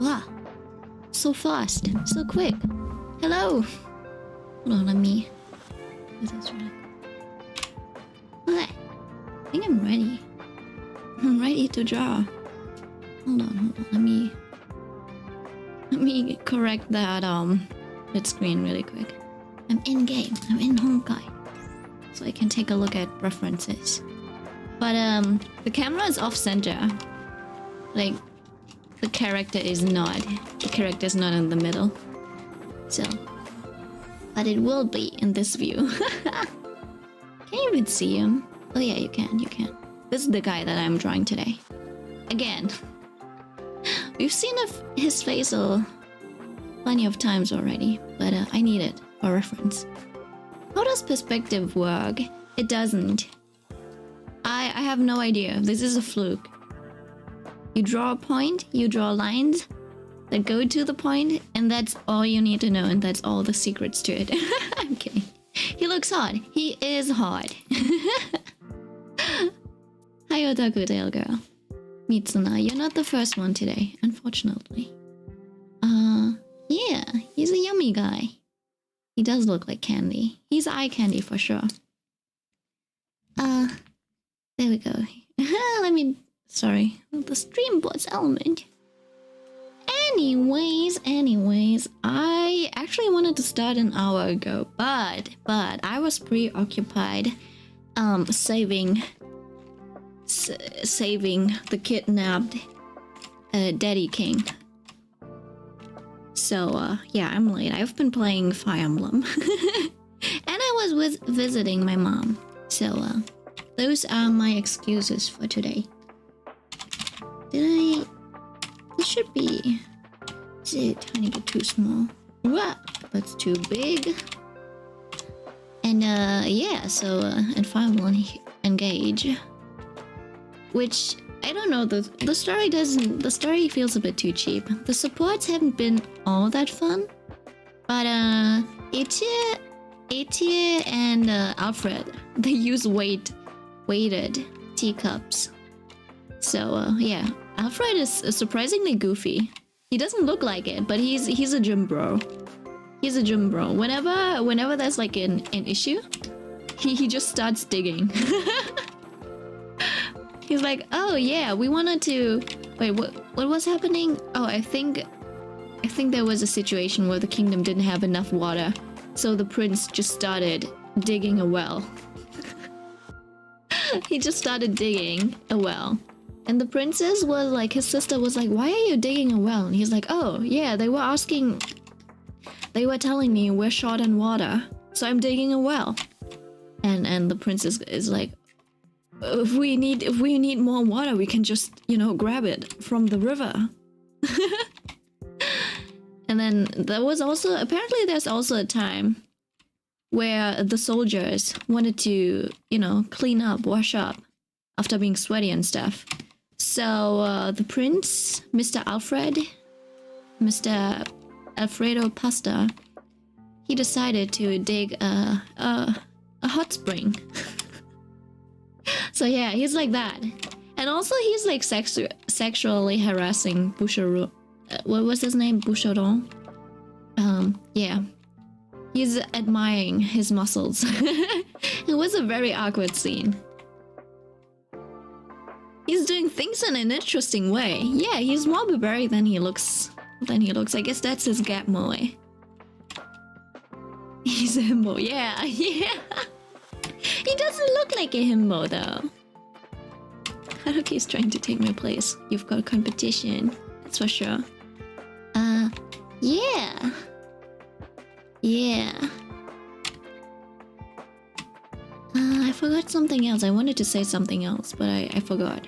Wow. So fast. So quick. Hello. Hold on, let me... Okay. I think I'm ready. I'm ready to draw. Hold on. Let me correct that split screen really quick. I'm in game. I'm in Honkai. So I can take a look at references. But the camera is off center. Like the character is not. The character is not in the middle. So, but it will be in this view. Can you even see him? Oh yeah, you can. You can. This is the guy that I'm drawing today. Again, we've seen his face plenty of times already, but I need it for reference. How does perspective work? It doesn't. I have no idea. This is a fluke. You draw a point, you draw lines that go to the point, and that's all you need to know, and that's all the secrets to it. I'm kidding. He looks hot. He is hot. Hi, Otaku Tail Girl. Mitsuna, you're not the first one today, unfortunately. Yeah, he's a yummy guy. He does look like candy. He's eye candy for sure. There we go. Sorry, the stream bots element. Anyways, I actually wanted to start an hour ago, but I was preoccupied saving the kidnapped Daddy King. So yeah, I'm late. I've been playing Fire Emblem. And I was visiting my mom. So those are my excuses for today. It should be... Is it tiny bit too small? What? That's too big. And yeah, so and Fire Emblem Engage. Which I don't know, the story feels a bit too cheap. The supports haven't been all that fun. But Aetier and Alfred, they use weighted teacups. So yeah, Alfred is surprisingly goofy. He doesn't look like it, but he's a gym bro. He's a gym bro. Whenever there's like an issue, he just starts digging. He's like, oh yeah, we wanted to... Wait, what was happening? Oh, I think there was a situation where the kingdom didn't have enough water. So the prince just started digging a well. He just started digging a well. And the princess was like, his sister was like, why are you digging a well? And he's like, oh yeah, they were telling me we're short on water. So I'm digging a well. And the princess is like, if we need more water, we can just, grab it from the river. And then there was also, apparently there's also a time where the soldiers wanted to, clean up, wash up after being sweaty and stuff. So the prince, Mr. Alfredo Pasta, he decided to dig a hot spring. So yeah, he's like that. And also he's like sexually harassing Boucheron. What was his name? Boucheron? Yeah. He's admiring his muscles. It was a very awkward scene. He's doing things in an interesting way. Yeah, he's more barbaric than he looks. I guess that's his gap moe. He's a himbo. Yeah, yeah. He doesn't look like a himbo though. Haruki's trying to take my place. You've got competition. That's for sure. Yeah. Yeah. I forgot something else. I wanted to say something else, but I forgot.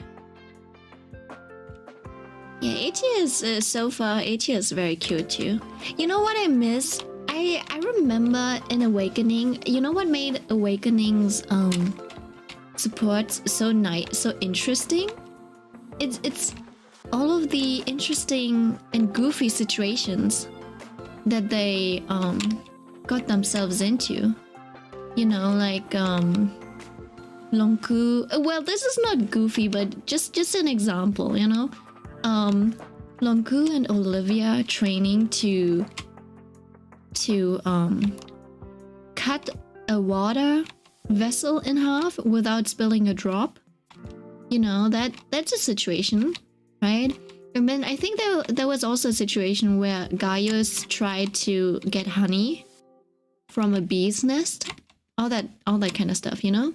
Yeah, Aetier is so far. Aetier is very cute too. You know what I miss? I remember in Awakening. You know what made Awakening's supports so nice, so interesting? It's all of the interesting and goofy situations that they got themselves into. Like Lonku. Well, this is not goofy, but just an example, Longku and Olivia training to cut a water vessel in half without spilling a drop. You know, that's a situation, right? And then I think there was also a situation where Gaius tried to get honey from a bee's nest. All that kind of stuff, you know?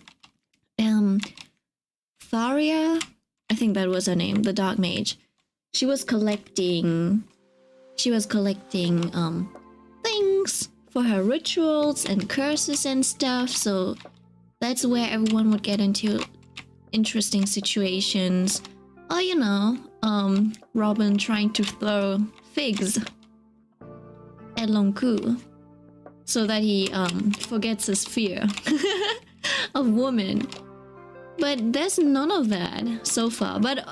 Tharia, I think that was her name, the dark mage. She was collecting things for her rituals and curses and stuff, so that's where everyone would get into interesting situations. Or, you know, Robin trying to throw figs at Longku so that he forgets his fear of women. But there's none of that so far. But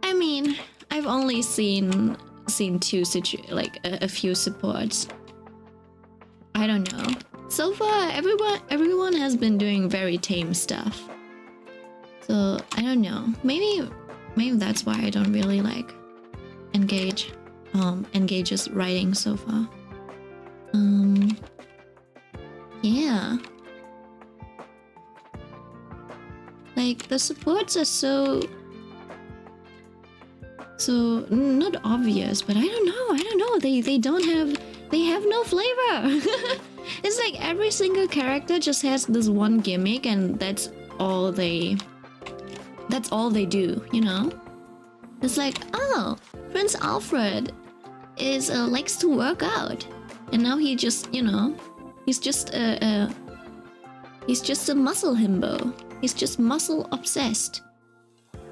I mean, I've only seen a few supports. I don't know. So far, everyone has been doing very tame stuff. So I don't know. Maybe that's why I don't really like Engage's writing so far. Yeah. Like the supports are so not obvious, but I don't know. They have no flavor. It's like every single character just has this one gimmick, and that's all they do, you know? It's like, oh, Prince Alfred is likes to work out, and now he just, you know, he's just a muscle himbo. He's just muscle obsessed.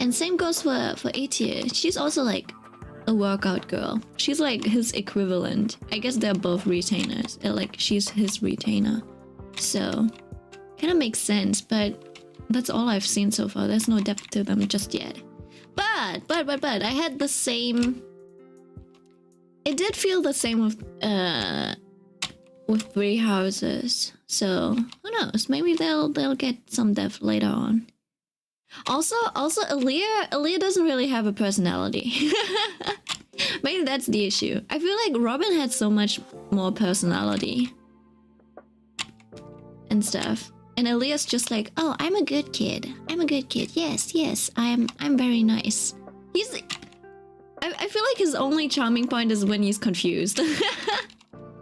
And same goes for Atia. She's also like a workout girl. She's like his equivalent. I guess they're both retainers. Like she's his retainer. So kind of makes sense, but that's all I've seen so far. There's no depth to them just yet. But I had the same. It did feel the same with Three Houses. So who knows? Maybe they'll get some depth later on. Also, Aaliyah doesn't really have a personality. Maybe that's the issue. I feel like Robin had so much more personality and stuff, and Aaliyah's just like, oh, I'm a good kid. Yes, I'm very nice. I feel like his only charming point is when he's confused.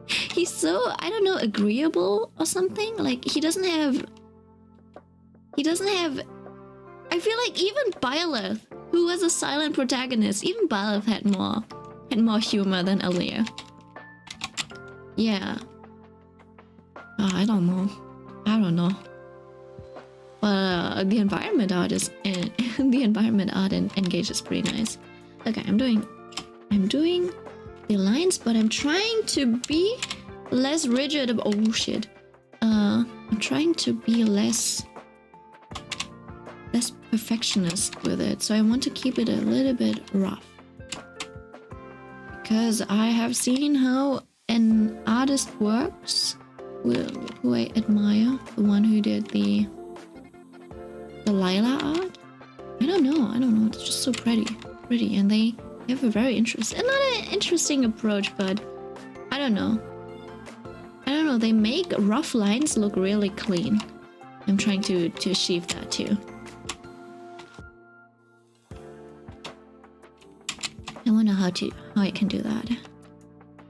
He's so, I don't know, agreeable or something. Like he doesn't have. I feel like even Byleth, who was a silent protagonist, even Byleth had more humor than Aaliyah. Yeah. Oh, I don't know. But the environment art in Engage is pretty nice. Okay, I'm doing the lines, but I'm trying to be less rigid. Oh shit. I'm trying to be less perfectionist with it, so I want to keep it a little bit rough, because I have seen how an artist works, who I admire, the one who did the Lila art. I don't know, it's just so pretty, and they have a very interesting approach, but I don't know, they make rough lines look really clean. I'm trying to achieve that too. I wonder how I can do that.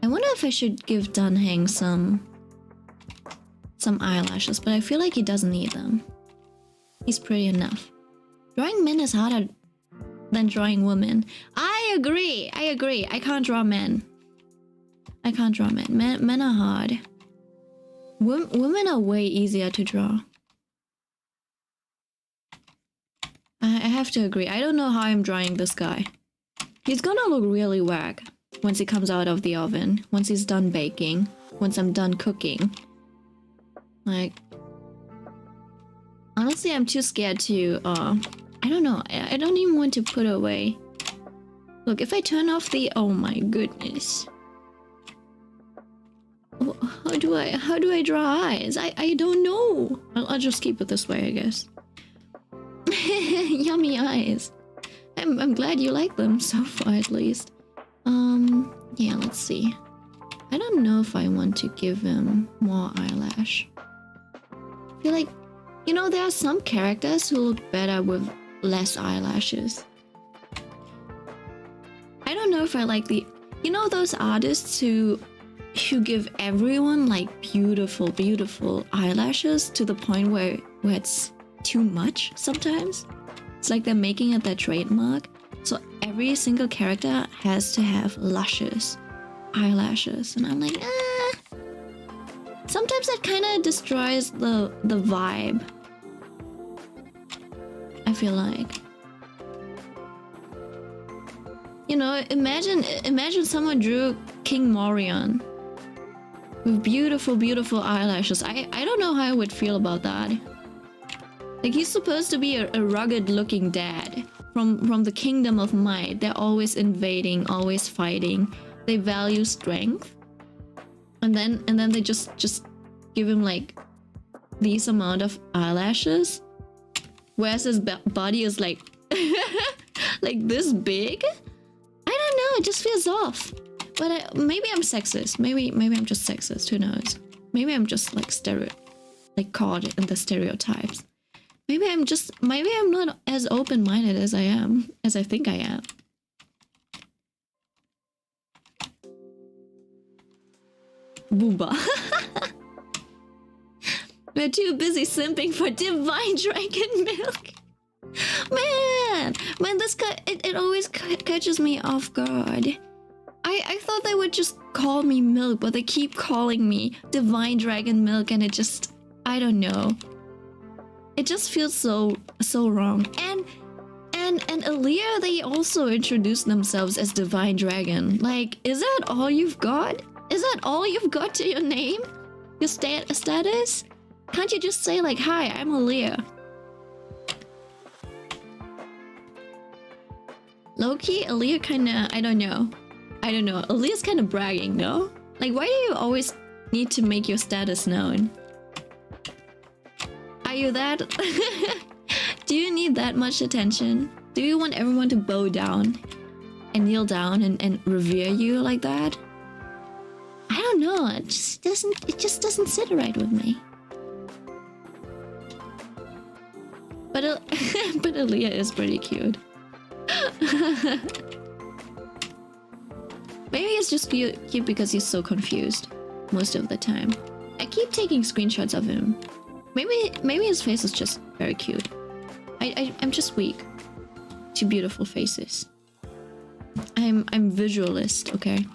I wonder if I should give Dunhang some eyelashes, but I feel like he doesn't need them. He's pretty enough. Drawing men is harder than drawing women. I agree. I can't draw men. Men are hard. Women are way easier to draw. I have to agree. I don't know how I'm drawing this guy. He's gonna look really whack once he comes out of the oven, once he's done baking, once I'm done cooking. Like, honestly, I'm too scared to, I don't know, I don't even want to put away. Look, if I turn off the, oh my goodness. How do I draw eyes? I don't know. I'll just keep it this way, I guess. Yummy eyes. I'm glad you like them so far, at least. Yeah, let's see. I don't know if I want to give him more eyelash. I feel like, you know, there are some characters who look better with less eyelashes. I don't know if I like the, you know, those artists who give everyone like beautiful eyelashes to the point where it's too much sometimes. It's like they're making it their trademark. So every single character has to have luscious eyelashes, and I'm like, sometimes that kind of destroys the vibe. I feel like, you know, imagine someone drew King Morion with beautiful eyelashes. I don't know how I would feel about that. Like, he's supposed to be a rugged looking dad from the Kingdom of Might. They're always invading, always fighting. They value strength, and then they just give him like these amount of eyelashes, whereas his body is like like this big. I don't know, it just feels off. But maybe I'm sexist. Maybe I'm just sexist. Who knows? Maybe I'm just like caught in the stereotypes. Maybe I'm not as open-minded as I think I am. Booba. We're too busy simping for divine dragon milk. Man, this guy, it always catches me off guard. I thought they would just call me milk, but they keep calling me divine dragon milk, and it just, I don't know. It just feels so wrong. And Aaliyah, they also introduced themselves as divine dragon. Like, is that all you've got? Is that all you've got to your name? Your status? Can't you just say like, hi, I'm Aaliyah? Low-key, Aaliyah kinda, I don't know. Aaliyah's kinda bragging, no? Like, why do you always need to make your status known? Are you that? Do you need that much attention? Do you want everyone to bow down and kneel down and revere you like that? I don't know, it just doesn't sit right with me. But Aaliyah is pretty cute. Maybe it's just cute because he's so confused most of the time. I keep taking screenshots of him. Maybe his face is just very cute. I'm just weak to beautiful faces. I'm visualist, okay?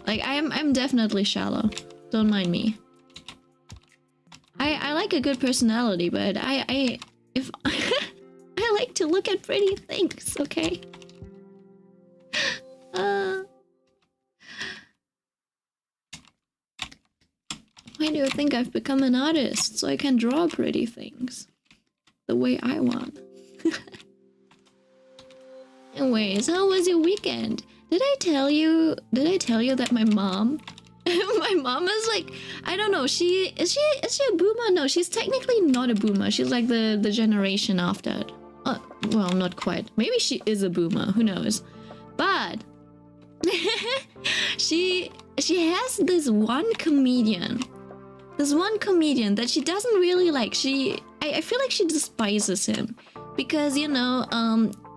Like, I'm definitely shallow. Don't mind me. I like a good personality, but I like to look at pretty things, okay? Why do you think I've become an artist? So I can draw pretty things the way I want. Anyways, how was your weekend? Did I tell you that my mom is like, I don't know, is she a boomer? No, she's technically not a boomer. She's like the generation after. Well, not quite. Maybe she is a boomer, who knows? But she has this one comedian that she doesn't really like. I feel like she despises him because, you know,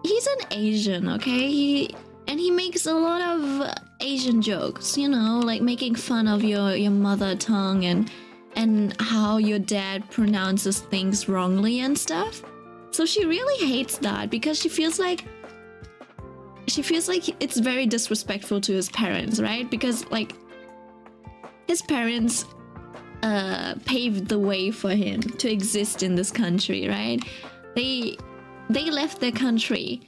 he's an Asian, okay? He makes a lot of Asian jokes, you know, like making fun of your mother tongue and how your dad pronounces things wrongly and stuff. So she really hates that because she feels like it's very disrespectful to his parents, right? Because like his parents paved the way for him to exist in this country, right? They left their country,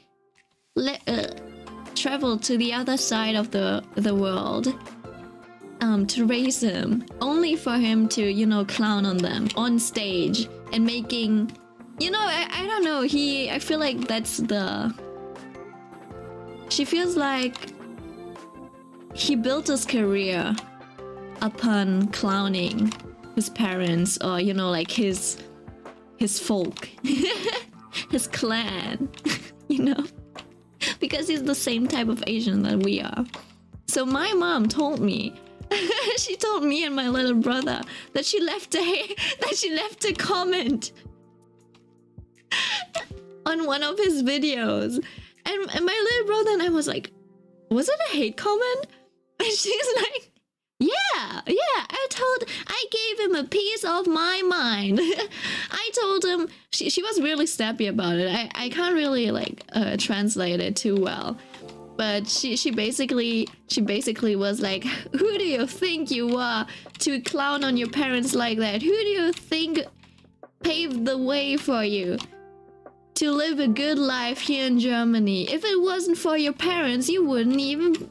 traveled to the other side of the world to raise him, only for him to, you know, clown on them on stage and making, you know, I don't know, I feel like she feels like he built his career upon clowning his parents, or, you know, like his his folk, his clan, you know, because he's the same type of Asian that we are. So my mom told me, she told me and my little brother that she left a comment on one of his videos, and my little brother and I was like, was it a hate comment? And she's like, yeah, I gave him a piece of my mind. I told him, she was really snappy about it. I can't really like translate it too well, but she basically was like, who do you think you are to clown on your parents like that? Who do you think paved the way for you to live a good life here in Germany? If it wasn't for your parents, you wouldn't even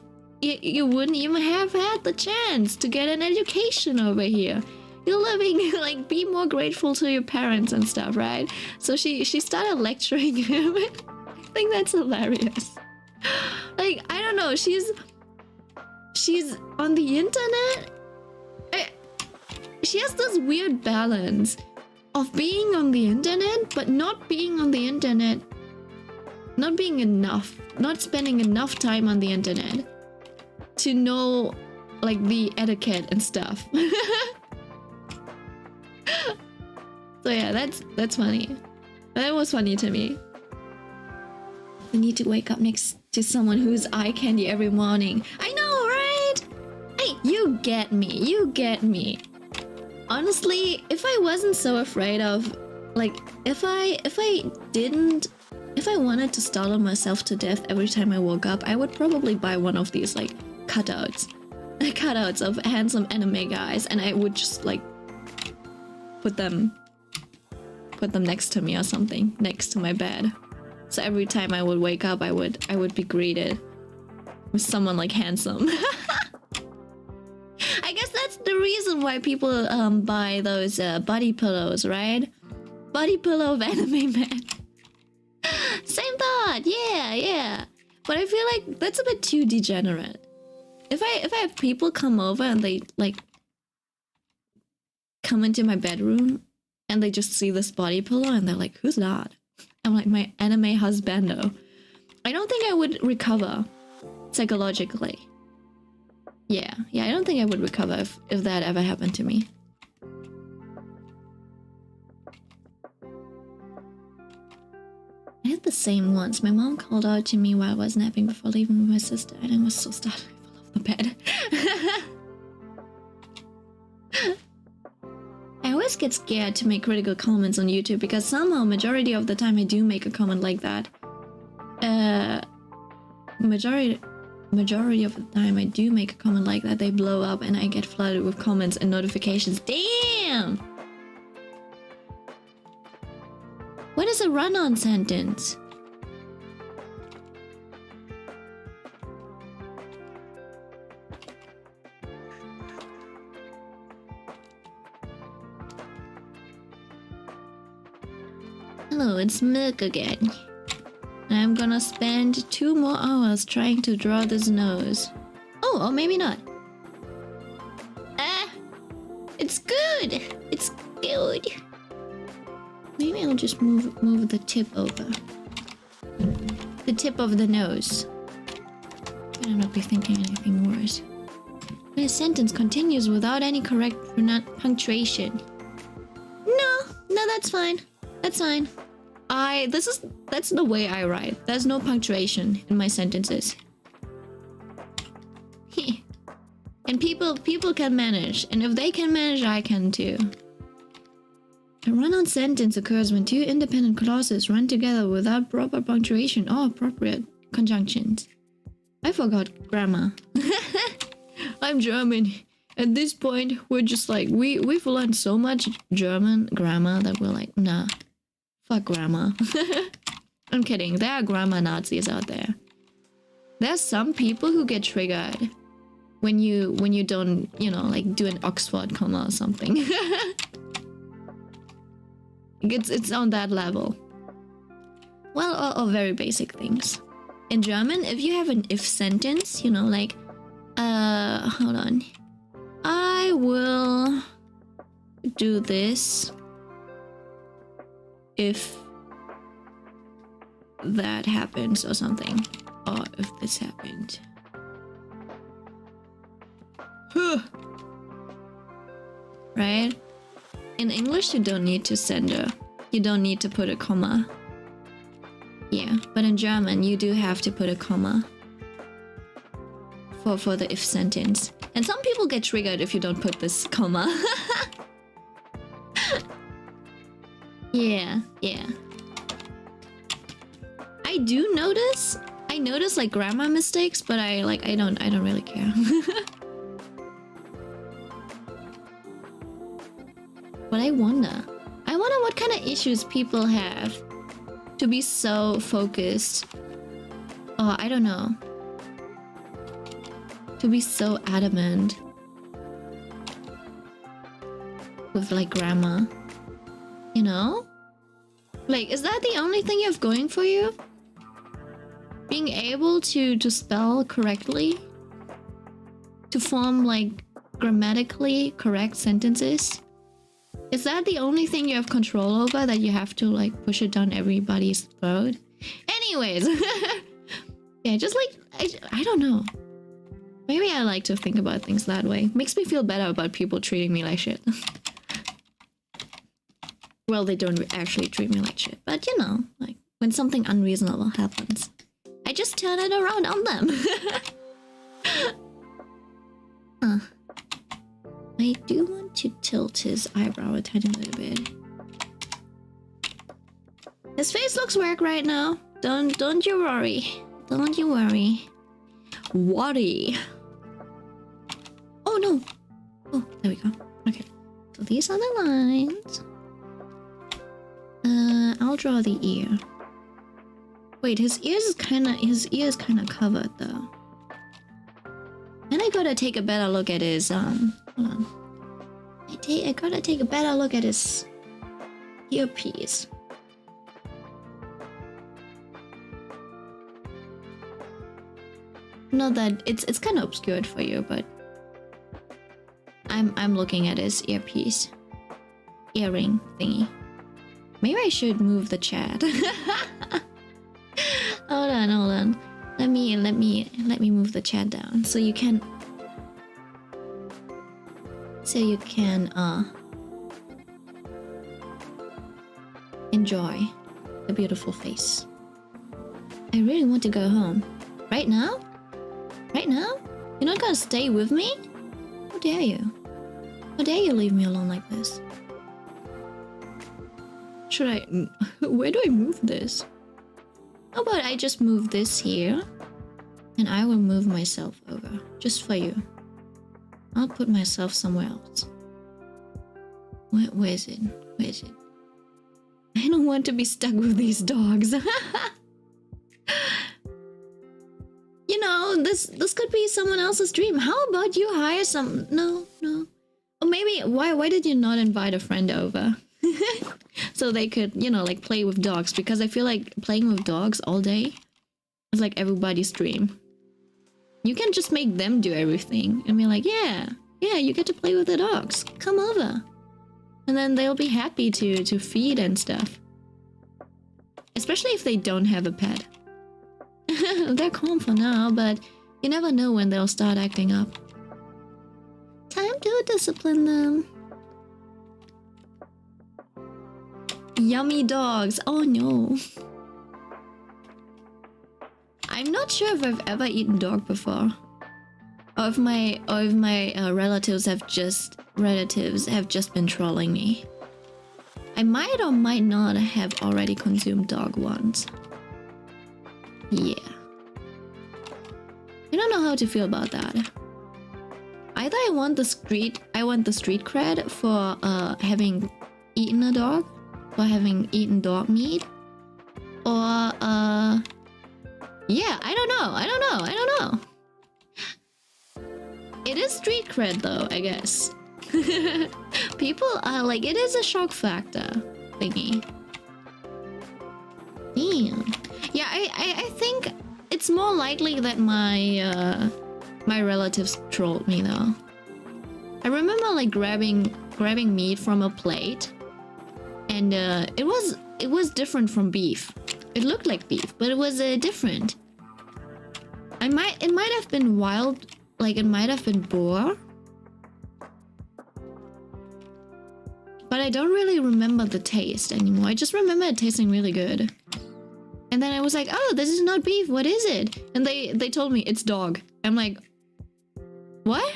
have had the chance to get an education over here. You're living, like, be more grateful to your parents and stuff, right? So she started lecturing him. I think that's hilarious. Like, I don't know, she's on the internet. She has this weird balance of being on the internet, but not being on the internet, not being enough, not spending enough time on the internet to know, like, the etiquette and stuff. So yeah, that's funny. That was funny to me. I need to wake up next to someone who's eye candy every morning. I know, right? Hey, you get me. Honestly, if I wasn't so afraid of, like, if I wanted to startle myself to death every time I woke up, I would probably buy one of these, like, cutouts of handsome anime guys, and I would just, like, put them next to me or something, next to my bed. So every time I would wake up, I would be greeted with someone, like, handsome. I guess that's the reason why people buy those body pillows, right? Body pillow of anime men. Same thought, yeah. But I feel like that's a bit too degenerate. If I have people come over and they, like, come into my bedroom and they just see this body pillow and they're like, who's that? I'm like, my anime husbando. I don't think I would recover psychologically. Yeah, I don't think I would recover if that ever happened to me. I had the same once. My mom called out to me while I was napping before leaving with my sister, and I was so startled I fell off the bed. I always get scared to make critical comments on YouTube because somehow majority of the time I do make a comment like that. Majority of the time I do make a comment like that, they blow up and I get flooded with comments and notifications. Damn! What is a run-on sentence? Hello, it's Milk again. I'm gonna spend 2 more hours trying to draw this nose. Oh, or maybe not. It's good! It's good! Maybe I'll just move the tip over. The tip of the nose. Better not be thinking anything worse. The sentence continues without any correct punctuation. No, that's fine. That's fine. That's the way I write. There's no punctuation in my sentences. And people can manage, and if they can manage, I can too. A run-on sentence occurs when 2 independent clauses run together without proper punctuation or appropriate conjunctions. I forgot grammar. I'm German. At this point, we're just like, we've learned so much German grammar that we're like, nah. Fuck grammar. I'm kidding. There are grammar Nazis out there. There's some people who get triggered when you don't, you know, like do an Oxford comma or something. It's on that level. Well, or very basic things. In German, if you have an if sentence, you know, like, hold on. I will do this. if that happens or something, or if this happened. Right? In English, you don't need to center. You don't need to put a comma. Yeah, but in German, you do have to put a comma for the if sentence. And some people get triggered if you don't put this comma. Yeah. I do notice. I notice like grammar mistakes, but I don't really care. But I wonder what kind of issues people have to be so focused. Oh, I don't know. To be so adamant with like grammar. You know? Like, is that the only thing you have going for you? Being able to spell correctly? To form like grammatically correct sentences? Is that the only thing you have control over, that you have to like push it down everybody's throat? Anyways. Yeah, just like, I don't know. Maybe I like to think about things that way. Makes me feel better about people treating me like shit. Well, they don't actually treat me like shit, but you know, like when something unreasonable happens, I just turn it around on them. I do want to tilt his eyebrow a tiny little bit. His face looks weird right now. Don't you worry. Don't you worry. Worry. Oh no. Oh, there we go. Okay. So these are the lines. I'll draw the ear. Wait, his ear is kind of covered though. And I gotta take a better look at his hold on. I gotta take a better look at his earpiece. Not that it's kind of obscured for you, but I'm looking at his earpiece, earring thingy. Maybe I should move the chat. Hold on. Let me move the chat down so you can enjoy the beautiful face. I really want to go home. Right now? Right now? You're not gonna stay with me? How dare you? How dare you leave me alone like this? Should I... Where do I move this? How about I just move this here? And I will move myself over. Just for you. I'll put myself somewhere else. Where is it? Where is it? I don't want to be stuck with these dogs. You know, this could be someone else's dream. How about you hire some... No. Or maybe, why did you not invite a friend over? So they could, you know, like play with dogs. Because I feel like playing with dogs all day is like everybody's dream. You can just make them do everything and be like, yeah, you get to play with the dogs. Come over. And then they'll be happy to feed and stuff. Especially if they don't have a pet. They're calm for now, but you never know when they'll start acting up. Time to discipline them. Yummy dogs. Oh no. I'm not sure if I've ever eaten dog before. Or if my relatives have just been trolling me. I might or might not have already consumed dog once. Yeah. I don't know how to feel about that. Either I want the street cred for having eaten a dog, for having eaten dog meat, or yeah, I don't know. It is street cred though, I guess. People are like, it is a shock factor thingy. Damn. Yeah, I think it's more likely that my relatives trolled me though. I remember like grabbing meat from a plate, and it was it was different from beef. It looked like beef, but it was different. It might have been wild, like it might have been boar. But I don't really remember the taste anymore. I just remember it tasting really good. And then I was like, oh, this is not beef, what is it? And they told me it's dog. I'm like, what?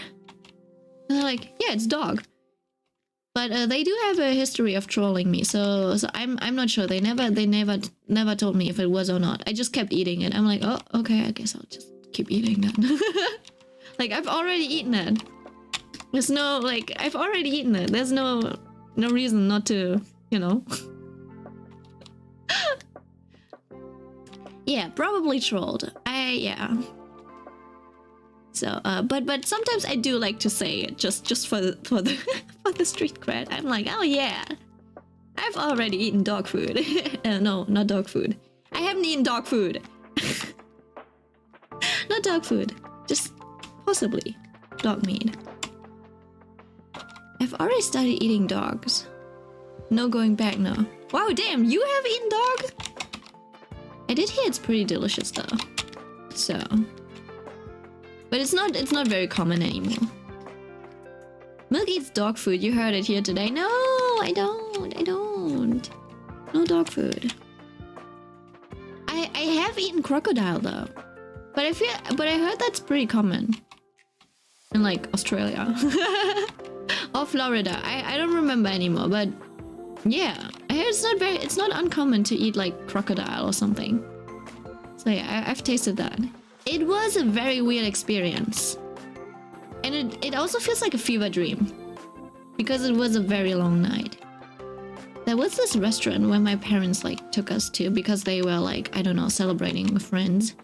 And they're like, yeah, it's dog. But they do have a history of trolling me, so I'm not sure. They never told me if it was or not. I just kept eating it. I'm like, oh, okay, I guess I'll just keep eating that. Like, I've already eaten it. There's no, like, I've already eaten it. There's no reason not to, you know. Yeah, probably trolled. Yeah. So, but sometimes I do like to say it just for the for the street cred. I'm like, oh yeah, I've already eaten dog food. No, not dog food. I haven't eaten dog food. Not dog food, just possibly dog meat. I've already started eating dogs. No going back now. Wow, damn, you have eaten dog? I did hear it's pretty delicious though. So, but it's not very common anymore. Milk eats dog food. You heard it here today. No, I don't. No dog food. I have eaten crocodile though. But I heard that's pretty common in like Australia or Florida. I don't remember anymore, but yeah, I heard it's not uncommon to eat like crocodile or something. So yeah, I've tasted that. It was a very weird experience. And it also feels like a fever dream. Because it was a very long night. There was this restaurant where my parents like took us to because they were like, I don't know, celebrating with friends.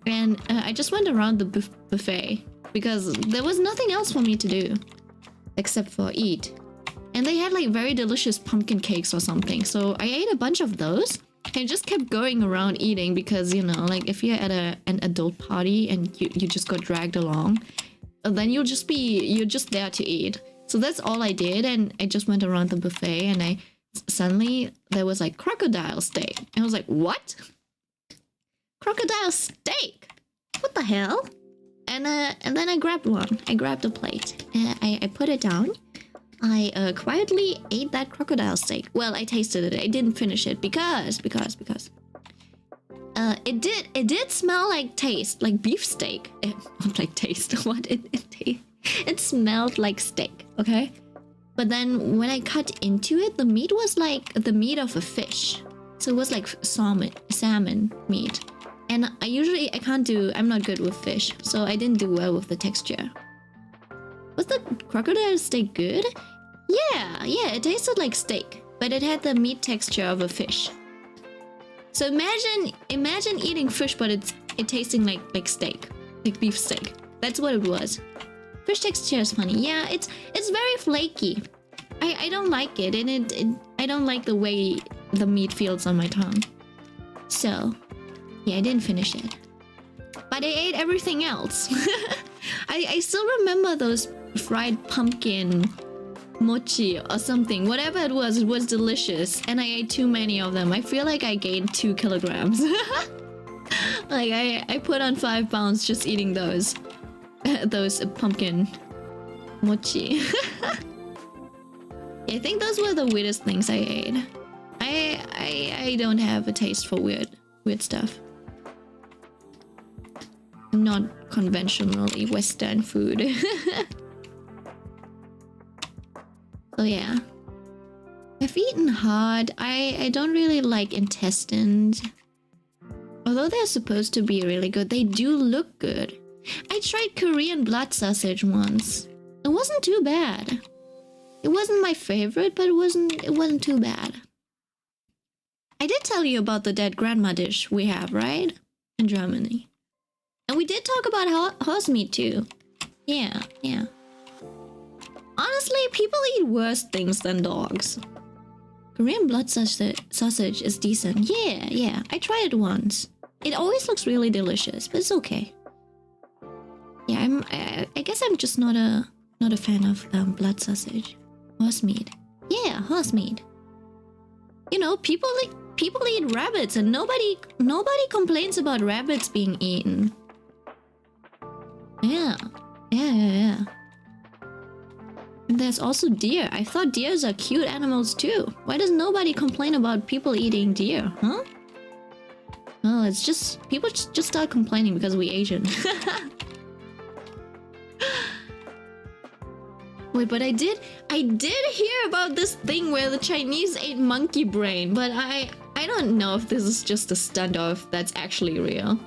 And I just went around the buffet because there was nothing else for me to do except for eat. And they had like very delicious pumpkin cakes or something. So I ate a bunch of those and just kept going around eating because, you know, like if you're at an adult party and you just got dragged along, then you're just there to eat. So that's all I did, and I just went around the buffet and suddenly there was like crocodile steak. And I was like, what? Crocodile steak? What the hell? And then I grabbed one. I grabbed a plate. I put it down. I quietly ate that crocodile steak. Well, I tasted it. I didn't finish it because it did smell like beef steak. Not like taste. What? It smelled like steak. Okay. But then when I cut into it, the meat was like the meat of a fish. So it was like salmon meat. And I'm not good with fish, so I didn't do well with the texture. Was the crocodile steak good? Yeah, it tasted like steak, but it had the meat texture of a fish. So imagine eating fish, but it tasting like steak, like beef steak. That's what it was. Fish texture is funny. Yeah, it's very flaky. I don't like it, and I don't like the way the meat feels on my tongue. So, yeah, I didn't finish it. But I ate everything else. I still remember those fried pumpkin mochi or something. Whatever it was delicious. And I ate too many of them. I feel like I gained 2 kilograms. Like, I put on 5 pounds just eating those. Those pumpkin mochi. I think those were the weirdest things I ate. I don't have a taste for weird stuff. Not conventionally Western food. So yeah. I've eaten hard. I don't really like intestines. Although they're supposed to be really good, they do look good. I tried Korean blood sausage once. It wasn't too bad. It wasn't my favorite, but it wasn't too bad. I did tell you about the dead grandma dish we have, right? In Germany. And we did talk about horse meat too. Yeah. Honestly, people eat worse things than dogs. Korean blood sausage is decent. Yeah. I tried it once. It always looks really delicious, but it's okay. Yeah, I guess I'm just not a fan of blood sausage. Horse meat. Yeah, horse meat. you know, people eat rabbits, and nobody complains about rabbits being eaten. Yeah. And there's also deer. I thought deers are cute animals too. Why does nobody complain about people eating deer, huh? Well, it's just people just start complaining because we Asian. Wait, but I did hear about this thing where the Chinese ate monkey brain, but I don't know if this is just a stunt or if that's actually real.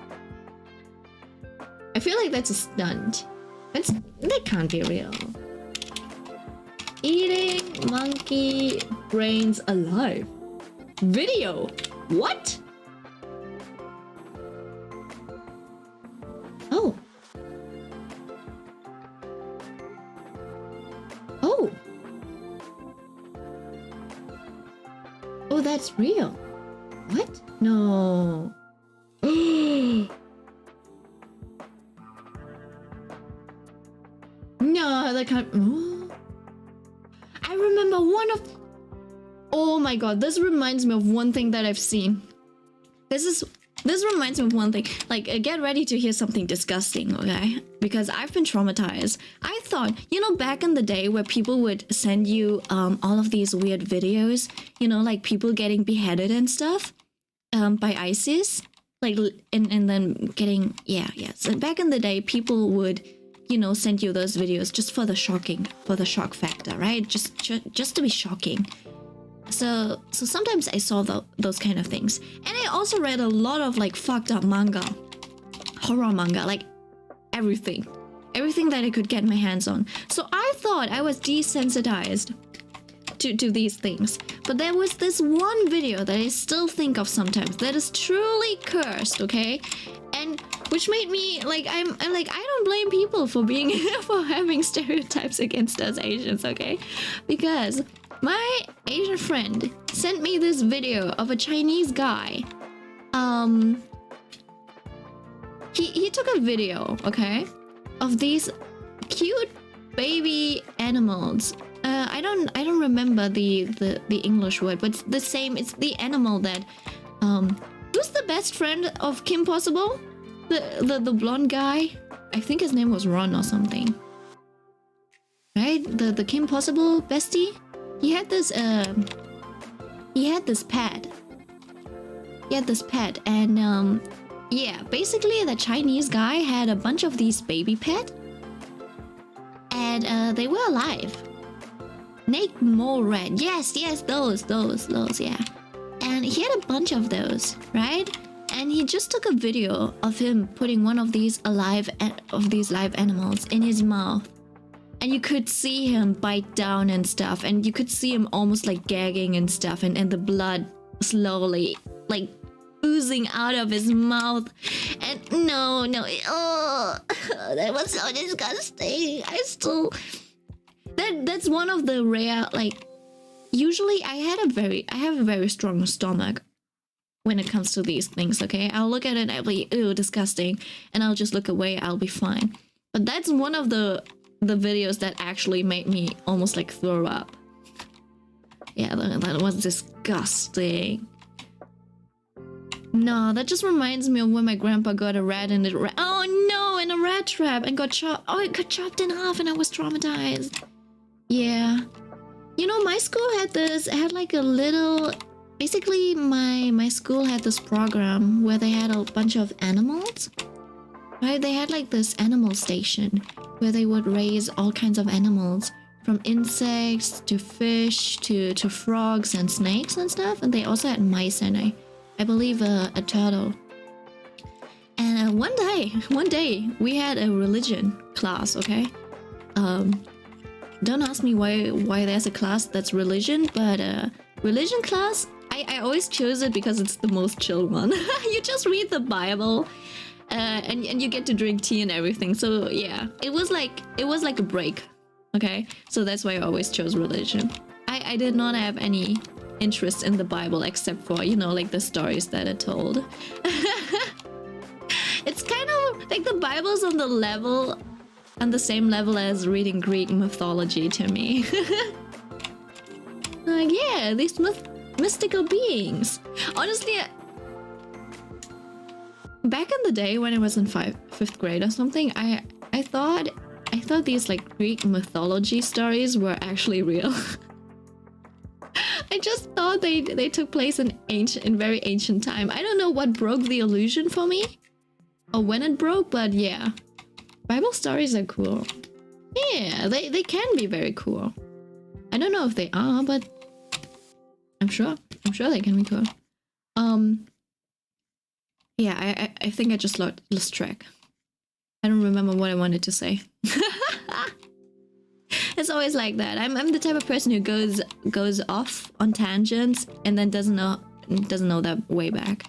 I feel like that's a stunt. That can't be real. Eating monkey brains alive. Video. What? Oh. Oh. Oh, that's real. What? No. No, that can't. Oh. I remember one of. Oh my god, this reminds me of one thing that I've seen. This reminds me of one thing. Like, get ready to hear something disgusting, okay? Because I've been traumatized. I thought, you know, back in the day where people would send you all of these weird videos, you know, like people getting beheaded and stuff by ISIS, like, and then getting, yeah. So back in the day, people would, you know, send you those videos just for the shock factor, right? Just to be shocking. So sometimes I saw those kind of things, and I also read a lot of like fucked up manga, horror manga, like everything that I could get my hands on. So I thought I was desensitized to these things, but there was this one video that I still think of sometimes that is truly cursed, okay, and which made me like I'm like, I don't blame people for being for having stereotypes against us Asians, okay, because my Asian friend sent me this video of a Chinese guy. He took a video, okay, of these cute baby animals. I don't remember the English word, but it's the same. It's the animal that who's the best friend of Kim Possible? The blonde guy. I think his name was Ron or something. Right? The Kim Possible bestie. He had this pet. And yeah, basically the Chinese guy had a bunch of these baby pets, and they were alive. Naked Mole Rat. Yes, those, yeah. And he had a bunch of those, right? And he just took a video of him putting one of these live animals in his mouth. And you could see him bite down and stuff, and you could see him almost like gagging and stuff, and the blood slowly like oozing out of his mouth. And no, oh, that was so disgusting. That's one of the rare, like, usually I have a very strong stomach when it comes to these things, okay? I'll look at it and I'll be, ew, disgusting, and I'll just look away, I'll be fine. But that's one of the videos that actually made me almost like throw up. Yeah, that was disgusting. No, that just reminds me of when my grandpa got a rat in a rat trap and got chopped. Oh, it got chopped in half and I was traumatized. Yeah. You know, my school had like a little, basically my school had this program where they had a bunch of animals. Right? They had like this animal station where they would raise all kinds of animals, from insects to fish to frogs and snakes and stuff. And they also had mice and I believe a turtle. And one day we had a religion class, okay? Don't ask me why there's a class that's religion, but religion class, I always chose it because it's the most chill one. You just read the Bible. And you get to drink tea and everything. So yeah, it was like a break. Okay, so that's why I always chose religion. I did not have any interest in the Bible except for, you know, like the stories that it told. It's kind of like the Bible's on the same level as reading Greek mythology to me. Like, yeah, these mystical beings. Honestly, back in the day when I was in fifth grade or something, I thought these like Greek mythology stories were actually real. I just thought they took place in very ancient time. I don't know what broke the illusion for me or when it broke, but yeah, Bible stories are cool. Yeah, they can be very cool. I don't know if they are, but I'm sure they can be cool. Yeah, I think I just lost track. I don't remember what I wanted to say. It's always like that. I'm the type of person who goes off on tangents and then doesn't know that way back,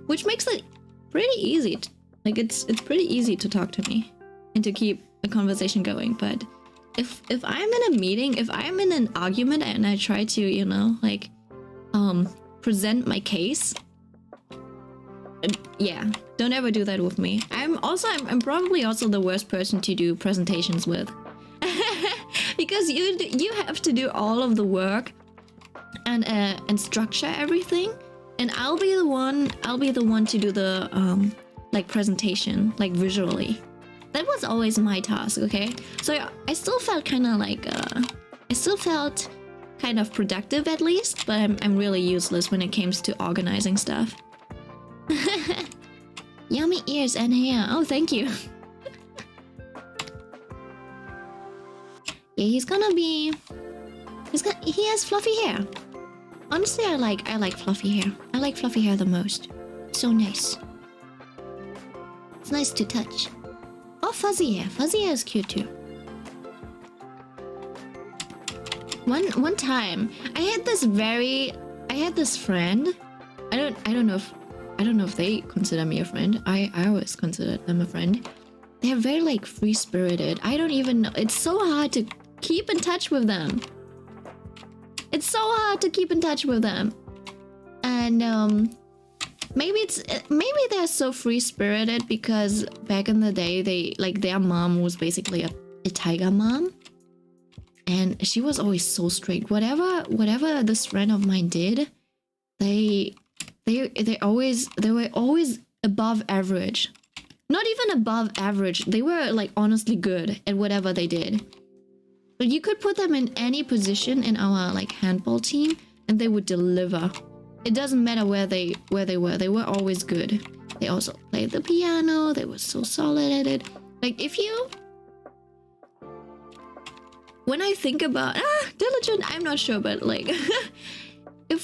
which makes it pretty easy. Like it's pretty easy to talk to me and to keep a conversation going. But if I'm in a meeting, if I'm in an argument and I try to present my case, yeah, don't ever do that with me. I'm probably also the worst person to do presentations with. Because you have to do all of the work and structure everything, and I'll be the one to do the like presentation, like visually. That was always my task, okay? So I still felt kind of productive at least, but I'm really useless when it comes to organizing stuff. Yummy ears and hair. Oh, thank you. Yeah, he has fluffy hair. Honestly, I like fluffy hair. I like fluffy hair the most. So nice. It's nice to touch. Oh, fuzzy hair. Fuzzy hair is cute too. One time, I had this friend. I don't know if they consider me a friend. I always considered them a friend. They're very like free-spirited. I don't even know. It's so hard to keep in touch with them. And maybe they're so free-spirited because back in the day their mom was basically a tiger mom, and she was always so strict. Whatever this friend of mine did, they were always above average. Not even above average. They were like honestly good at whatever they did. But you could put them in any position in our like handball team and they would deliver. It doesn't matter where they were. They were always good. They also played the piano. They were so solid at it. Like when I think about diligent, I'm not sure, but like if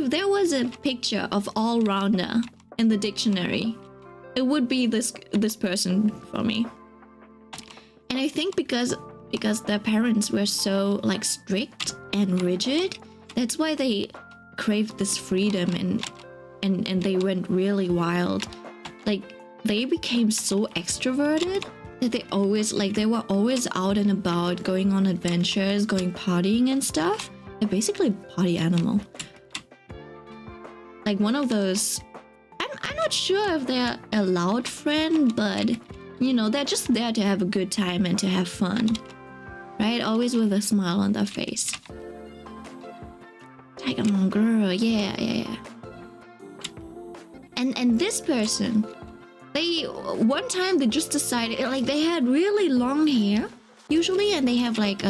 there was a picture of all-rounder in the dictionary, it would be this person for me. And I think because their parents were so like strict and rigid, that's why they craved this freedom and they went really wild. Like they became so extroverted that they were always out and about, going on adventures, going partying and stuff. They're basically a party animal. Like one of those, I'm not sure if they're a loud friend, but you know, they're just there to have a good time and to have fun. Right? Always with a smile on their face. Tiger Mom girl, yeah. And this person, one time they just decided, like they had really long hair usually, and they have like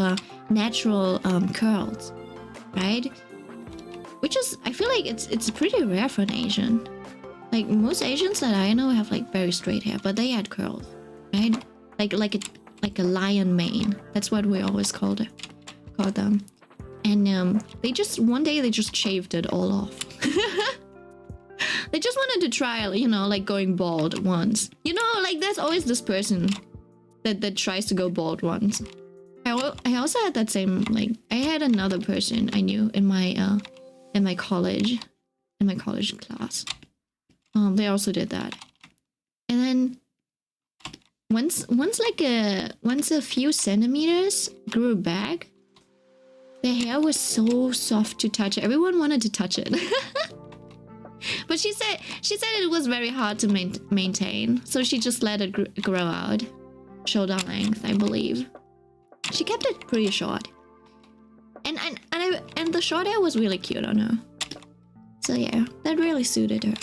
natural curls, right? Which is, I feel like it's pretty rare for an Asian. Like most Asians that I know have like very straight hair, but they had curls, right? Like a lion mane. That's what we always called them. And one day they just shaved it all off. They just wanted to try, you know, like going bald once. You know, like there's always this person that tries to go bald once. I also had that same, like, I had another person I knew in my college class. They also did that. And then once a few centimeters grew back, their hair was so soft to touch. Everyone wanted to touch it. But she said it was very hard to maintain, so she just let it grow out, shoulder length, I believe. She kept it pretty short, and I And the short hair was really cute on her. So yeah, that really suited her.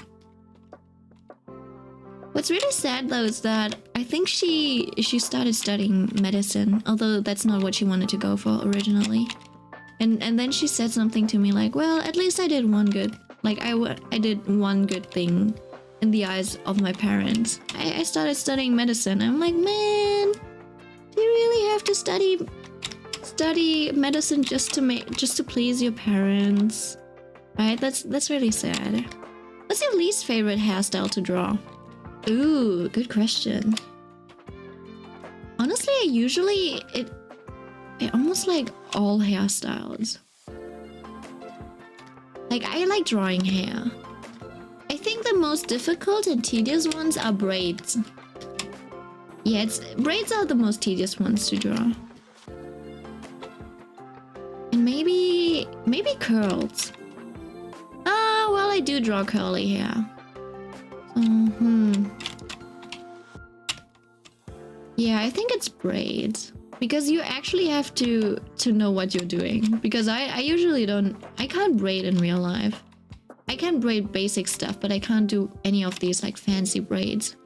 What's really sad though is that I think she started studying medicine, although that's not what she wanted to go for originally. And then she said something to me like, well, at least I did one good, like I did one good thing in the eyes of my parents. I started studying medicine. I'm like, man, do you really have to study medicine just to please your parents? Right? That's really sad. What's your least favorite hairstyle to draw? Ooh, good question. Honestly, I almost like all hairstyles. Like, I like drawing hair. I think the most difficult and tedious ones are braids. Yeah, braids are the most tedious ones to draw. And maybe curls. Ah, well, I do draw curly hair. So, yeah, I think it's braids. Because you actually have to know what you're doing. Because I usually I can't braid in real life. I can braid basic stuff, but I can't do any of these like fancy braids.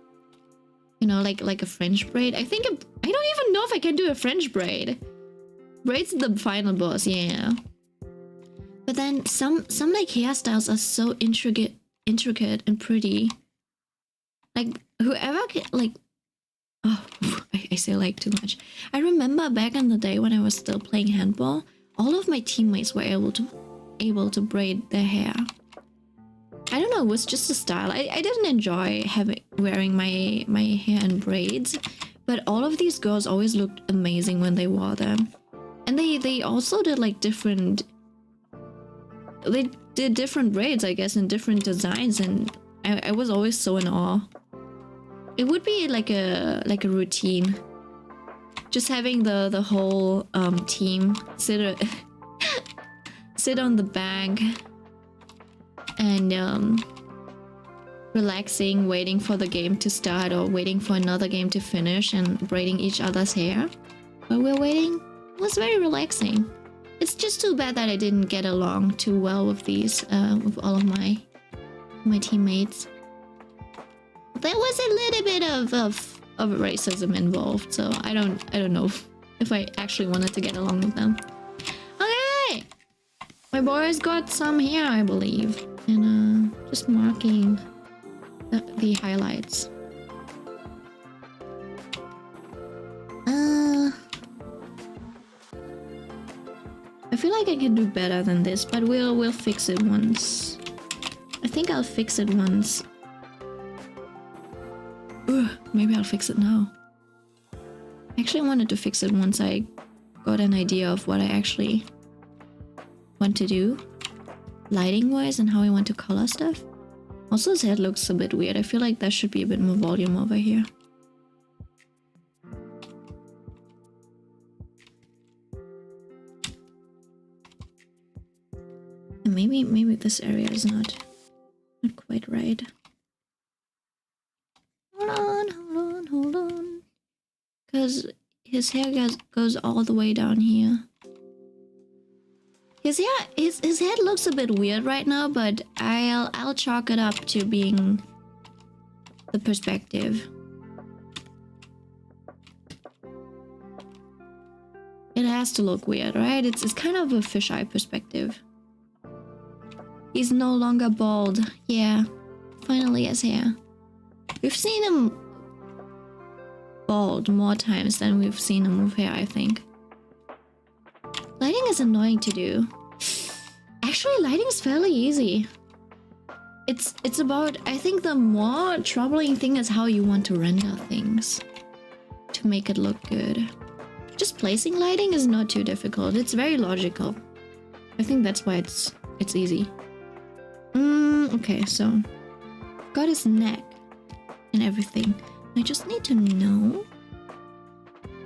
You know, like a French braid. I don't even know if I can do a French braid. Braids the final boss, yeah. But then some like hairstyles are so intricate and pretty. Like whoever can, like, oh, I say like too much. I remember back in the day when I was still playing handball, all of my teammates were able to braid their hair. I don't know, it was just a style. I didn't enjoy wearing my hair in braids, but all of these girls always looked amazing when they wore them. And they also did like different braids, I guess, and different designs, and I was always so in awe. It would be like a routine. Just having the whole team sit on the bank and relaxing, waiting for the game to start or waiting for another game to finish and braiding each other's hair while we're waiting. It was very relaxing. It's just too bad that I didn't get along too well with with all of my teammates. There was a little bit of racism involved, so I don't know if I actually wanted to get along with them. Okay, my boys got some here, I believe, and just marking the highlights. I feel like I can do better than this, but we'll fix it once. I think I'll fix it once. Ugh, maybe I'll fix it now. Actually, I wanted to fix it once I got an idea of what I actually want to do, lighting wise, and how I want to color stuff. Also, his head looks a bit weird. I feel like there should be a bit more volume over here. And maybe this area is not quite right. Hold on. Because his hair goes all the way down here. His head looks a bit weird right now, but I'll chalk it up to being the perspective. It has to look weird, right? It's kind of a fisheye perspective. He's no longer bald. Yeah, finally his hair. We've seen him bald more times than we've seen him with hair, I think. Lighting is annoying to do. Actually, lighting is fairly easy. It's about, I think the more troubling thing is how you want to render things to make it look good. Just placing lighting is not too difficult. It's very logical. I think that's why it's easy. Okay, so got his neck and everything. I just need to know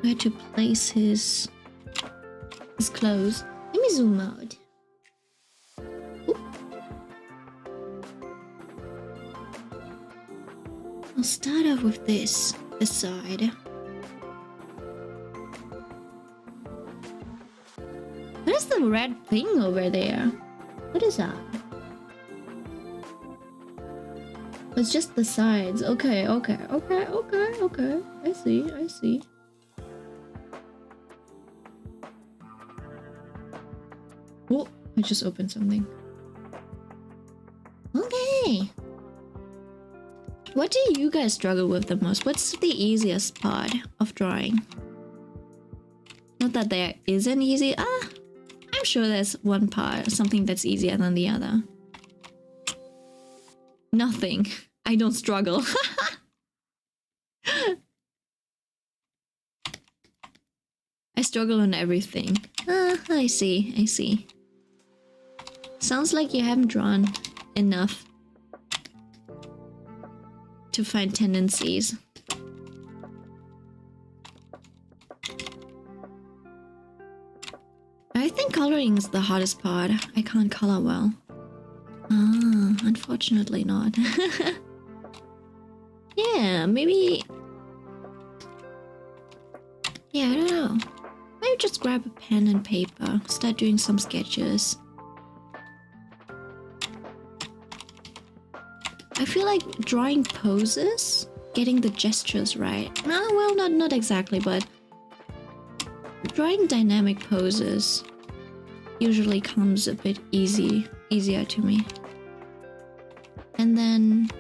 where to place his clothes. Let me zoom out. Oop. I'll start off with this side. What is the red thing over there? What is that? It's just the sides. Okay. I see. Oh, I just opened something. Okay. What do you guys struggle with the most? What's the easiest part of drawing? Not that there isn't easy. I'm sure there's one part, something that's easier than the other. Nothing. I don't struggle. I struggle on everything. I see. Sounds like you haven't drawn enough to find tendencies. I think coloring is the hardest part. I can't color well. Unfortunately not. Yeah, maybe... Yeah, I don't know. Maybe just grab a pen and paper, start doing some sketches. I feel like drawing poses, getting the gestures right. Well, not exactly, but drawing dynamic poses usually comes a bit easier to me. And then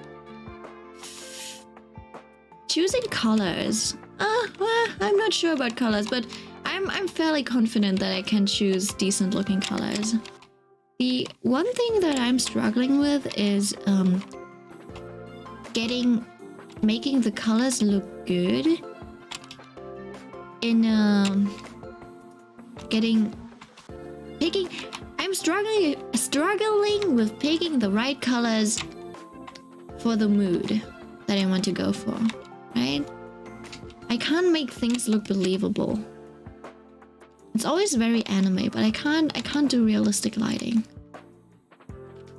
choosing colors. Well, I'm not sure about colors, but I'm fairly confident that I can choose decent looking colors. The one thing that I'm struggling with is making the colors look good in I'm struggling with picking the right colors for the mood that I want to go for, right? I can't make things look believable. It's always very anime, but I can't do realistic lighting.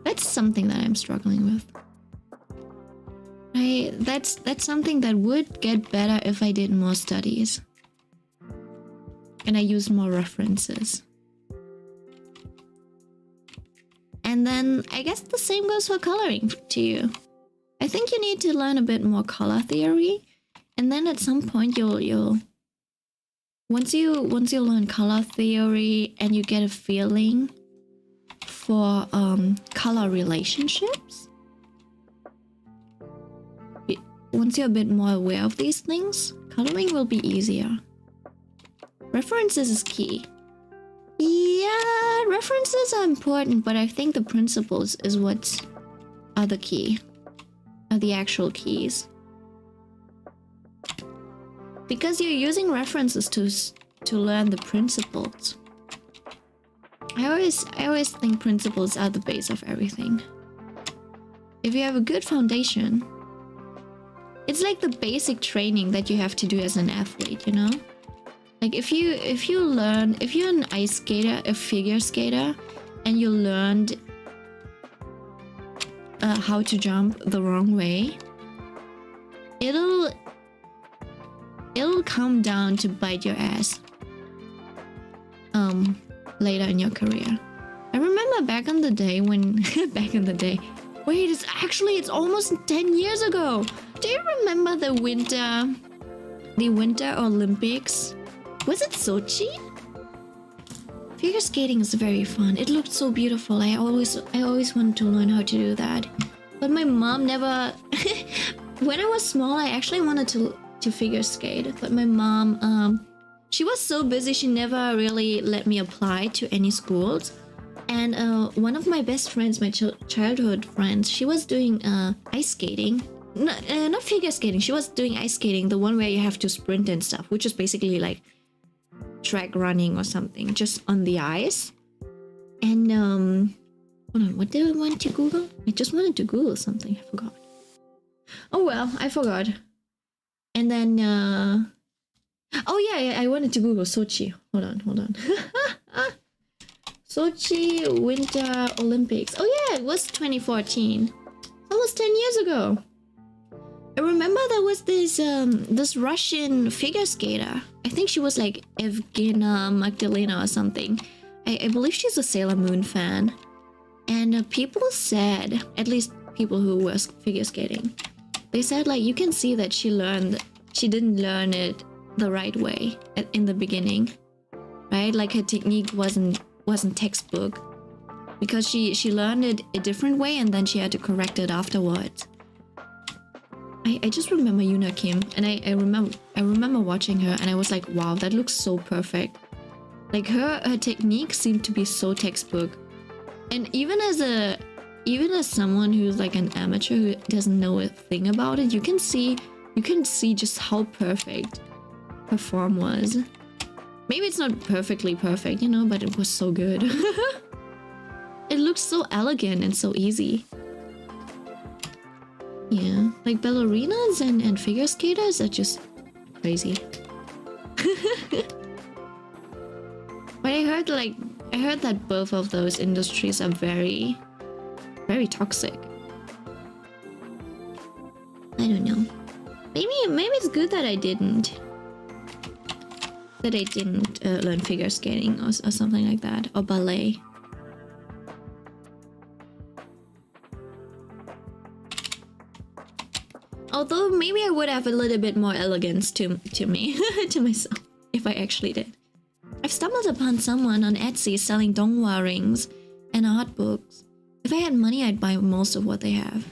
That's something that I'm struggling with. That's something that would get better if I did more studies. And I used more references. And then I guess the same goes for coloring too. I think you need to learn a bit more color theory, and then at some point once you learn color theory and you get a feeling for color relationships, once you're a bit more aware of these things, coloring will be easier. References is key. Yeah, references are important, but I think the principles is what are the key. Are the actual keys. Because you're using references to learn the principles. I always think principles are the base of everything. If you have a good foundation, it's like the basic training that you have to do as an athlete, you know? Like if you're an ice skater, a figure skater, and you learned how to jump the wrong way, it'll come down to bite your ass later in your career. I remember back in the day when wait, it's almost 10 years ago. Do you remember the winter Olympics? Was it Sochi? Figure skating is very fun. It looked so beautiful. I always wanted to learn how to do that. But my mom never... When I was small, I actually wanted to figure skate. But my mom, she was so busy, she never really let me apply to any schools. And one of my best friends, my childhood friends, she was doing ice skating. Not figure skating, she was doing ice skating, the one where you have to sprint and stuff, which is basically like track running or something, just on the ice. And hold on, what did I want to Google? I just wanted to Google something, I forgot. Oh well, I forgot. And then oh yeah, I wanted to Google Sochi. Hold on. Sochi Winter Olympics. Oh yeah, it was 2014. Almost 10 years ago. I remember there was this Russian figure skater. I think she was like Evgenia Magdalena or something. I believe she's a Sailor Moon fan. And people said, at least people who were figure skating, they said like you can see that she didn't learn it the right way in the beginning, right? Like her technique wasn't textbook, because she learned it a different way and then she had to correct it afterwards. I just remember Yuna Kim, and I remember watching her and I was like, wow, that looks so perfect. Like her technique seemed to be so textbook. And even as someone who's like an amateur who doesn't know a thing about it, you can see just how perfect her form was. Maybe it's not perfectly perfect, you know, but it was so good. It looks so elegant and so easy. Yeah, like ballerinas and figure skaters are just crazy. But I heard that both of those industries are very, very toxic. I don't know. Maybe it's good that I didn't learn figure skating or something like that, or ballet. Although maybe I would have a little bit more elegance to me, to myself, if I actually did. I've stumbled upon someone on Etsy selling donghua rings and art books. If I had money, I'd buy most of what they have.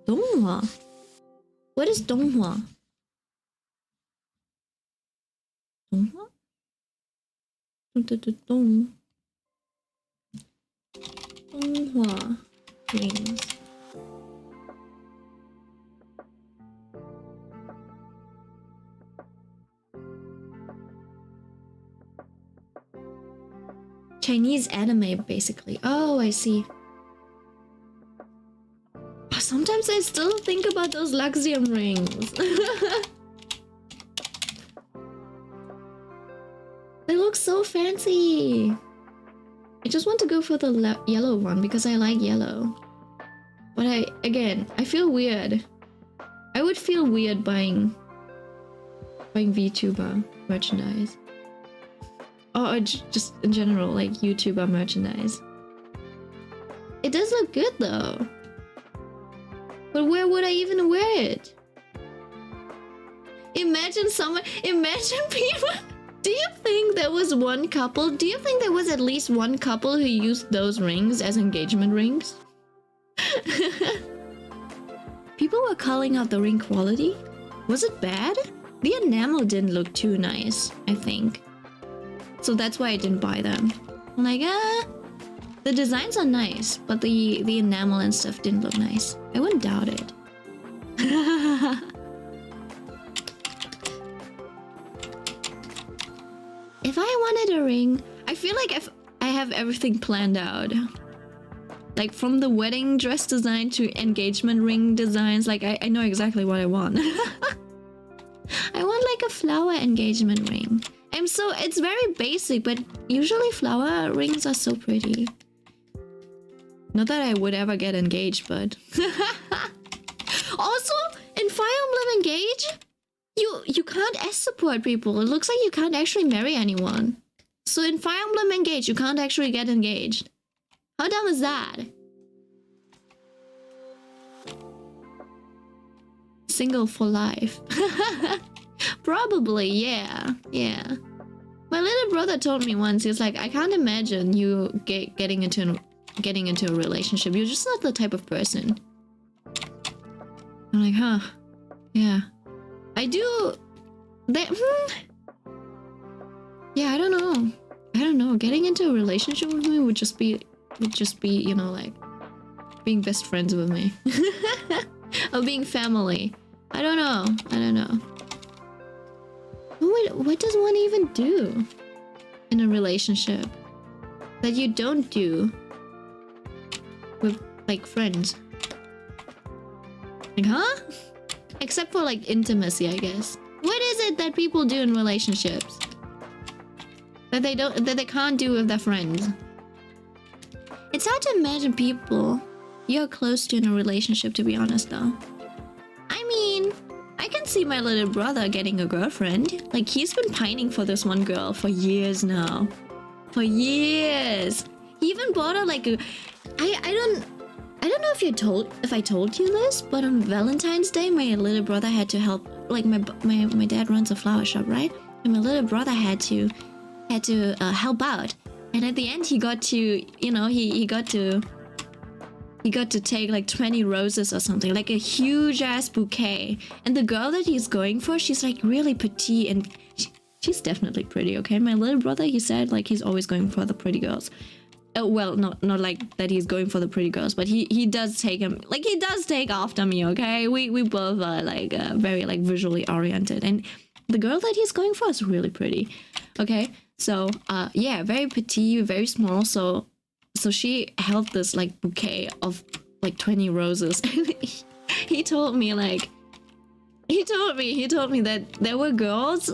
Donghua? What is donghua? Donghua? Donghua rings. Chinese anime, basically. Oh, I see. Sometimes I still think about those Luxium rings. They look so fancy. I just want to go for the yellow one because I like yellow. But I feel weird. I would feel weird buying VTuber merchandise. Or just in general, like YouTuber merchandise. It does look good though. But where would I even wear it? Imagine people. Do you think there was one couple? Do you think there was at least one couple who used those rings as engagement rings? People were calling out the ring quality. Was it bad? The enamel didn't look too nice, I think. So that's why I didn't buy them. I'm like, the designs are nice, but the enamel and stuff didn't look nice. I wouldn't doubt it. If I wanted a ring, I feel like if I have everything planned out. Like from the wedding dress design to engagement ring designs, like I know exactly what I want. I want like a flower engagement ring. It's very basic, but usually flower rings are so pretty. Not that I would ever get engaged, but... Also, in Fire Emblem Engage, you can't S-support people. It looks like you can't actually marry anyone. So in Fire Emblem Engage, you can't actually get engaged. How dumb is that? Single for life. Probably, yeah. My little brother told me once, he was like, I can't imagine you getting into a relationship. You're just not the type of person. I'm like, huh. Yeah. I do... Yeah, I don't know. Getting into a relationship with me would just be, you know, like... being best friends with me. Or being family. I don't know. What does one even do in a relationship that you don't do with, like, friends? Like, huh? Except for, like, intimacy, I guess. What is it that people do in relationships that they can't do with their friends? It's hard to imagine people you're close to in a relationship, to be honest, though. I mean, I can see my little brother getting a girlfriend. Like, he's been pining for this one girl for years now. for years. He even bought her like a. I don't know if I told you this, but on Valentine's Day, my little brother had to help. Like my dad runs a flower shop, right? And my little brother had to help out. And at the end, he got to, you know, he got to take like 20 roses or something, like a huge ass bouquet. And the girl that he's going for, she's like really petite, and she's definitely pretty. Okay, my little brother, he said like he's always going for the pretty girls. Well, not like that he's going for the pretty girls, but he does take him, like he does take after me. Okay, we both are like very like visually oriented, and the girl that he's going for is really pretty. Okay, so yeah, very petite, very small. So she held this like bouquet of like 20 roses. he told me that there were girls,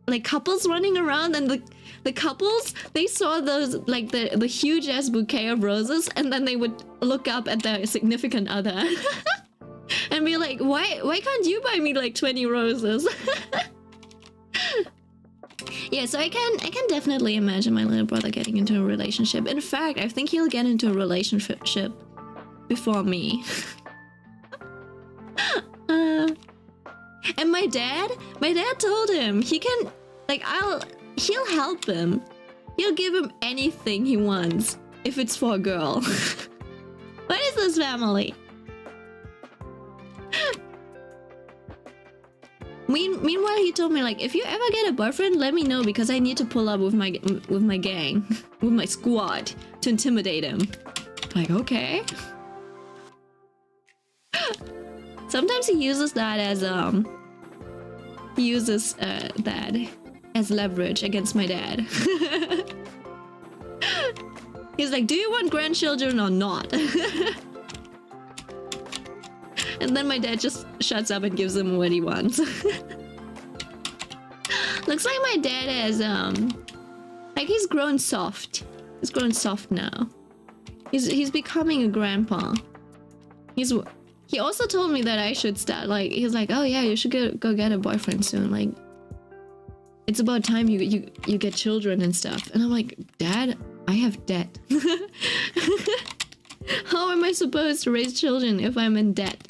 like couples running around, and the couples, they saw those like the huge ass bouquet of roses, and then they would look up at their significant other and be like, why can't you buy me like 20 roses? Yeah, so I can definitely imagine my little brother getting into a relationship. In fact, I think he'll get into a relationship before me. And my dad told him he can, like, he'll help him. He'll give him anything he wants if it's for a girl. What is this family? Meanwhile, he told me like, if you ever get a boyfriend, let me know, because I need to pull up with my gang, with my squad to intimidate him. Like, okay. Sometimes he uses that as that as leverage against my dad. He's like, do you want grandchildren or not? And then my dad just shuts up and gives him what he wants. Looks like my dad has like he's grown soft. He's grown soft now. He's becoming a grandpa. He also told me that I should start, like, he's like, oh yeah, you should go get a boyfriend soon. Like, it's about time you get children and stuff. And I'm like, Dad, I have debt. How am I supposed to raise children if I'm in debt?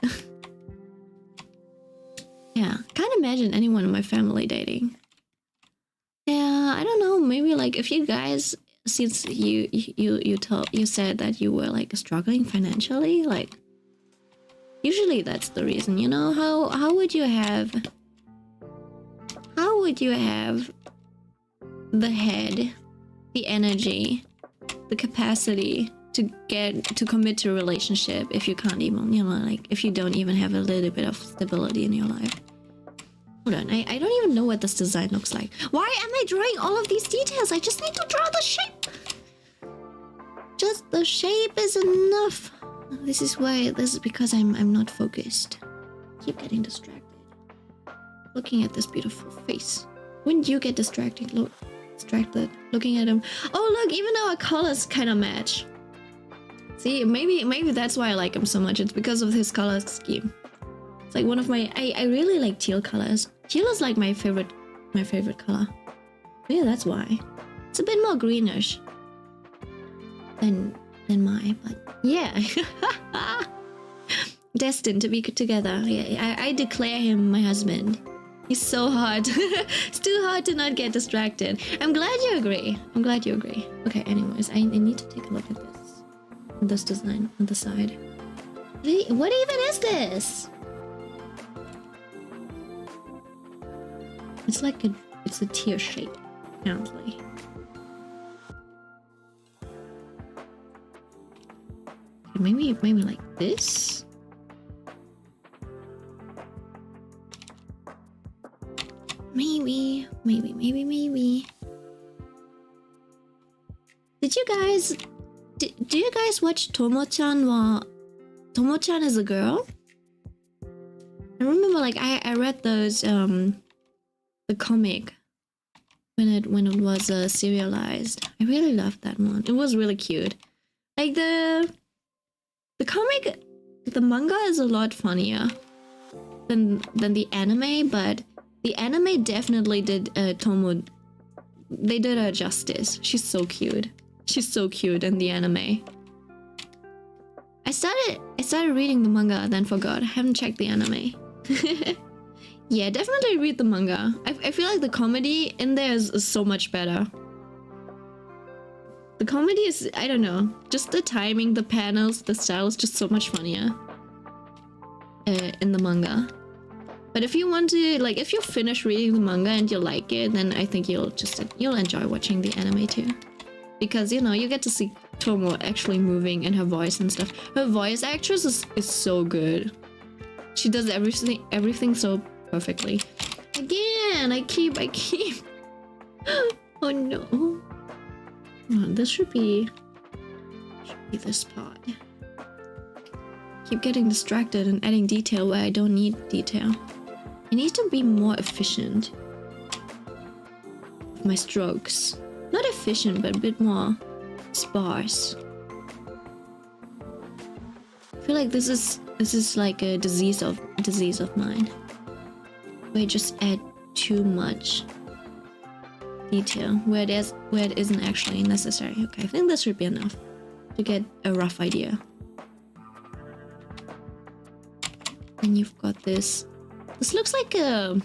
Yeah, can't imagine anyone in my family dating. Yeah, I don't know, maybe like if you guys, since you said that you were like struggling financially, like usually that's the reason, you know. How would you have the head, the energy, the capacity to commit to a relationship if you can't even, you know, like if you don't even have a little bit of stability in your life? Hold on, I don't even know what this design looks like. Why am I drawing all of these details? I just need to draw the shape. Just the shape is enough. This is because I'm not focused. Keep getting distracted. Looking at this beautiful face. Wouldn't you get distracted looking at him? Oh look, even our colors kind of match. See, maybe that's why I like him so much. It's because of his color scheme. It's like one of my I really like teal colors. Teal is like my favorite color. Yeah, that's why. It's a bit more greenish than mine, but yeah. Destined to be together. Yeah, I declare him my husband. He's so hard. It's too hard to not get distracted. I'm glad you agree. Okay, anyways, I need to take a look at this design on the side. What even is this? It's like it's a tear shape, apparently. Okay, maybe like this. Maybe. Did you guys? Do you guys watch Tomo-chan? Tomo-chan is a girl? I remember, like, I read those the comic when it was serialized. I really loved that one. It was really cute. Like the comic, the manga is a lot funnier than the anime, but the anime definitely did Tomo they did her justice. She's so cute. She's so cute in the anime. I started reading the manga, then forgot. I haven't checked the anime. Yeah, definitely read the manga. I feel like the comedy in there is so much better. The comedy is, I don't know, just the timing, the panels, the style is just so much funnier in the manga. But if you want to, like, if you finish reading the manga and you like it, then I think you'll enjoy watching the anime too. Because, you know, you get to see Tomo actually moving in her voice and stuff. Her voice actress is so good. She does everything so perfectly. Again, I keep. Oh no. Oh, this should be this part. Keep getting distracted and adding detail where I don't need detail. I need to be more efficient with my strokes. Not efficient, but a bit more sparse. I feel like this is like a disease of mine, where I just add too much detail where it isn't actually necessary. Okay, I think this should be enough to get a rough idea. And you've got this. This looks like a.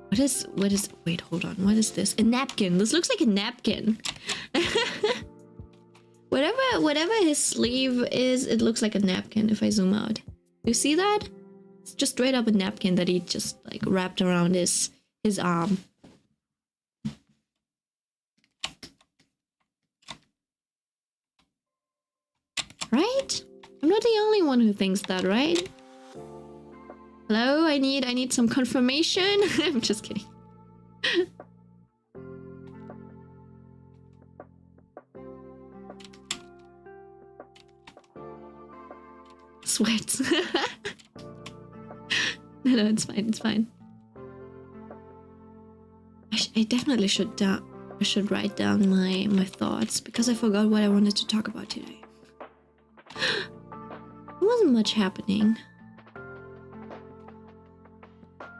What is? Wait, hold on. What is this? A napkin. This looks like a napkin. Whatever his sleeve is, it looks like a napkin if I zoom out. You see that? It's just straight up a napkin that he just like wrapped around his arm. Right? I'm not the only one who thinks that, right? Hello, I need some confirmation. I'm just kidding. Sweats. No, it's fine. It's fine. I definitely should write down my thoughts because I forgot what I wanted to talk about today. There wasn't much happening.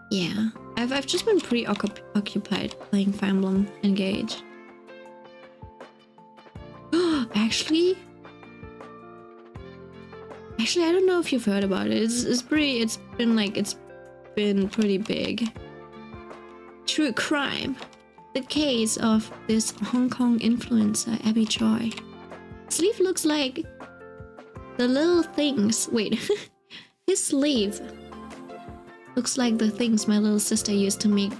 Yeah, I've just been preoccupied playing Fire Emblem Engage. Actually, I don't know if you've heard about it. It's been pretty big. True crime. The case of this Hong Kong influencer Abby Choi. Sleeve looks like the little things. Wait, his sleeve looks like the things my little sister used to make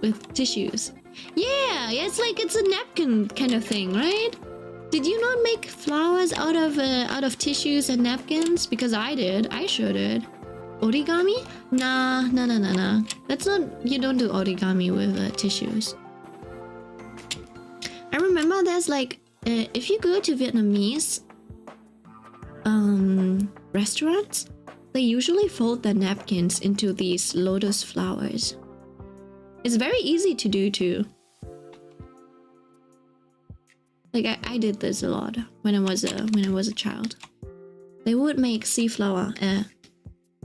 with tissues. Yeah, it's a napkin kind of thing, right? Did you not make flowers out of tissues and napkins? Because I did. I sure did. Origami? Nah. That's not. You don't do origami with tissues. I remember there's like if you go to Vietnamese restaurants, they usually fold their napkins into these lotus flowers. It's very easy to do too. Like I did this a lot when I was a child. They would make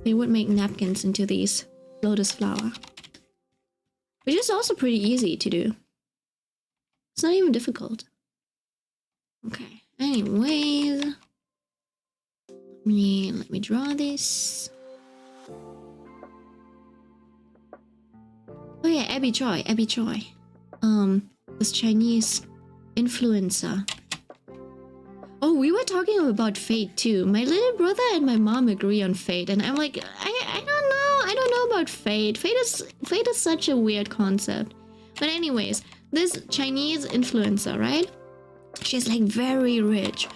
they would make napkins into these lotus flower, which is also pretty easy to do. It's not even difficult. Okay. Anyways, let me draw this. Oh yeah, Abby Choi. This Chinese influencer. Oh, we were talking about Fate too. My little brother and my mom agree on Fate, and I'm like, I don't know about Fate. Fate is such a weird concept. But anyways, this Chinese influencer, right? She's like very rich.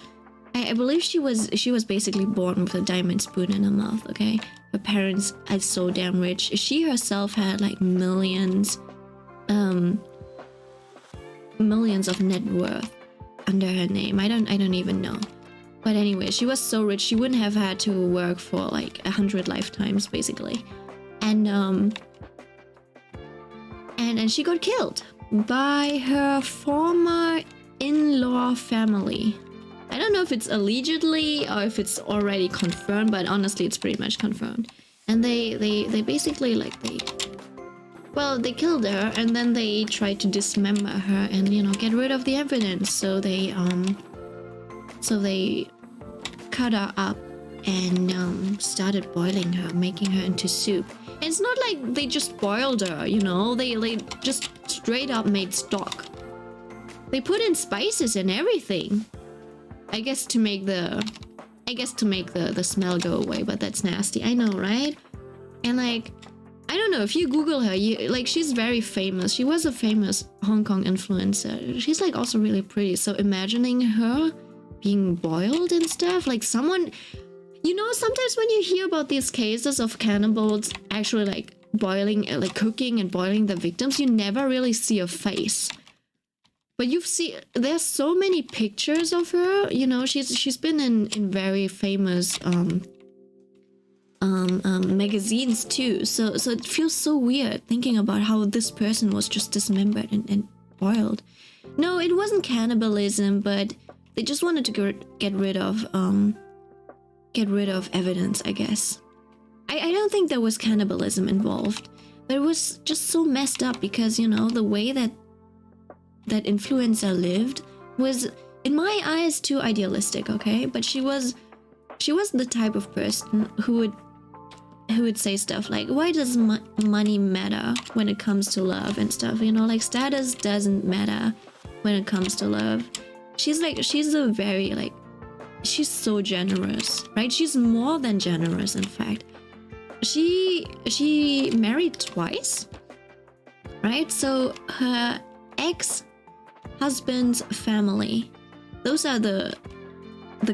I believe she was basically born with a diamond spoon in her mouth. Okay, her parents are so damn rich. She herself had like millions of net worth under her name. I don't even know. But anyway, she was so rich she wouldn't have had to work for like 100 lifetimes basically. And she got killed by her former in-law family. I don't know if it's allegedly or if it's already confirmed, but honestly it's pretty much confirmed. And they basically like Well, they killed her and then they tried to dismember her and, you know, get rid of the evidence. So they cut her up and started boiling her, making her into soup. And it's not like they just boiled her, you know, they just straight up made stock. They put in spices and everything. I guess to make the smell go away, but that's nasty. I know, right? And like, I don't know, if you Google her, she's very famous. She was a famous Hong Kong influencer. She's like also really pretty. So imagining her being boiled and stuff, like someone, you know, sometimes when you hear about these cases of cannibals actually like boiling, like cooking and boiling the victims, you never really see a face. But there's so many pictures of her, you know, she's been in very famous magazines too. So it feels so weird thinking about how this person was just dismembered and boiled. No, it wasn't cannibalism, but they just wanted to get rid of evidence, I guess. I don't think there was cannibalism involved, but it was just so messed up because, you know, the way that influencer lived was, in my eyes, too idealistic, okay? But she was the type of person who would say stuff like, why does money matter when it comes to love and stuff, you know, like status doesn't matter when it comes to love. She's so generous, right? She's more than generous, in fact. She married twice, right? So her ex-husband's family, those are the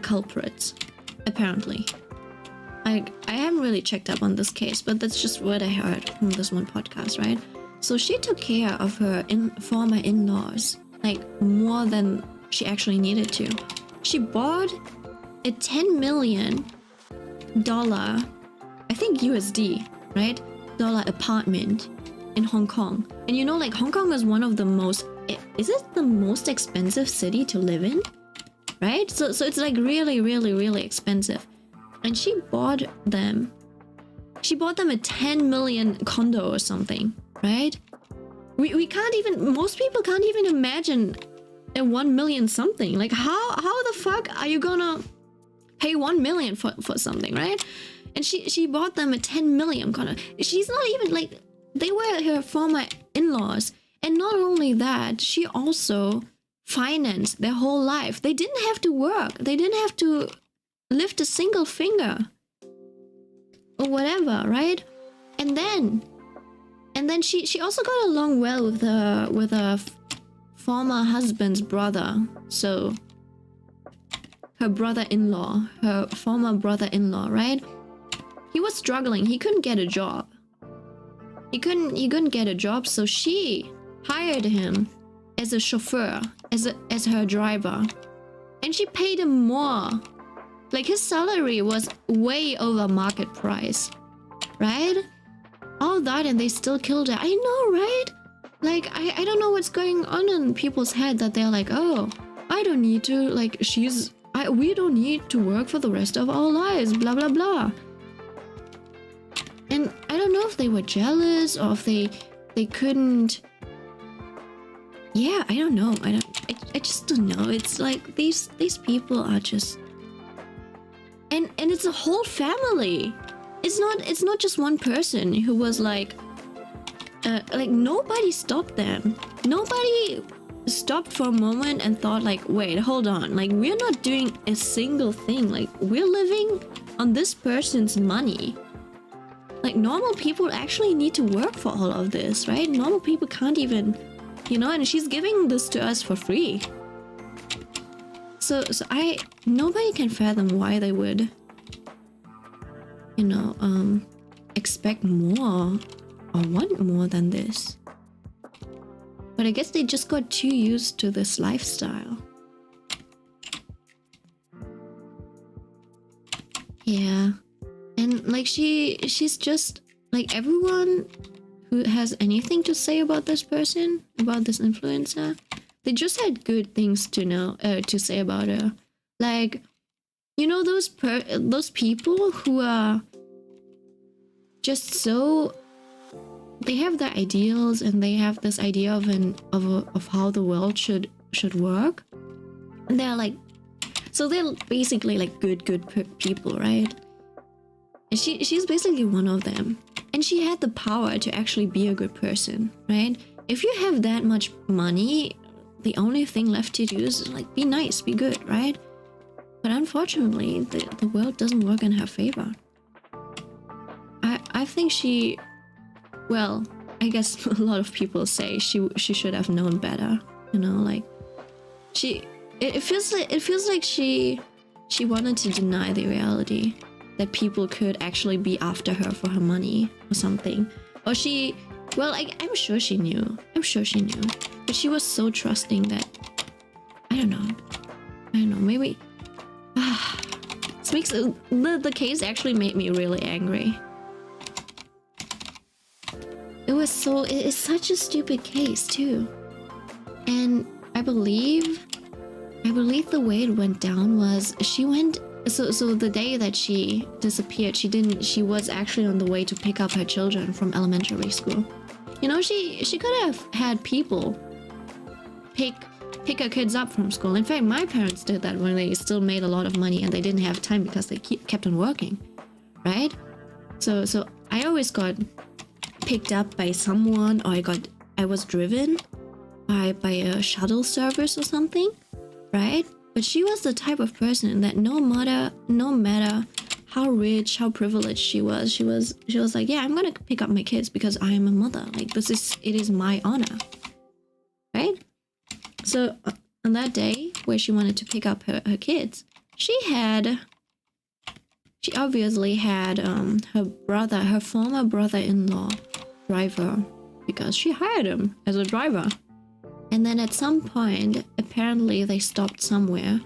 culprits, apparently. I haven't really checked up on this case, but that's just what I heard from this one podcast, right? So she took care of her former in-laws, like more than she actually needed to. She bought a $10 million, I think USD, right? Dollar apartment in Hong Kong. And you know, like Hong Kong is one of the most, is it the most expensive city to live in? Right? So it's like really, really, really expensive. And she bought them a 10 million condo or something, right? We can't even, most people can't even imagine a 1 million something. Like how the fuck are you gonna pay 1 million for something, right? And she bought them a 10 million condo. She's not even like, they were her former in-laws. And not only that, she also financed their whole life. They didn't have to work. They didn't have to lift a single finger or whatever, right? And then she also got along well with her former husband's brother. So her brother-in-law, her former brother-in-law, right? He was struggling. He couldn't get a job. He couldn't get a job, so she hired him as a chauffeur, as her driver. And she paid him more. Like his salary was way over market price, right? All that and they still killed her. I know, right? Like, I don't know what's going on in people's head that they're like, oh, I don't need to, like, we don't need to work for the rest of our lives, blah, blah, blah. And I don't know if they were jealous or if they couldn't. Yeah, I don't know. I just don't know. It's like these people are just, and it's a whole family. It's not just one person who was like nobody stopped them. Nobody stopped for a moment and thought like, wait, hold on. Like, we're not doing a single thing. Like, we're living on this person's money. Like, normal people actually need to work for all of this, right? Normal people can't even, you know, and she's giving this to us for free. So nobody can fathom why they would, you know, expect more or want more than this. But I guess they just got too used to this lifestyle. Yeah. And like she's just like, everyone who has anything to say about this person, about this influencer, they just had good things to say about her. Like, you know, those people who are just so they have their ideals, and they have this idea of how the world should work. And they're like, so they're basically like good people, right? And she's basically one of them, and she had the power to actually be a good person, right? If you have that much money, the only thing left to do is like be nice, be good, right? But unfortunately, the world doesn't work in her favor. I think she, well, I guess a lot of people say she should have known better, you know, like it feels like she wanted to deny the reality that people could actually be after her for her money or something. Or she, well, I'm sure she knew, but she was so trusting that, I don't know, maybe this makes the case actually made me really angry. It's such a stupid case too. And I believe the way it went down was she went, so the day that she disappeared, she was actually on the way to pick up her children from elementary school. You know, she could have had people pick her kids up from school. In fact, my parents did that when they still made a lot of money and they didn't have time because they kept on working, right? So I always got picked up by someone, or I was driven by a shuttle service or something, right? But she was the type of person that no matter how rich, how privileged she was like, yeah, I'm gonna pick up my kids because I am a mother. Like, it is my honor, right? So on that day where she wanted to pick up her kids, she obviously had her former brother-in-law driver, because she hired him as a driver. And then at some point, apparently they stopped somewhere,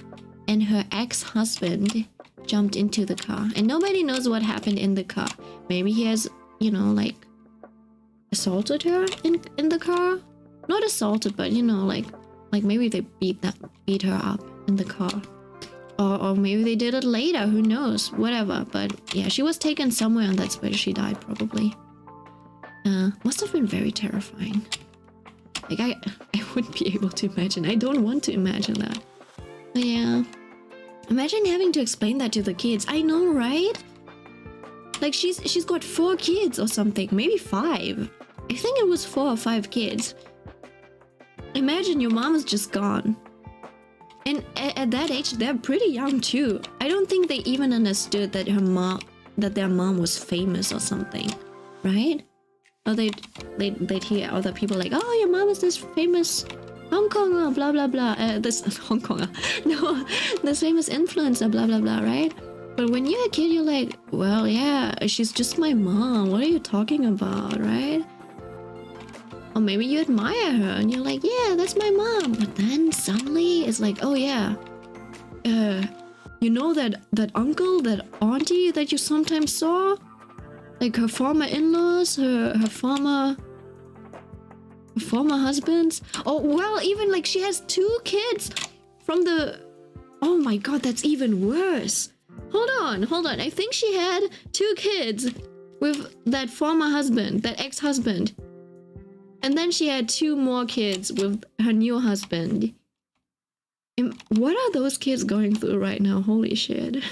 and her ex-husband jumped into the car, and nobody knows what happened in the car. Maybe he has, you know, like assaulted her in the car. Not assaulted, but you know, like maybe they beat her up in the car. Or maybe they did it later, who knows, whatever. But yeah, she was taken somewhere, and that's where she died, probably. Must have been very terrifying. Like, I wouldn't be able to imagine. I don't want to imagine that. But yeah, imagine having to explain that to the kids. I know, right? Like, she's got 4 kids or something, maybe 5. I think it was 4 or 5 kids. Imagine your mom is just gone. And at that age, they're pretty young too. I don't think they even understood that their mom was famous or something, right? Or they'd hear other people like, oh, your mom is this famous Hong Konger, blah blah blah. This Hong Konger, no, this famous influencer, blah blah blah, right? But when you're a kid, you're like, well, yeah, she's just my mom. What are you talking about, right? Or maybe you admire her and you're like, yeah, that's my mom. But then suddenly it's like, oh yeah, you know that uncle, that auntie that you sometimes saw? Like her former in-laws, her former husbands. Oh, well, even like she has 2 kids from the... Oh my god, that's even worse. Hold on. I think she had 2 kids with that former husband, that ex-husband. And then she had 2 more kids with her new husband. What are those kids going through right now? Holy shit.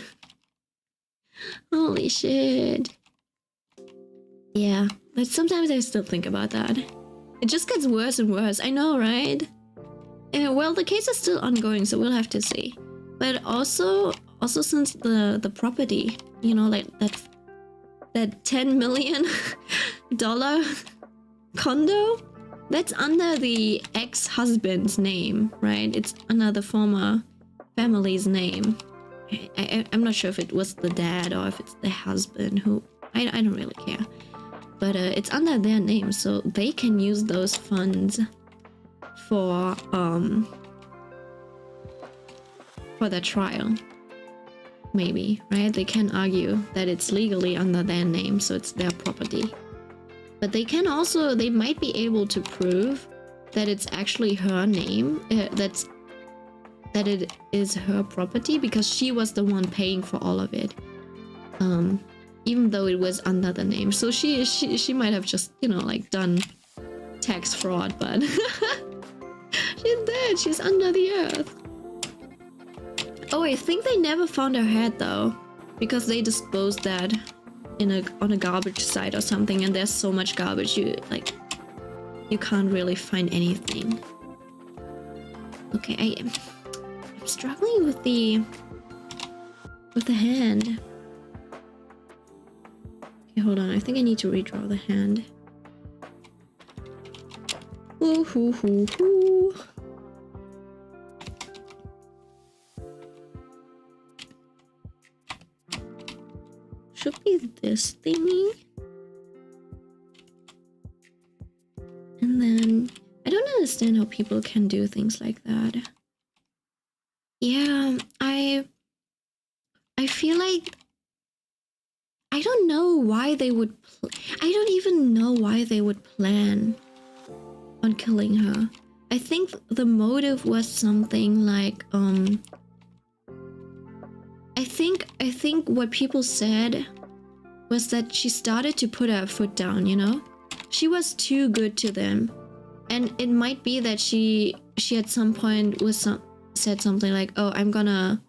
Holy shit. Yeah, but sometimes I still think about that. It just gets worse and worse. I know, right? Well, the case is still ongoing, so we'll have to see. But also since the property, you know, like that $10 million condo, that's under the ex-husband's name, right? It's under the former family's name. I'm not sure if it was the dad or if it's the husband who... I don't really care. But it's under their name, so they can use those funds for their trial. Maybe, right? They can argue that it's legally under their name, so it's their property. But they might be able to prove that it's actually her name, that it is her property, because she was the one paying for all of it. even though it was under the name. So she might have just, you know, like done tax fraud, but she's dead. She's under the earth. Oh, I think they never found her head though, because they disposed that on a garbage site or something, and there's so much garbage you can't really find anything. Okay, I'm struggling with the hand. Okay, hold on. I think I need to redraw the hand. Ooh, hoo, hoo, hoo. Should be this thingy. And then I don't understand how people can do things like that. Yeah, I feel like I don't know why they would I don't even know why they would plan on killing her. I think the motive was something like I think what people said was that she started to put her foot down, you know? She was too good to them. And it might be that she at some point said something like, "Oh, I'm gonna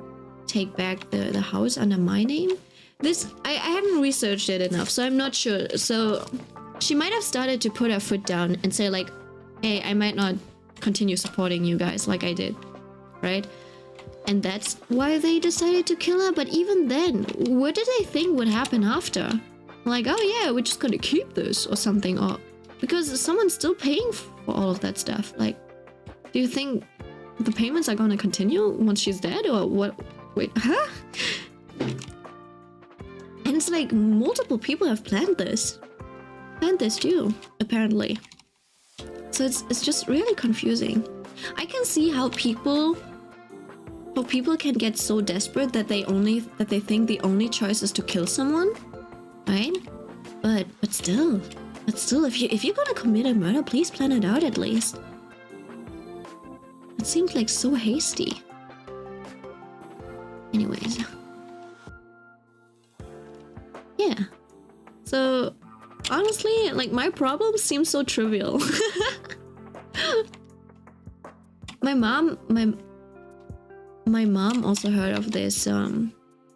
take back the house under my name." This I haven't researched it enough, so I'm not sure. So she might have started to put her foot down and say like, "Hey, I might not continue supporting you guys like I did," right? And that's why they decided to kill her. But even then, what did they think would happen after? Like, oh yeah, we're just gonna keep this or something, or because someone's still paying for all of that stuff. Like, do you think the payments are gonna continue once she's dead, or what? Wait, huh? And it's like multiple people have planned this too, apparently. So it's just really confusing. I can see how people can get so desperate that they think the only choice is to kill someone, right? But still, if you're gonna commit a murder, please plan it out at least. It seems like so hasty. Anyways. Yeah. So, honestly, like, my problems seem so trivial. My mom also heard of this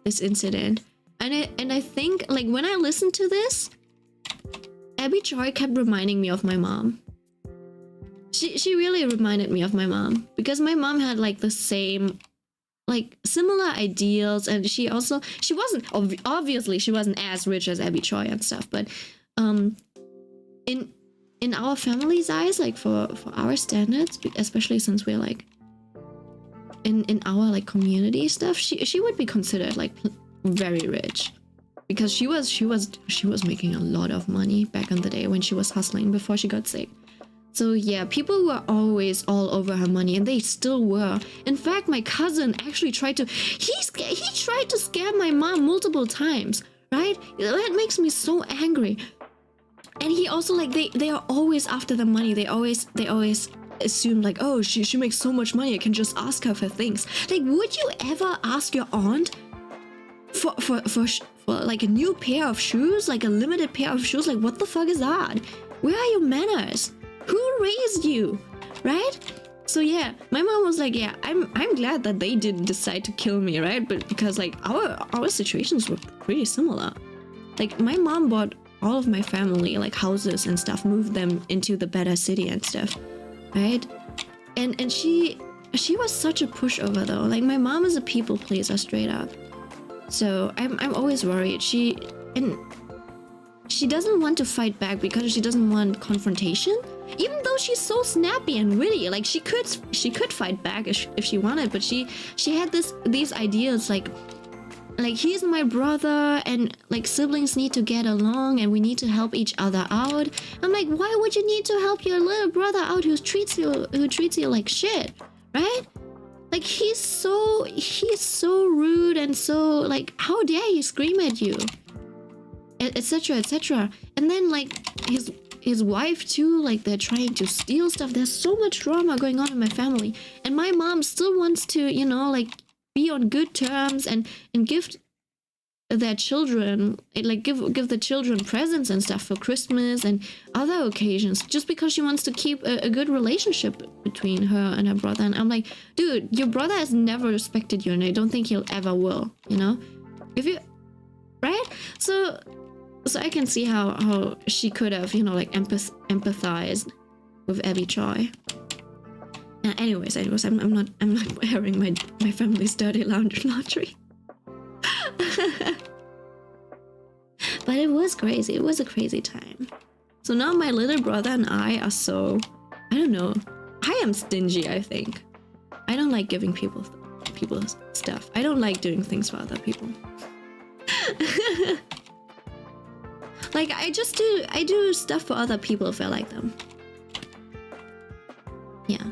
this incident. And I think, like, when I listened to this, Abby Choi kept reminding me of my mom. She really reminded me of my mom, because my mom had like the same, like, similar ideals, and she wasn't obviously she wasn't as rich as Abby Choi and stuff, but in our family's eyes, like for our standards, especially since we're like in our like community stuff, she would be considered like very rich, because she was making a lot of money back in the day when she was hustling before she got sick. So yeah, people were always all over her money, and they still were. In fact, my cousin actually tried to scam my mom multiple times, right? That makes me so angry. And he also, like, they are always after the money. They always assume like, oh, she makes so much money, I can just ask her for things. Like, would you ever ask your aunt for like a new pair of shoes, like a limited pair of shoes? Like, what the fuck is that? Where are your manners? Who raised you, right? So yeah, my mom was like, yeah, I'm glad that they didn't decide to kill me, right? But because like our situations were pretty similar. Like, my mom bought all of my family like houses and stuff, moved them into the better city and stuff, right? And she was such a pushover though. Like, my mom is a people pleaser straight up. So I'm always worried. She doesn't want to fight back because she doesn't want confrontation. Even though she's so snappy and witty, like, she could fight back if she wanted, but she had these ideas like he's my brother, and like siblings need to get along, and we need to help each other out. I'm like, why would you need to help your little brother out who treats you like shit, right? Like, he's so rude, and so, like, how dare he scream at you, etc, etc. And then like his wife too, like, they're trying to steal stuff. There's so much drama going on in my family, and my mom still wants to, you know, like, be on good terms and give their children, like give the children presents and stuff for Christmas and other occasions, just because she wants to keep a good relationship between her and her brother. And I'm like, dude, your brother has never respected you, and I don't think he'll ever will, you know? If you, right? So I can see how she could have, you know, like empathized with Abby Choi. Anyways, I'm not airing my family's dirty laundry. But it was crazy. It was a crazy time. So now my little brother and I are so, I don't know. I am stingy, I think. I don't like giving people stuff. I don't like doing things for other people. Like I do stuff for other people if I like them. Yeah.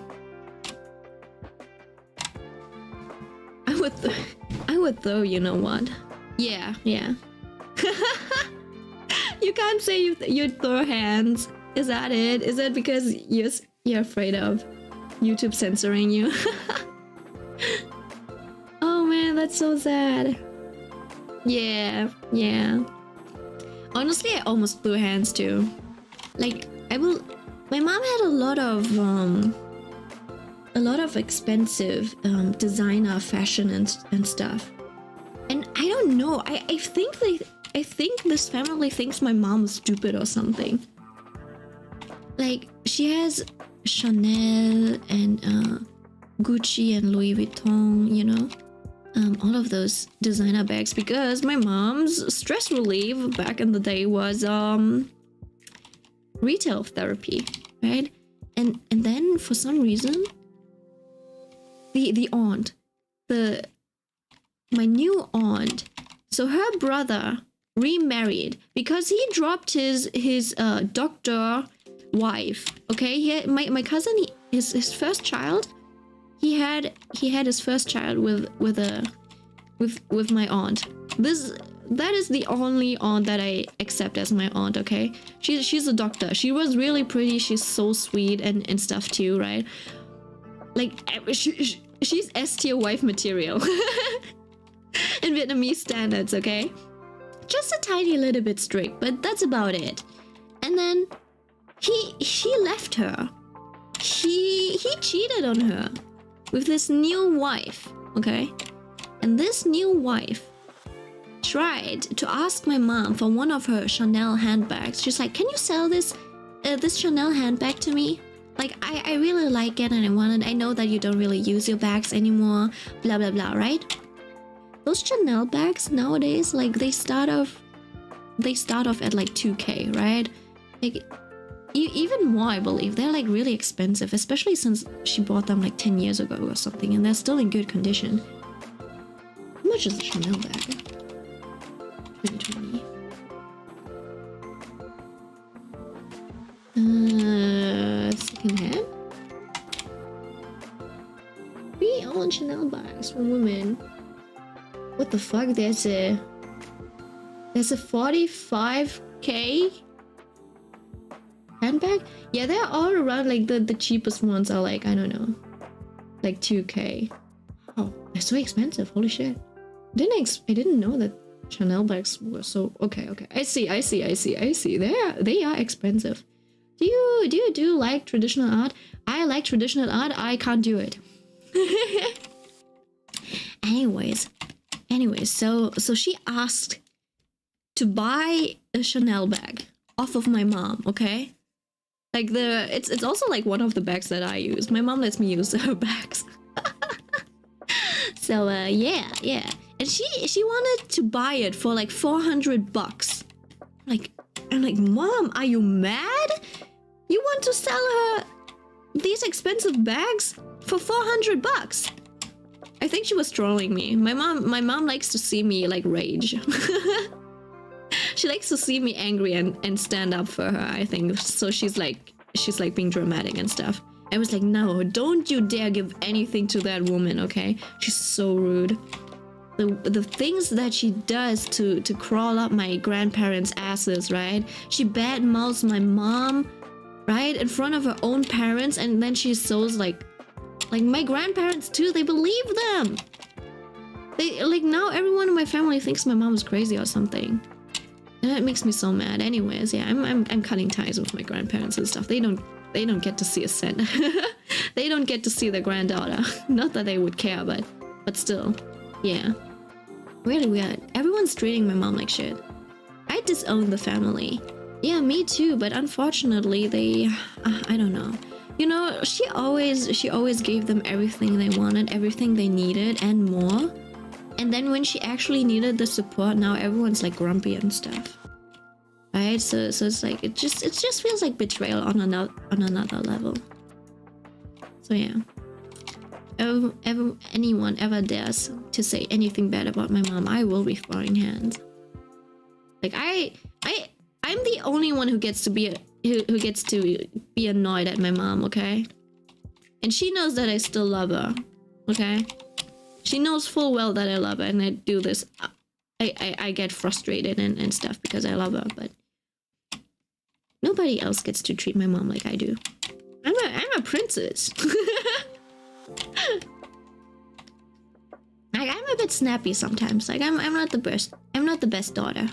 I would though, you know what? Yeah. You can't say you throw hands. Is that it? Is it because you're afraid of YouTube censoring you? Oh man, that's so sad. Yeah. Honestly, I almost threw hands too. Like my mom had a lot of expensive designer fashion and stuff. And I don't know. I think this family thinks my mom is stupid or something. Like she has Chanel and Gucci and Louis Vuitton, you know, all of those designer bags, because my mom's stress relief back in the day was retail therapy, right? And then for some reason, the aunt, my new aunt, so her brother remarried because he dropped his doctor wife. Okay, my cousin, his first child, he had his first child with my aunt. That is the only aunt that I accept as my aunt. Okay, she's a doctor. She was really pretty. She's so sweet and stuff too, right? Like she's S tier wife material in Vietnamese standards. Okay, just a tiny little bit strict, but that's about it. And then he left her. He cheated on her with this new wife. Okay, and this new wife tried to ask my mom for one of her Chanel handbags. She's like, can you sell this Chanel handbag to me? Like, I really like it and I know that you don't really use your bags anymore, blah blah blah, right? Those Chanel bags nowadays, like they start off at like 2K, right? Like even more, I believe. They're like really expensive, especially since she bought them like 10 years ago or something, and they're still in good condition. How much is a Chanel bag? 2020. Second hand? 3 own Chanel bags for women. What the fuck? There's a 45K handbag? Yeah, they're all around. Like the cheapest ones are like, I don't know, like 2K. Oh, they're so expensive. Holy shit. I didn't know that Chanel bags were so okay. I see. They are expensive. Do you do like traditional art? I like traditional art. I can't do it. Anyways, so she asked to buy a Chanel bag off of my mom, okay? Like it's also like one of the bags that I use. My mom lets me use her bags. So yeah. And she wanted to buy it for like $400. Like, I'm like, Mom, are you mad? You want to sell her these expensive bags for $400? I think she was trolling me. My mom likes to see me like rage. She likes to see me angry and stand up for her, I think. So she's like being dramatic and stuff. I was like, no, don't you dare give anything to that woman, okay? She's so rude. The things that she does to crawl up my grandparents' asses, right? She badmouths my mom, right? In front of her own parents, and then she shows like my grandparents too, they believe them. They like now everyone in my family thinks my mom is crazy or something. And that makes me so mad. Anyways, yeah, I'm cutting ties with my grandparents and stuff. They don't get to see a cent. They don't get to see their granddaughter. Not that they would care, but still. Yeah. Really weird. Everyone's treating my mom like shit. I disown the family. Yeah, me too, but unfortunately they I don't know. You know, she always gave them everything they wanted, everything they needed and more. And then when she actually needed the support, now everyone's like grumpy and stuff. Right? So it's like it just feels like betrayal on another level. So yeah. Anyone ever dares to say anything bad about my mom, I will be throwing hands. Like I'm the only one who gets to be annoyed at my mom, okay? And she knows that I still love her, okay? She knows full well that I love her and I do this. I get frustrated and stuff because I love her, but nobody else gets to treat my mom like I do. I'm a princess. Like, I'm a bit snappy sometimes. Like I'm not the best. I'm not the best daughter.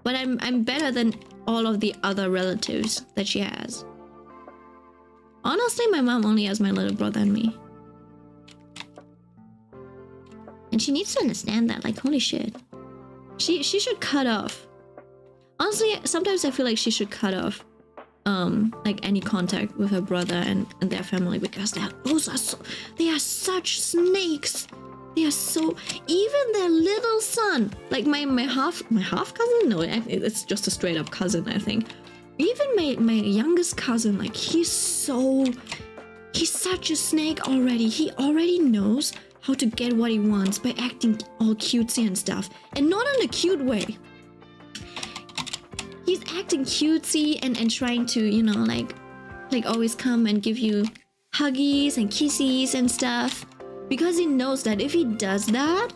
But I'm better than all of the other relatives that she has. Honestly, my mom only has my little brother and me. And she needs to understand that, like, holy shit. She should cut off. Honestly, sometimes I feel like she should cut off like any contact with her brother and their family, because they are such snakes. They are so, even their little son, like my half cousin, no, it's just a straight up cousin, I think. Even my youngest cousin, like he's such a snake already. He already knows how to get what he wants by acting all cutesy and stuff, and not in a cute way. He's acting cutesy and trying to, you know, like always come and give you huggies and kisses and stuff, because he knows that if he does that,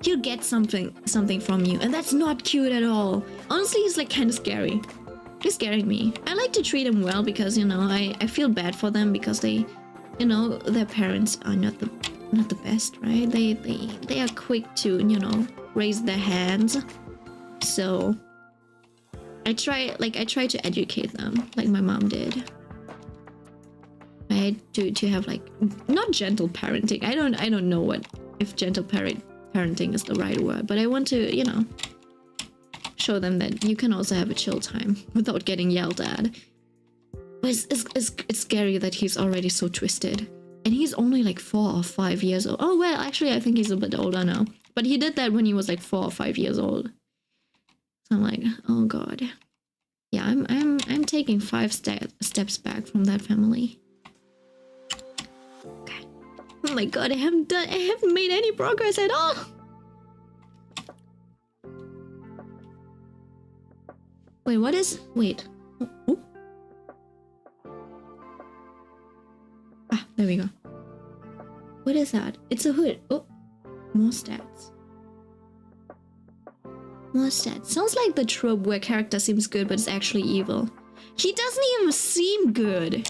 he'll get something from you, and that's not cute at all. Honestly, he's like kind of scary. He's scaring me. I like to treat him well because, you know, I feel bad for them because they, you know, their parents are not the best, right? They are quick to, you know, raise their hands. So I try to educate them like my mom did. Right? To have like not gentle parenting. I don't know what if gentle parenting is the right word, but I want to, you know, show them that you can also have a chill time without getting yelled at. But it's scary that he's already so twisted. And he's only like 4 or 5 years old. Oh well, actually I think he's a bit older now. But he did that when he was like 4 or 5 years old. So I'm like, oh god. Yeah, I'm taking 5 steps back from that family. Okay. Oh my god, I haven't made any progress at all. Wait. Oh. Ah, there we go. What is that? It's a hood. Oh, more stats. More stats. Sounds like the trope where character seems good but is actually evil. He doesn't even seem good.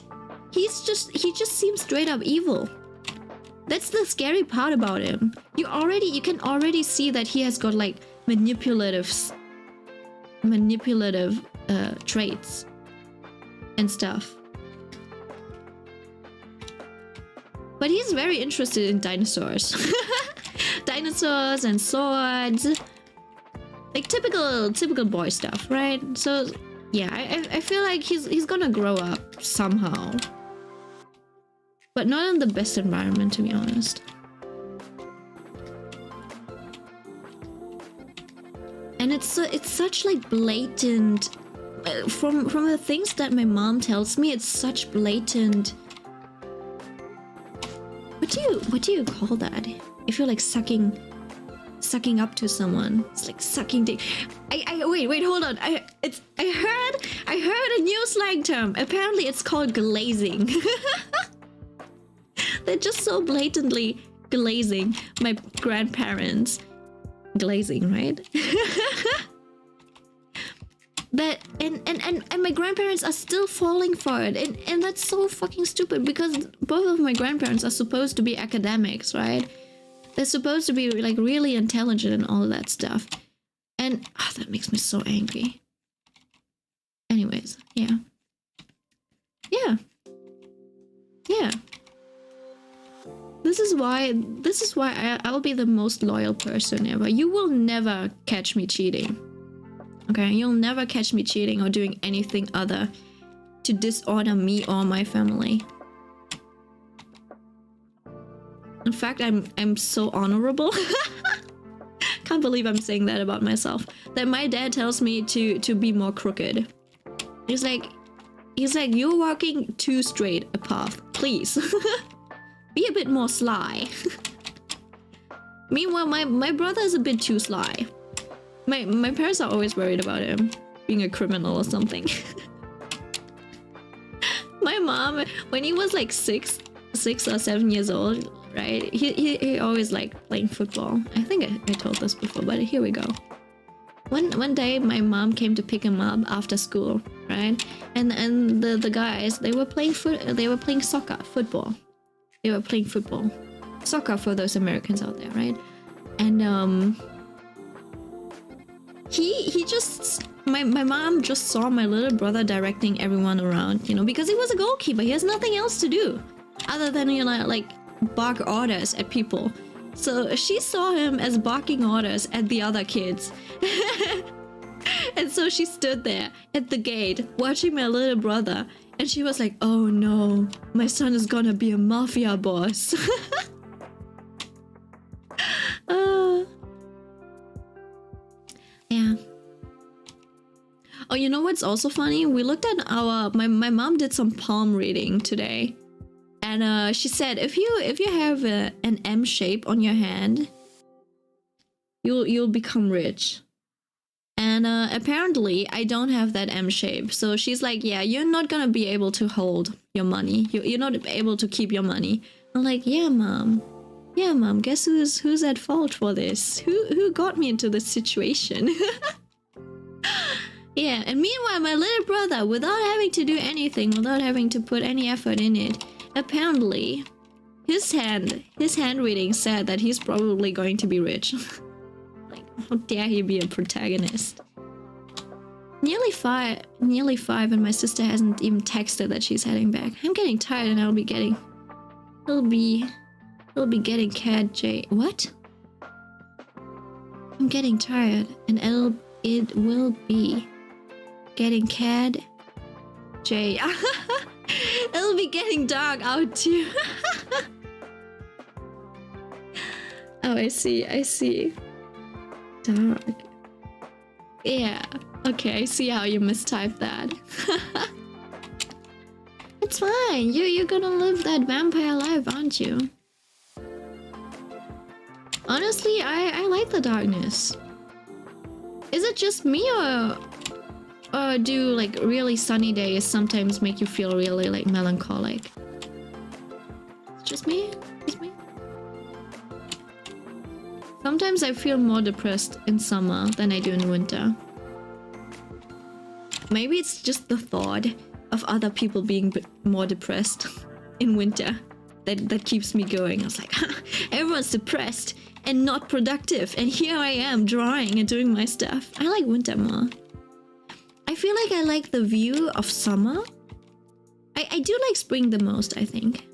He just seems straight up evil. That's the scary part about him. You can already see that he has got like manipulative traits and stuff. But he's very interested in dinosaurs. Dinosaurs and swords. Like typical boy stuff, right? So yeah, I feel like he's gonna grow up somehow. But not in the best environment, to be honest. And it's such like blatant from the things that my mom tells me, it's such blatant. What do you call that? If you're like sucking up to someone, it's like sucking dick. Wait, hold on. I heard a new slang term. Apparently, it's called glazing. They're just so blatantly glazing my grandparents. Glazing, right? But and my grandparents are still falling for it, and that's so fucking stupid because both of my grandparents are supposed to be academics, right? They're supposed to be like really intelligent and all of that stuff. And that makes me so angry. Anyways, yeah. Yeah. Yeah. This is why I'll be the most loyal person ever. You will never catch me cheating. Okay, you'll never catch me cheating or doing anything other to dishonor me or my family. In fact, I'm so honorable. Can't believe I'm saying that about myself. That my dad tells me to be more crooked. He's like, you're walking too straight a path. Please, be a bit more sly. Meanwhile, my brother is a bit too sly. My parents are always worried about him being a criminal or something. My mom, when he was like 6 or 7 years old, right? He always liked playing football. I think I told this before, but here we go. One day my mom came to pick him up after school, right? And the guys, they were playing football. They were playing football. Soccer for those Americans out there, right? And he just my mom just saw my little brother directing everyone around, you know, because he was a goalkeeper. He has nothing else to do other than, you know, like bark orders at people. So she saw him as barking orders at the other kids. And so she stood there at the gate watching my little brother, and she was like, oh no, my son is gonna be a mafia boss. Yeah. Oh, you know what's also funny? We looked at my mom did some palm reading today. And she said, if you have an M shape on your hand, you'll become rich. And apparently, I don't have that M shape. So she's like, yeah, you're not gonna be able to hold your money. You're not able to keep your money. I'm like, yeah, mom. Yeah, mom. Guess who's at fault for this? Who got me into this situation? Yeah. And meanwhile, my little brother, without having to do anything, without having to put any effort in it, apparently, his hand reading said that he's probably going to be rich. Like, how dare he be a protagonist? Nearly five, and my sister hasn't even texted that she's heading back. I'm getting tired, and I'll be getting Cad J. What? I'm getting tired, and it will be getting Cad J. It'll be getting dark out too. Oh, I see. Dark. Yeah. Okay, I see how you mistyped that. It's fine. You're gonna live that vampire life, aren't you? Honestly, I like the darkness. Is it just me, or do like really sunny days sometimes make you feel really like melancholic? It's just me? Just me? Sometimes I feel more depressed in summer than I do in winter. Maybe it's just the thought of other people being more depressed in winter that keeps me going. I was like, everyone's depressed and not productive, and here I am drawing and doing my stuff. I like winter more. I feel like I like the view of summer. I do like spring the most, I think.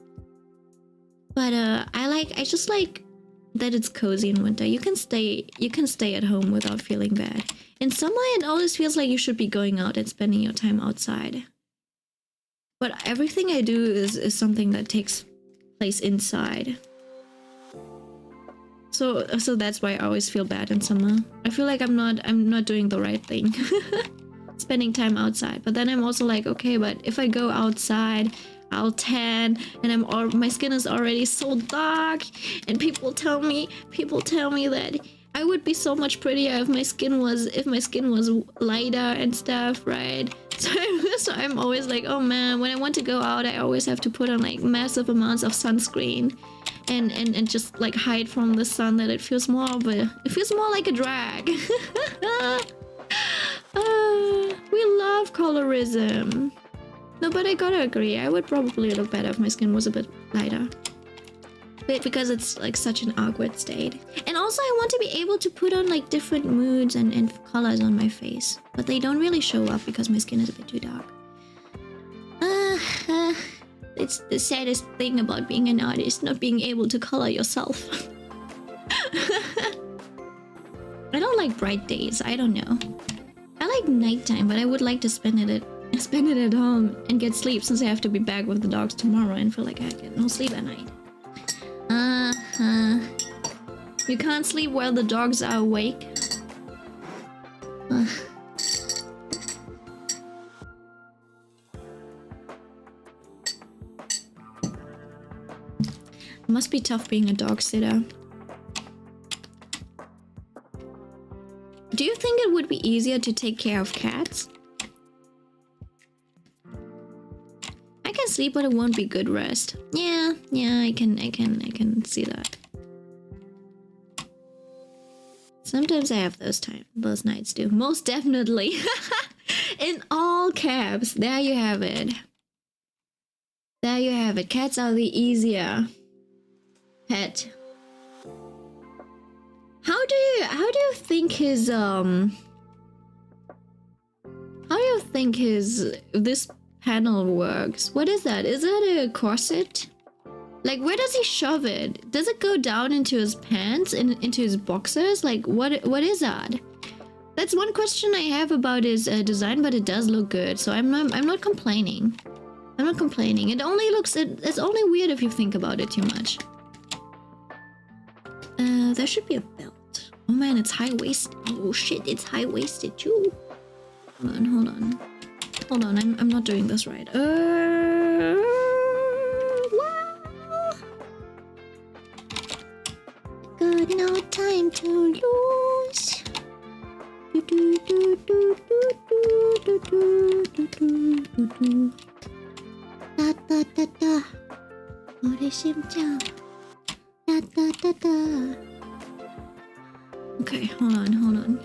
But I just like that it's cozy in winter. You can stay at home without feeling bad. In summer, it always feels like you should be going out and spending your time outside. But everything I do is something that takes place inside. So that's why I always feel bad in summer. I feel like I'm not doing the right thing. Spending time outside. But then I'm also like, okay, but if I go outside, I'll tan, and my skin is already so dark, and people tell me that I would be so much prettier if my skin was lighter and stuff, right? So I'm always like, oh man, when I want to go out, I always have to put on like massive amounts of sunscreen and just like hide from the sun, that it feels more like a drag. We love colorism. No, but I gotta agree, I would probably look better if my skin was a bit lighter. because it's like such an awkward state. And also I want to be able to put on like different moods and colors on my face, but they don't really show up because my skin is a bit too dark. It's the saddest thing about being an artist, not being able to color yourself. I don't like bright days, I don't know. I like nighttime, but I would like to spend it at home and get sleep, since I have to be back with the dogs tomorrow and feel like I get no sleep at night. You can't sleep while the dogs are awake. Must be tough being a dog sitter. Do you think it would be easier to take care of cats? I can sleep, but it won't be good rest. Yeah, I can see that. Sometimes I have those nights too. Most definitely. In all caps. There you have it. There you have it. Cats are the easier pet. How do you think his this panel works? What is that? Is that a corset? Like, where does he shove it? Does it go down into his pants and into his boxers? Like, what is that? That's one question I have about his design, but it does look good, so I'm not complaining. I'm not complaining. It's only weird if you think about it too much. There should be a belt. Oh man, it's high-waisted. Oh shit, it's high-waisted too. Hold on, I'm not doing this right. Wow. Got no time to lose. Da da da da. 우리 심장. Da da da da. Okay, hold on.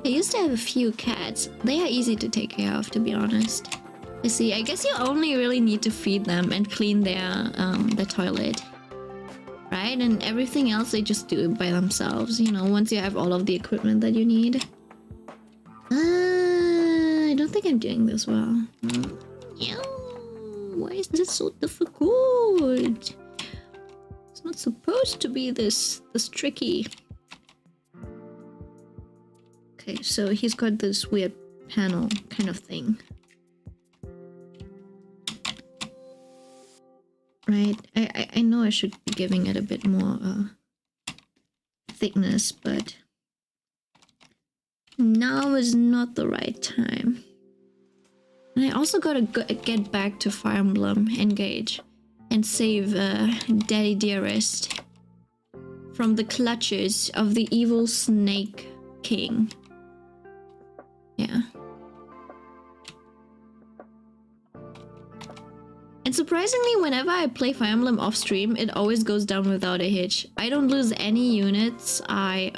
I used to have a few cats. They are easy to take care of, to be honest. I guess you only really need to feed them and clean their toilet, right? And everything else they just do it by themselves, you know, once you have all of the equipment that you need. I don't think I'm doing this well. Yeah. Why is this so difficult? It's not supposed to be this tricky. Okay, so he's got this weird panel kind of thing. Right, I know I should be giving it a bit more thickness, but now is not the right time. And I also gotta get back to Fire Emblem Engage and save Daddy Dearest from the clutches of the evil Snake King. Yeah. And surprisingly, whenever I play Fire Emblem off stream, it always goes down without a hitch. I don't lose any units. I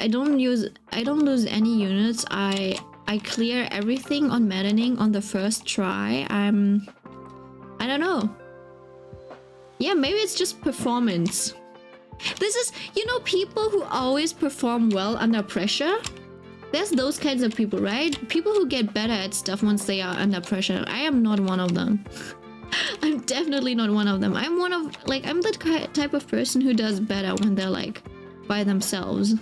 don't lose any units. I clear everything on maddening on the first try. I don't know. Yeah, maybe it's just performance. This is, you know, people who always perform well under pressure. There's those kinds of people, right? People who get better at stuff once they are under pressure. I am not one of them. I'm definitely not one of them. I'm the type of person who does better when they're like by themselves.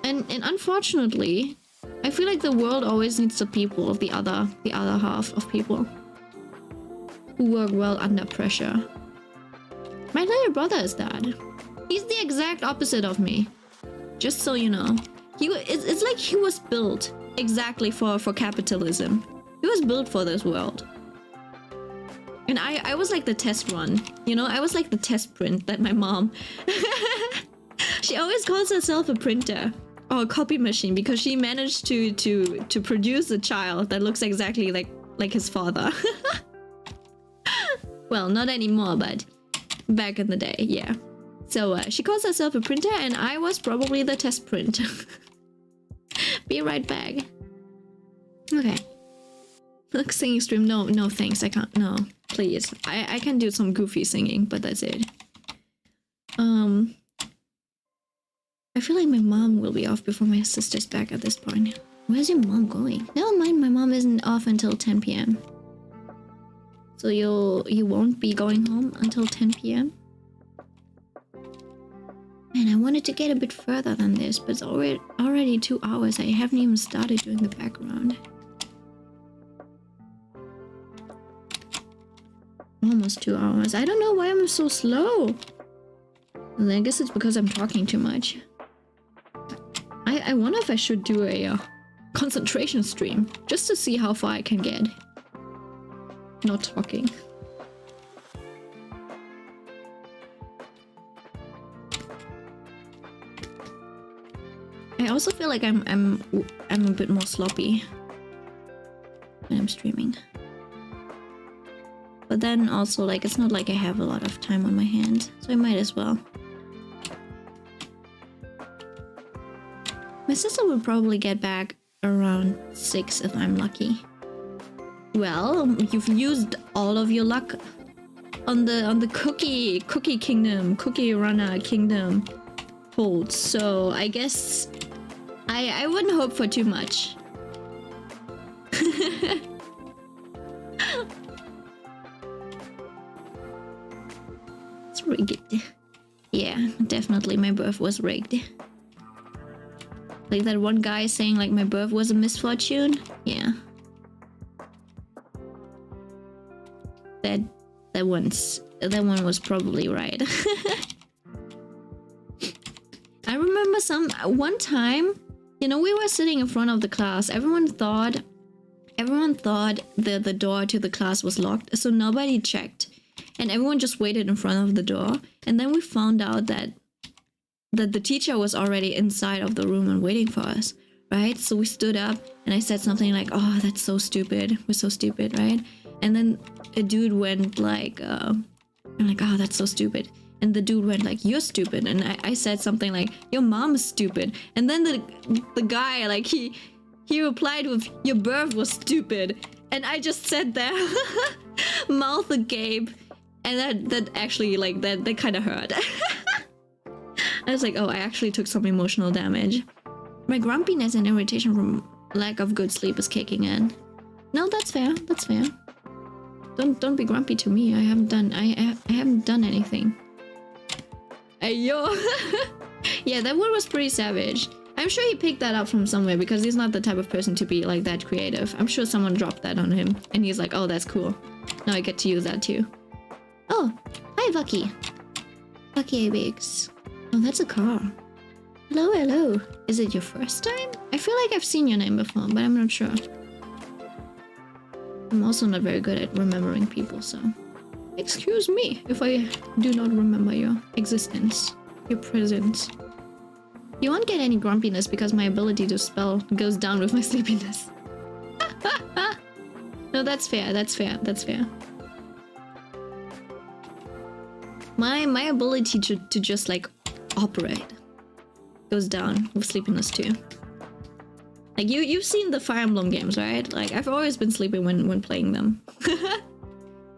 And unfortunately, I feel like the world always needs the people of the other half of people who work well under pressure. My little brother is that. He's the exact opposite of me. Just so you know, it's like he was built exactly for capitalism. He was built for this world. And I was like the test run, you know, I was like the test print that my mom. She always calls herself a printer or a copy machine because she managed to produce a child that looks exactly like his father. Well, not anymore, but back in the day, yeah. So she calls herself a printer, and I was probably the test print. Be right back. Okay. Look, singing stream. No, no thanks. I can't. No, please. I can do some goofy singing, but that's it. I feel like my mom will be off before my sister's back at this point. Where's your mom going? Never mind, my mom isn't off until 10 p.m. So you won't be going home until 10 p.m. Man, I wanted to get a bit further than this, but it's already 2 hours. I haven't even started doing the background. Almost 2 hours. I don't know why I'm so slow. I guess it's because I'm talking too much. I wonder if I should do a concentration stream just to see how far I can get. Not talking. I also feel like I'm a bit more sloppy when I'm streaming. But then also, like, it's not like I have a lot of time on my hands, so I might as well. My sister will probably get back around 6 if I'm lucky. Well, you've used all of your luck on the cookie kingdom, cookie runner kingdom holds, so I guess I wouldn't hope for too much. It's rigged. Yeah, definitely my birth was rigged. Like that one guy saying like my birth was a misfortune. Yeah. That one was probably right. I remember one time, you know, we were sitting in front of the class. Everyone thought the door to the class was locked, so nobody checked. And everyone just waited in front of the door. And then we found out that the teacher was already inside of the room and waiting for us, right? So we stood up and I said something like, oh, that's so stupid. We're so stupid, right? And then a dude went like, I'm like, oh, that's so stupid. And the dude went like, you're stupid. And I said something like, your mom is stupid. And then the guy, like, he replied with, your birth was stupid. And I just sat there, mouth agape. And that actually, like, that kind of hurt. I was like, oh, I actually took some emotional damage. My grumpiness and irritation from lack of good sleep is kicking in. No, that's fair. That's fair. Don't be grumpy to me. I haven't done anything. Hey yo. Yeah, that one was pretty savage. I'm sure he picked that up from somewhere because he's not the type of person to be like that creative. I'm sure someone dropped that on him and he's like, oh, that's cool. Now I get to use that too. Oh, hi Bucky. Bucky Abix. Oh, that's a car. Hello, hello. Is it your first time? I feel like I've seen your name before, but I'm not sure. I'm also not very good at remembering people, so... Excuse me if I do not remember your existence, your presence. You won't get any grumpiness because my ability to spell goes down with my sleepiness. No, that's fair, that's fair, that's fair. My ability to just like operate goes down with sleepiness too. Like you've seen the Fire Emblem games, right? Like I've always been sleeping when playing them.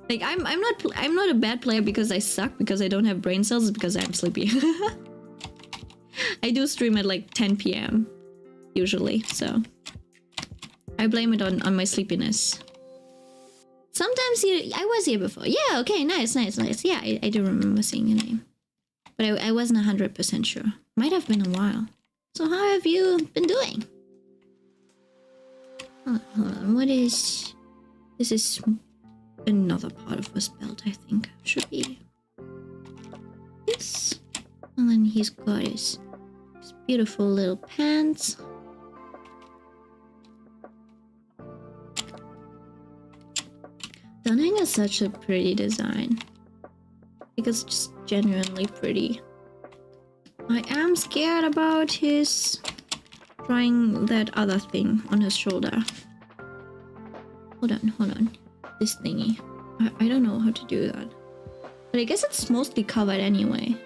Like I'm not a bad player because I suck, because I don't have brain cells, it's because I'm sleepy. I do stream at like 10 p.m. usually, so I blame it on my sleepiness. Sometimes I was here before. Yeah, okay, nice. Yeah, I do remember seeing your name. But I wasn't 100% sure. Might have been a while. So how have you been doing? Hold on, what is... This is another part of his belt, I think. Should be this. And then he's got his beautiful little pants. Dunning is such a pretty design. Like it's just genuinely pretty. I am scared about his trying that other thing on his shoulder. Hold on. This thingy. I don't know how to do that. But I guess it's mostly covered anyway.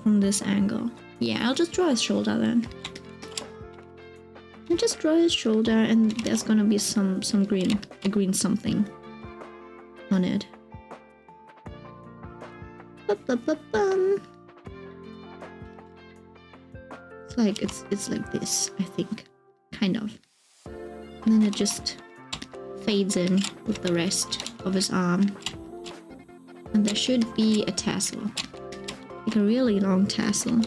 from this angle. Yeah, I'll just draw his shoulder then. I'll just draw his shoulder, and there's gonna be some green, a green something on it. Ba-ba-ba-bum. It's like this, I think, kind of. And then it just fades in with the rest of his arm. And there should be a tassel, like a really long tassel.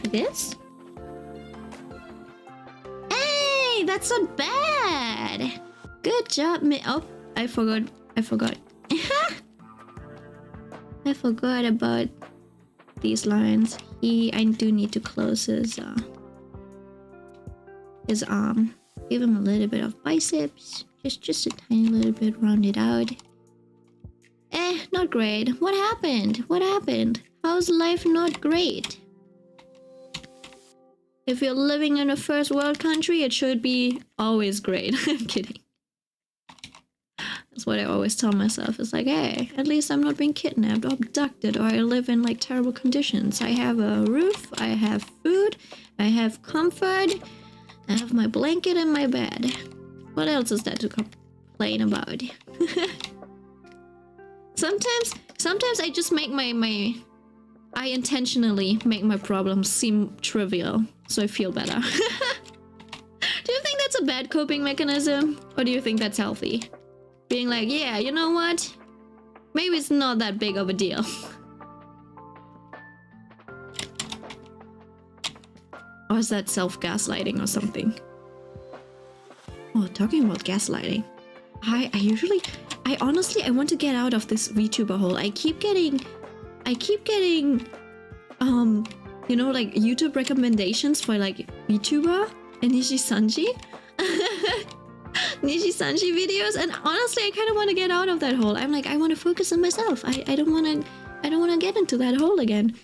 Like this? Hey, that's not bad. Good job, oh, I forgot. I forgot about these lines. I do need to close his arm. Give him a little bit of biceps. Just a tiny little bit, round it out. Not great. What happened? What happened? How's life not great? If you're living in a first world country, it should be always great. I'm kidding. That's what I always tell myself. It's like, hey, at least I'm not being kidnapped or abducted, or I live in like terrible conditions. I have a roof, I have food, I have comfort, I have my blanket and my bed. What else is there to complain about? Sometimes I just make I intentionally make my problems seem trivial, so I feel better. Do you think that's a bad coping mechanism? Or do you think that's healthy? Being like, yeah, you know what? Maybe it's not that big of a deal. Or is that self-gaslighting or something? Oh, talking about gaslighting. I honestly want to get out of this VTuber hole. I keep getting you know, like YouTube recommendations for like VTuber and Nishi-sanji. Nishi-sanji videos, and honestly I kind of want to get out of that hole. I'm like, I want to focus on myself. I don't want to get into that hole again.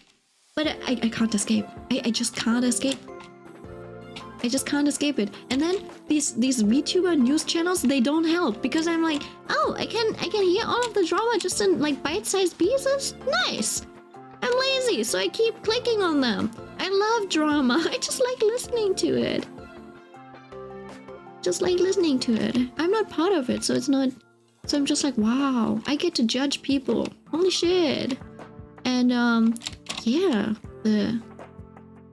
But I can't escape. I just can't escape. I just can't escape it. And then these VTuber news channels, they don't help, because I'm like, oh, I can hear all of the drama just in like bite-sized pieces. Nice. I'm lazy, so I keep clicking on them. I love drama. I just like listening to it. Just like listening to it. I'm not part of it, so it's not. So I'm just like, wow, I get to judge people. Holy shit. And yeah, the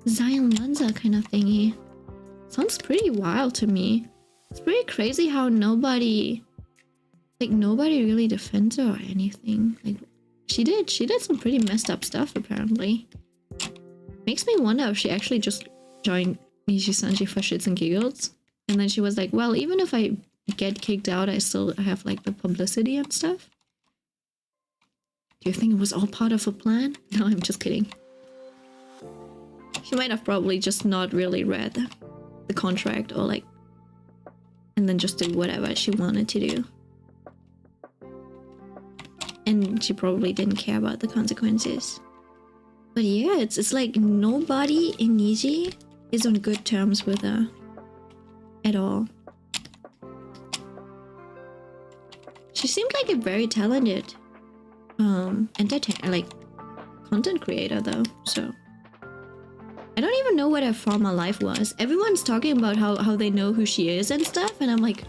Zion Lanza kind of thingy sounds pretty wild to me. It's pretty crazy how nobody really defends her or anything. Like, she did some pretty messed up stuff apparently. Makes me wonder if she actually just joined Nishi-sanji for shits and giggles. And then she was like, well, even if I get kicked out, I still have like the publicity and stuff. Do you think it was all part of a plan? No, I'm just kidding. She might have probably just not really read the contract, or like, and then just did whatever she wanted to do. And she probably didn't care about the consequences. But yeah, it's like nobody in Niji is on good terms with her. At all. She seemed like a very talented like content creator though, so I don't even know what her former life was. Everyone's talking about how they know who she is and stuff, and I'm like,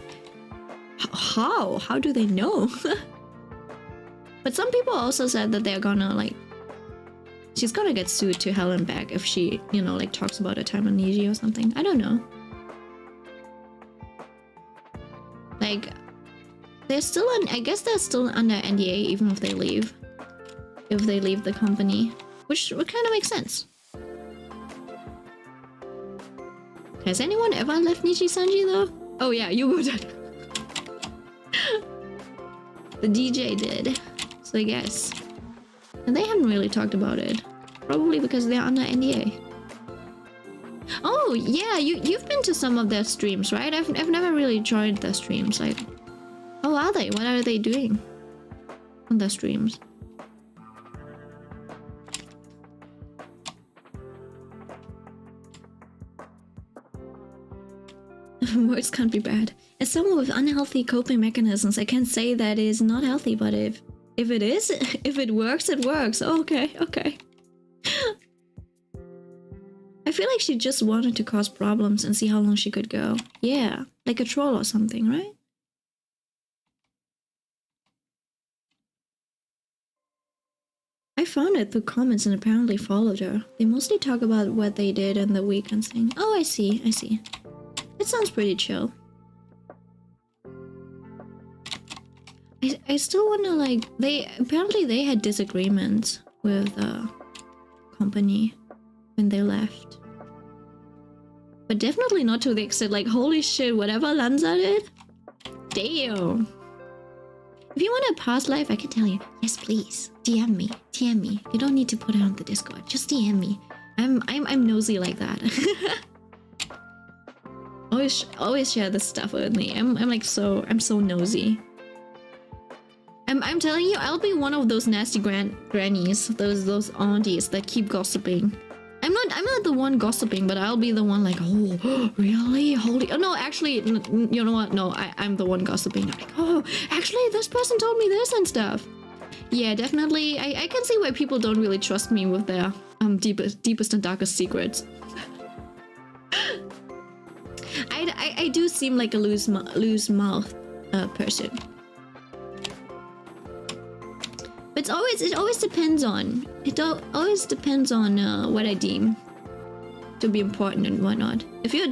how do they know? But some people also said that they're gonna like, she's gonna get sued to hell and back if she, you know, like talks about her time on Niji or something. I don't know. Like, they're still I guess they're still under NDA even if they leave. If they leave the company. Which would kind of make sense. Has anyone ever left Nishi-sanji though? Oh yeah, Yugo did. The DJ did. So I guess. And they haven't really talked about it. Probably because they're under NDA. Oh yeah, you've been to some of their streams, right? I've never really joined their streams. Like, how are they? What are they doing on their streams? Words can't be bad. As someone with unhealthy coping mechanisms, I can say that is not healthy, but if it is, if it works, it works. Okay, okay. I feel like she just wanted to cause problems and see how long she could go. Yeah, like a troll or something, right? I found it through comments and apparently followed her. They mostly talk about what they did in the weekend thing. Oh, I see, I see. It sounds pretty chill. I still wanna like, apparently they had disagreements with the company when they left. But definitely not to the extent like, holy shit, whatever Lanza did? Damn. If you want a past life, I can tell you. Yes, please. DM me. TM me. You don't need to put it on the Discord. Just DM me. I'm nosy like that. always share this stuff with me. I'm so nosy. I'm telling you, I'll be one of those nasty grannies, those aunties that keep gossiping. I'm not the one gossiping, but I'll be the one like, oh, really? Holy, oh no, actually, you know what? No, I'm the one gossiping. I'm like, oh, actually, this person told me this and stuff. Yeah, definitely. I can see why people don't really trust me with their deepest and darkest secrets. I do seem like a loose mouth person. It always depends on what I deem to be important and whatnot. If you're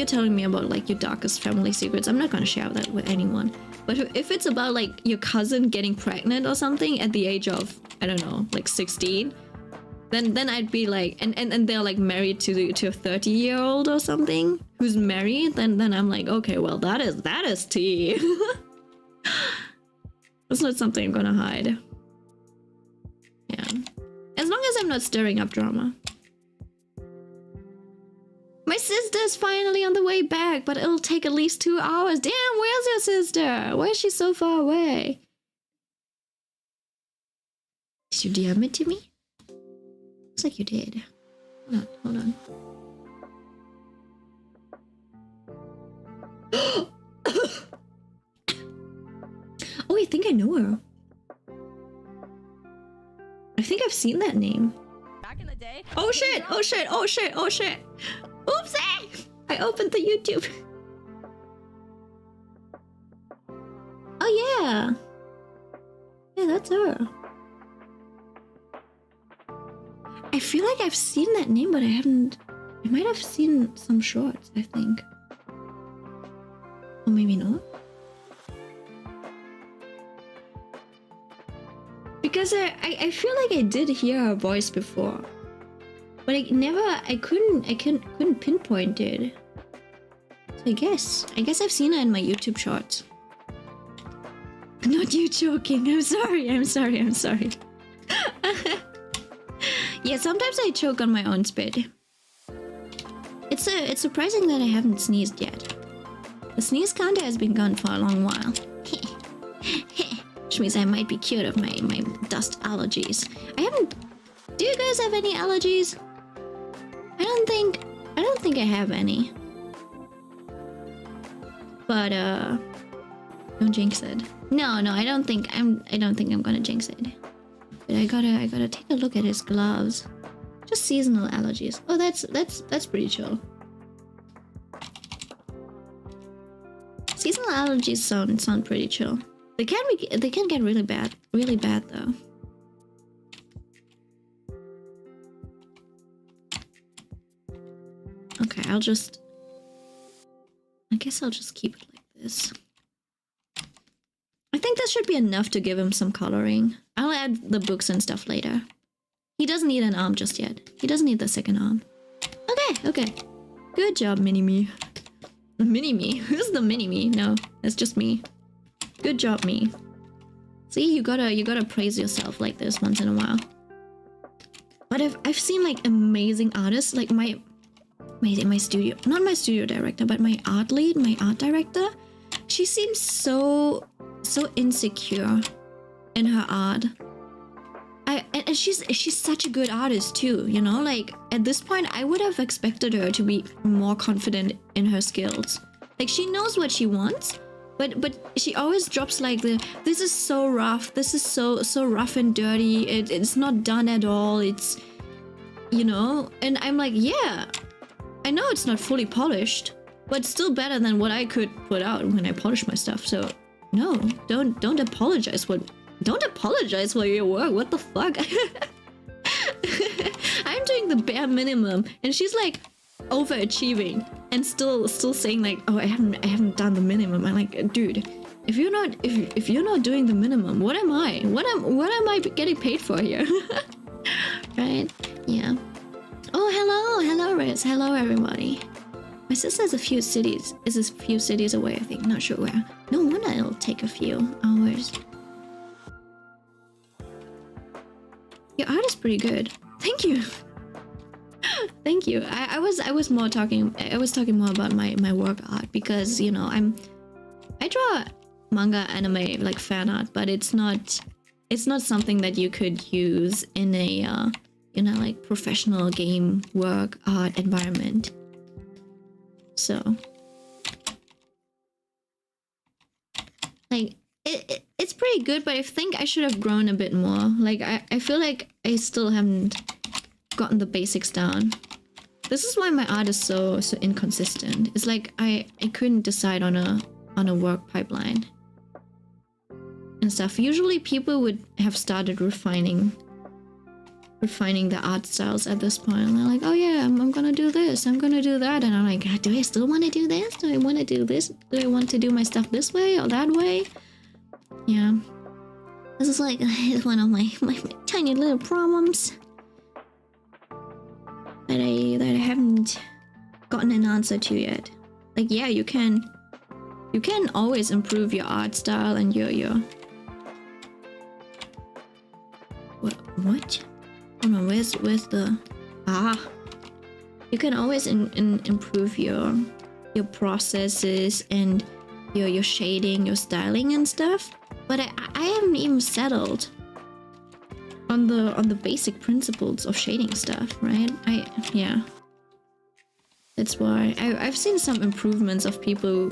telling me about like your darkest family secrets, I'm not gonna share that with anyone. But if it's about like your cousin getting pregnant or something at the age of, I don't know, like 16, then I'd be like, and they're like married to a 30-year-old or something who's married, then I'm like, okay, well that is tea. That's not something I'm gonna hide. Yeah. As long as I'm not stirring up drama. My sister's finally on the way back, but it'll take at least 2 hours. Damn, where's your sister? Why is she so far away? Did you DM it to me? Looks like you did. Hold on. Oh, I think I know her. I think I've seen that name. Back in the day. Oh shit! Oh shit! Oh shit! Oh shit! Oopsie! I opened the YouTube. Oh yeah. Yeah, that's her. I feel like I've seen that name, but I haven't. I might have seen some shorts, I think. Or maybe not. Because I feel like I did hear her voice before, but I couldn't pinpoint it. So I guess I've seen her in my YouTube shorts. Not you joking. I'm sorry. Yeah, sometimes I choke on my own spit. It's surprising that I haven't sneezed yet. The sneeze counter has been gone for a long while. Which means I might be cured of my dust allergies. Do you guys have any allergies? I don't think I have any. But don't jinx it. No, I don't think I'm gonna jinx it. But I gotta take a look at his gloves. Just seasonal allergies. Oh, that's pretty chill. Seasonal allergies sound pretty chill. They can get really bad though. Okay, I guess I'll just keep it like this. I think that should be enough to give him some coloring. I'll add the books and stuff later. He doesn't need an arm just yet. He doesn't need the second arm. Okay. Good job, Mini-Me. Mini-Me? Who's the Mini-Me? No, that's just me. Good job, me. See, you gotta praise yourself like this once in a while. But I've seen like amazing artists, like my studio, not my studio director, but my art lead, my art director. She seems so insecure in her art. And she's such a good artist too, you know? Like at this point I would have expected her to be more confident in her skills Like she knows what she wants, but she always drops like this is so rough, this is so rough and dirty, it's not done at all, it's, you know. And I'm like, yeah, I know it's not fully polished, but still better than what I could put out when I polish my stuff. So no, don't apologize for your work. What the fuck? I'm doing the bare minimum, and she's like overachieving and still saying like, oh, I haven't done the minimum. I'm like, dude, if you're not doing the minimum, what am I? What am I getting paid for here? Right? Yeah. Oh, hello, Riz. Hello, everybody. My sister is a few cities away, I think. Not sure where. No wonder it'll take a few hours. Your art is pretty good. Thank you. Thank you. I was talking more about my work art, because, you know, I draw manga, anime, like fan art, but it's not something that you could use in a you know, like professional game work art environment. So like it's pretty good, but I think I should have grown a bit more. Like I feel like I still haven't gotten the basics down. This is why my art is so inconsistent. It's like I couldn't decide on a work pipeline and stuff. Usually people would have started refining the art styles at this point. And they're like, oh yeah, I'm gonna do this, I'm gonna do that. And I'm like, do I still want to do this? Do I want to do this? Do I want to do my stuff this way or that way? Yeah. This is like one of my tiny little problems that I haven't gotten an answer to yet. Like, yeah, you can always improve your art style and your what? Oh no, where's the you can always improve your processes and your shading, your styling and stuff. But I haven't even settled on the basic principles of shading stuff, right? Yeah. That's why I've seen some improvements of people.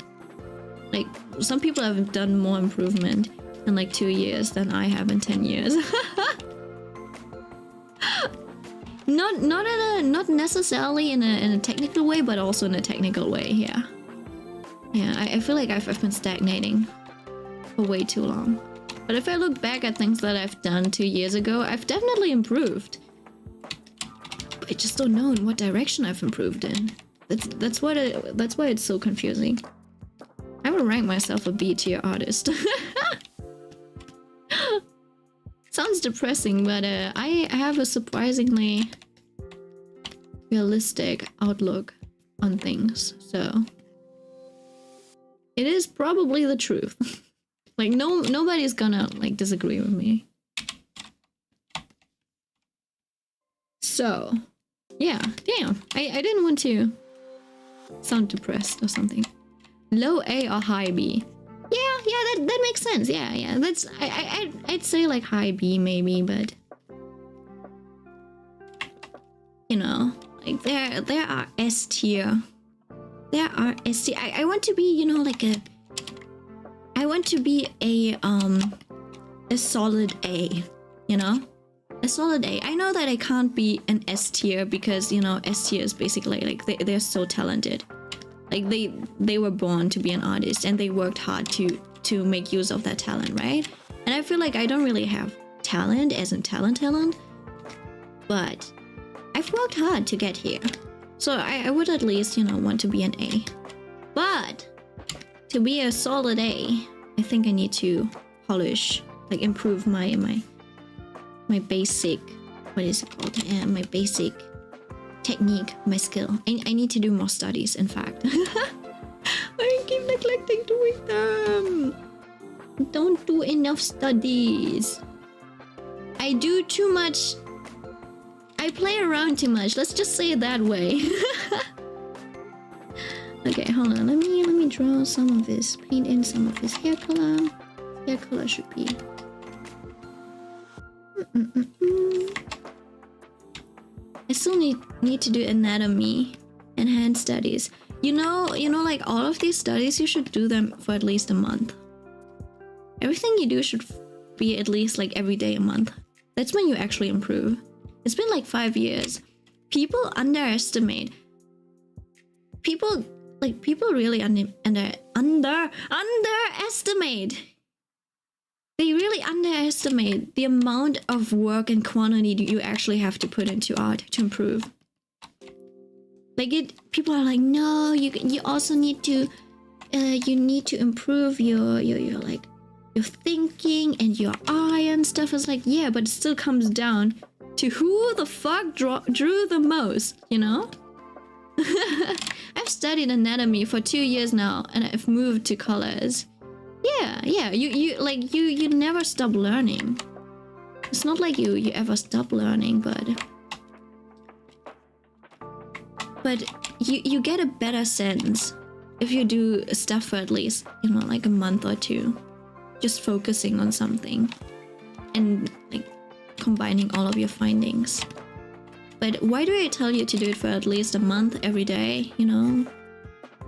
Like, some people have done more improvement in like 2 years than I have in 10 years. Not necessarily in a technical way, but also in a technical way. Yeah. I feel like I've been stagnating for way too long. But if I look back at things that I've done 2 years ago, I've definitely improved. But I just don't know in what direction I've improved in. That's why it's so confusing. I would rank myself a B tier artist. Sounds depressing, but I have a surprisingly realistic outlook on things, so it is probably the truth. Like, nobody's gonna like disagree with me. So yeah, damn, I didn't want to sound depressed or something. Low A or high B? Yeah, that makes sense. Yeah. That's I'd say like high B maybe, but you know, like there are S tier. There are S tier. I want to be, you know, like I want to be a solid A, you know? A solid A. I know that I can't be an S tier because, you know, S tier is basically like they're so talented. Like they were born to be an artist and they worked hard to make use of that talent, right? And I feel like I don't really have talent as in talent, but I've worked hard to get here. So I would at least, you know, want to be an A. But to be a solid A, I think I need to polish, like improve my basic, what is it called? My basic technique, my skill. I need to do more studies, in fact. I keep neglecting doing them. Don't do enough studies. I do too much. I play around too much. Let's just say it that way. Okay, hold on. Let me draw some of this. Paint in some of his hair color. Hair color should be. I still need to do anatomy and hand studies. like all of these studies, you should do them for at least a month. Everything you do should be at least like every day a month. That's when you actually improve. It's been like 5 years. People underestimate. People really underestimate. They really underestimate the amount of work and quantity you actually have to put into art to improve. Like people are like, no, you also need to improve your thinking and your eye and stuff. It's like, yeah, but it still comes down to who the fuck drew the most, you know? I've studied anatomy for 2 years now, and I've moved to colors. Yeah, you never stop learning. It's not like you ever stop learning, but you get a better sense if you do stuff for at least, like a month or two, just focusing on something and like combining all of your findings. But why do I tell you to do it for at least a month every day, do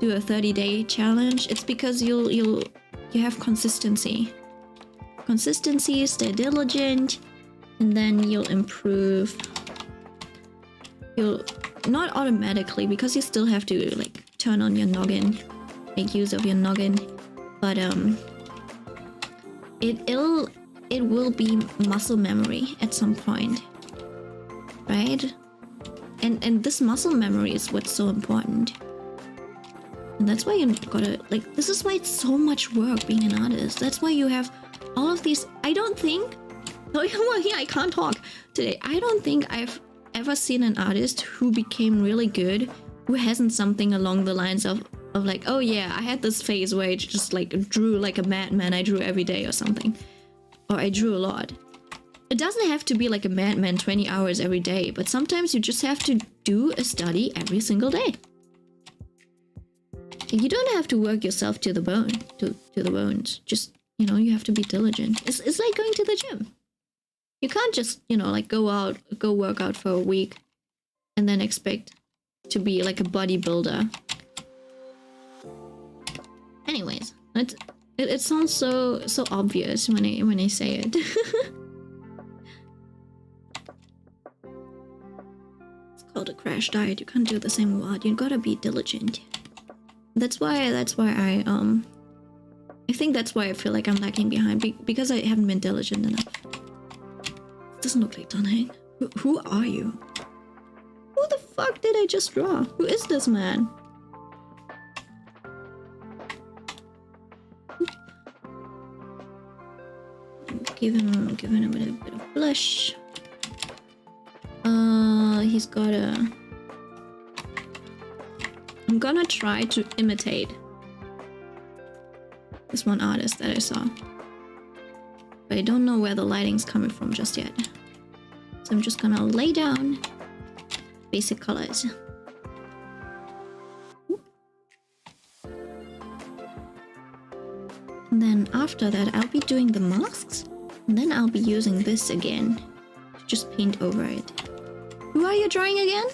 a 30-day challenge? It's because you have consistency, stay diligent, and then you'll improve. You'll not automatically, because you still have to like turn on your noggin, make use of your noggin, but it will be muscle memory at some point, right? And this muscle memory is what's so important. And that's why you gotta, like, this is why it's so much work being an artist. That's why you have all of these. I don't think, well, yeah, I can't talk today. I don't think I've ever seen an artist who became really good who hasn't something along the lines of like, oh yeah, I had this phase where I just like drew like a madman. I drew every day or something, or I drew a lot. It doesn't have to be like a madman 20 hours every day, but sometimes you just have to do a study every single day. You don't have to work yourself to the bone, to the bones. Just, you have to be diligent. It's like going to the gym. You can't just, like go work out for a week and then expect to be like a bodybuilder. Anyways, it sounds so obvious when I say it. It's called a crash diet. You can't do the same word. You gotta be diligent. That's why I think that's why I feel like I'm lacking behind, because I haven't been diligent enough. It doesn't look like Dunhang. Who are you? Who the fuck did I just draw? Who is this man? Give him a bit of blush. He's got a. I'm gonna try to imitate this one artist that I saw, but I don't know where the lighting's coming from just yet. So I'm just gonna lay down basic colors. And then after that, I'll be doing the masks, and then I'll be using this again to just paint over it. Who are you drawing again?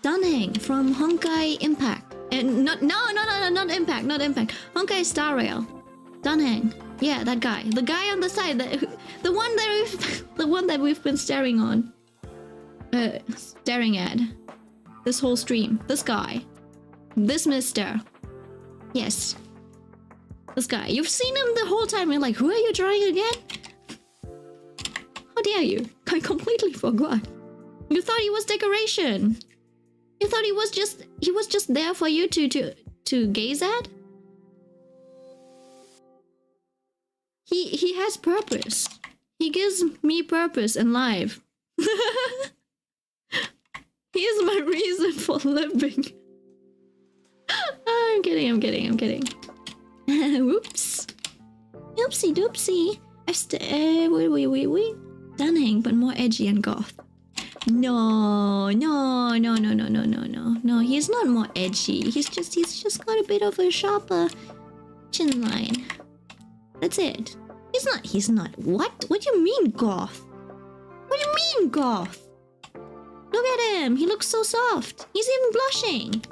Dunhang from Honkai Impact. And not Impact, not Impact. Honkai Star Rail. Dunhang. Yeah, that guy. The guy on the side, the one that we've been staring at this whole stream. This guy. This mister. Yes. This guy. You've seen him the whole time. You're like, who are you drawing again? How dare you? I completely forgot. You thought he was decoration. You thought he was just there for you to gaze at? He has purpose. He gives me purpose in life. He is my reason for living. I'm kidding. Whoops. Oopsie doopsie. Wait. Dunhang, but more edgy and goth. No. He's not more edgy. He's just got a bit of a sharper chin line. That's it. He's not. What? What do you mean goth? What do you mean goth? Look at him. He looks so soft. He's even blushing.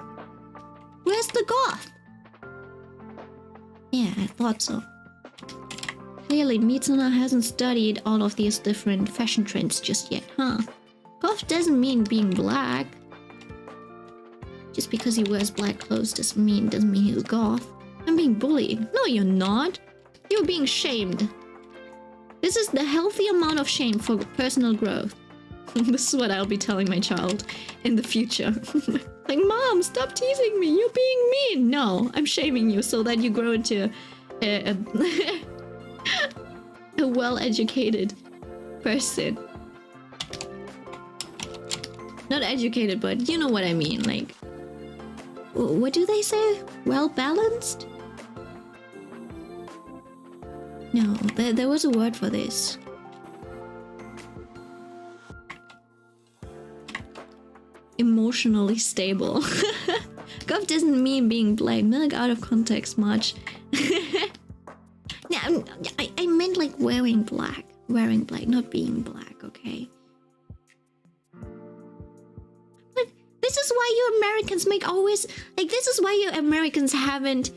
Where's the goth? Yeah, I thought so. Clearly, Mitsuna hasn't studied all of these different fashion trends just yet, huh? Goth doesn't mean being black. Just because he wears black clothes doesn't mean he's goth. I'm being bullied. No, you're not. You're being shamed. This is the healthy amount of shame for personal growth. This is what I'll be telling my child in the future. Like, Mom, stop teasing me. You're being mean. No, I'm shaming you so that you grow into a well-educated person. Not educated, but you know what I mean. Like, what do they say? Well-balanced? No, there was a word for this. Emotionally stable. Goth doesn't mean being black. Not out of context much. Yeah, I meant like wearing black. Wearing black, not being black, okay? But this is why you Americans make always... Like, this is why you Americans haven't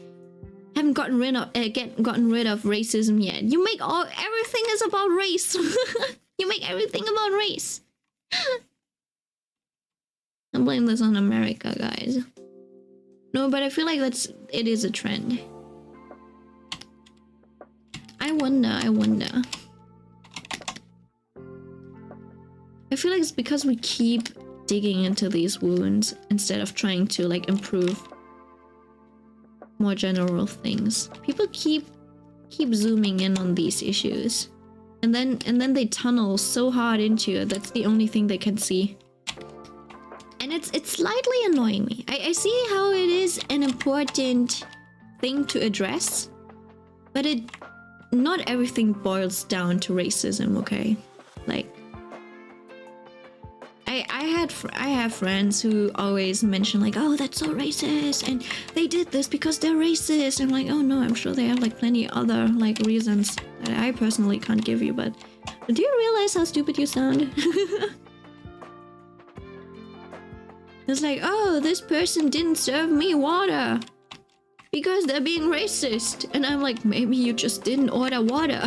gotten rid of racism yet. You make everything is about race. You make everything about race. I blame this on America, guys. No, but I feel like it is a trend. I wonder. I feel like it's because we keep digging into these wounds instead of trying to like improve more general things. People keep zooming in on these issues, and then they tunnel so hard into it. That's the only thing they can see, and it's slightly annoying me. I see how it is an important thing to address, but not everything boils down to racism, okay? Like, I have friends who always mention like, oh, that's so racist, and they did this because they're racist. I'm like, oh no, I'm sure they have like plenty other like reasons that I personally can't give you, but do you realize how stupid you sound? It's like, oh, this person didn't serve me water because they're being racist. And I'm like, maybe you just didn't order water.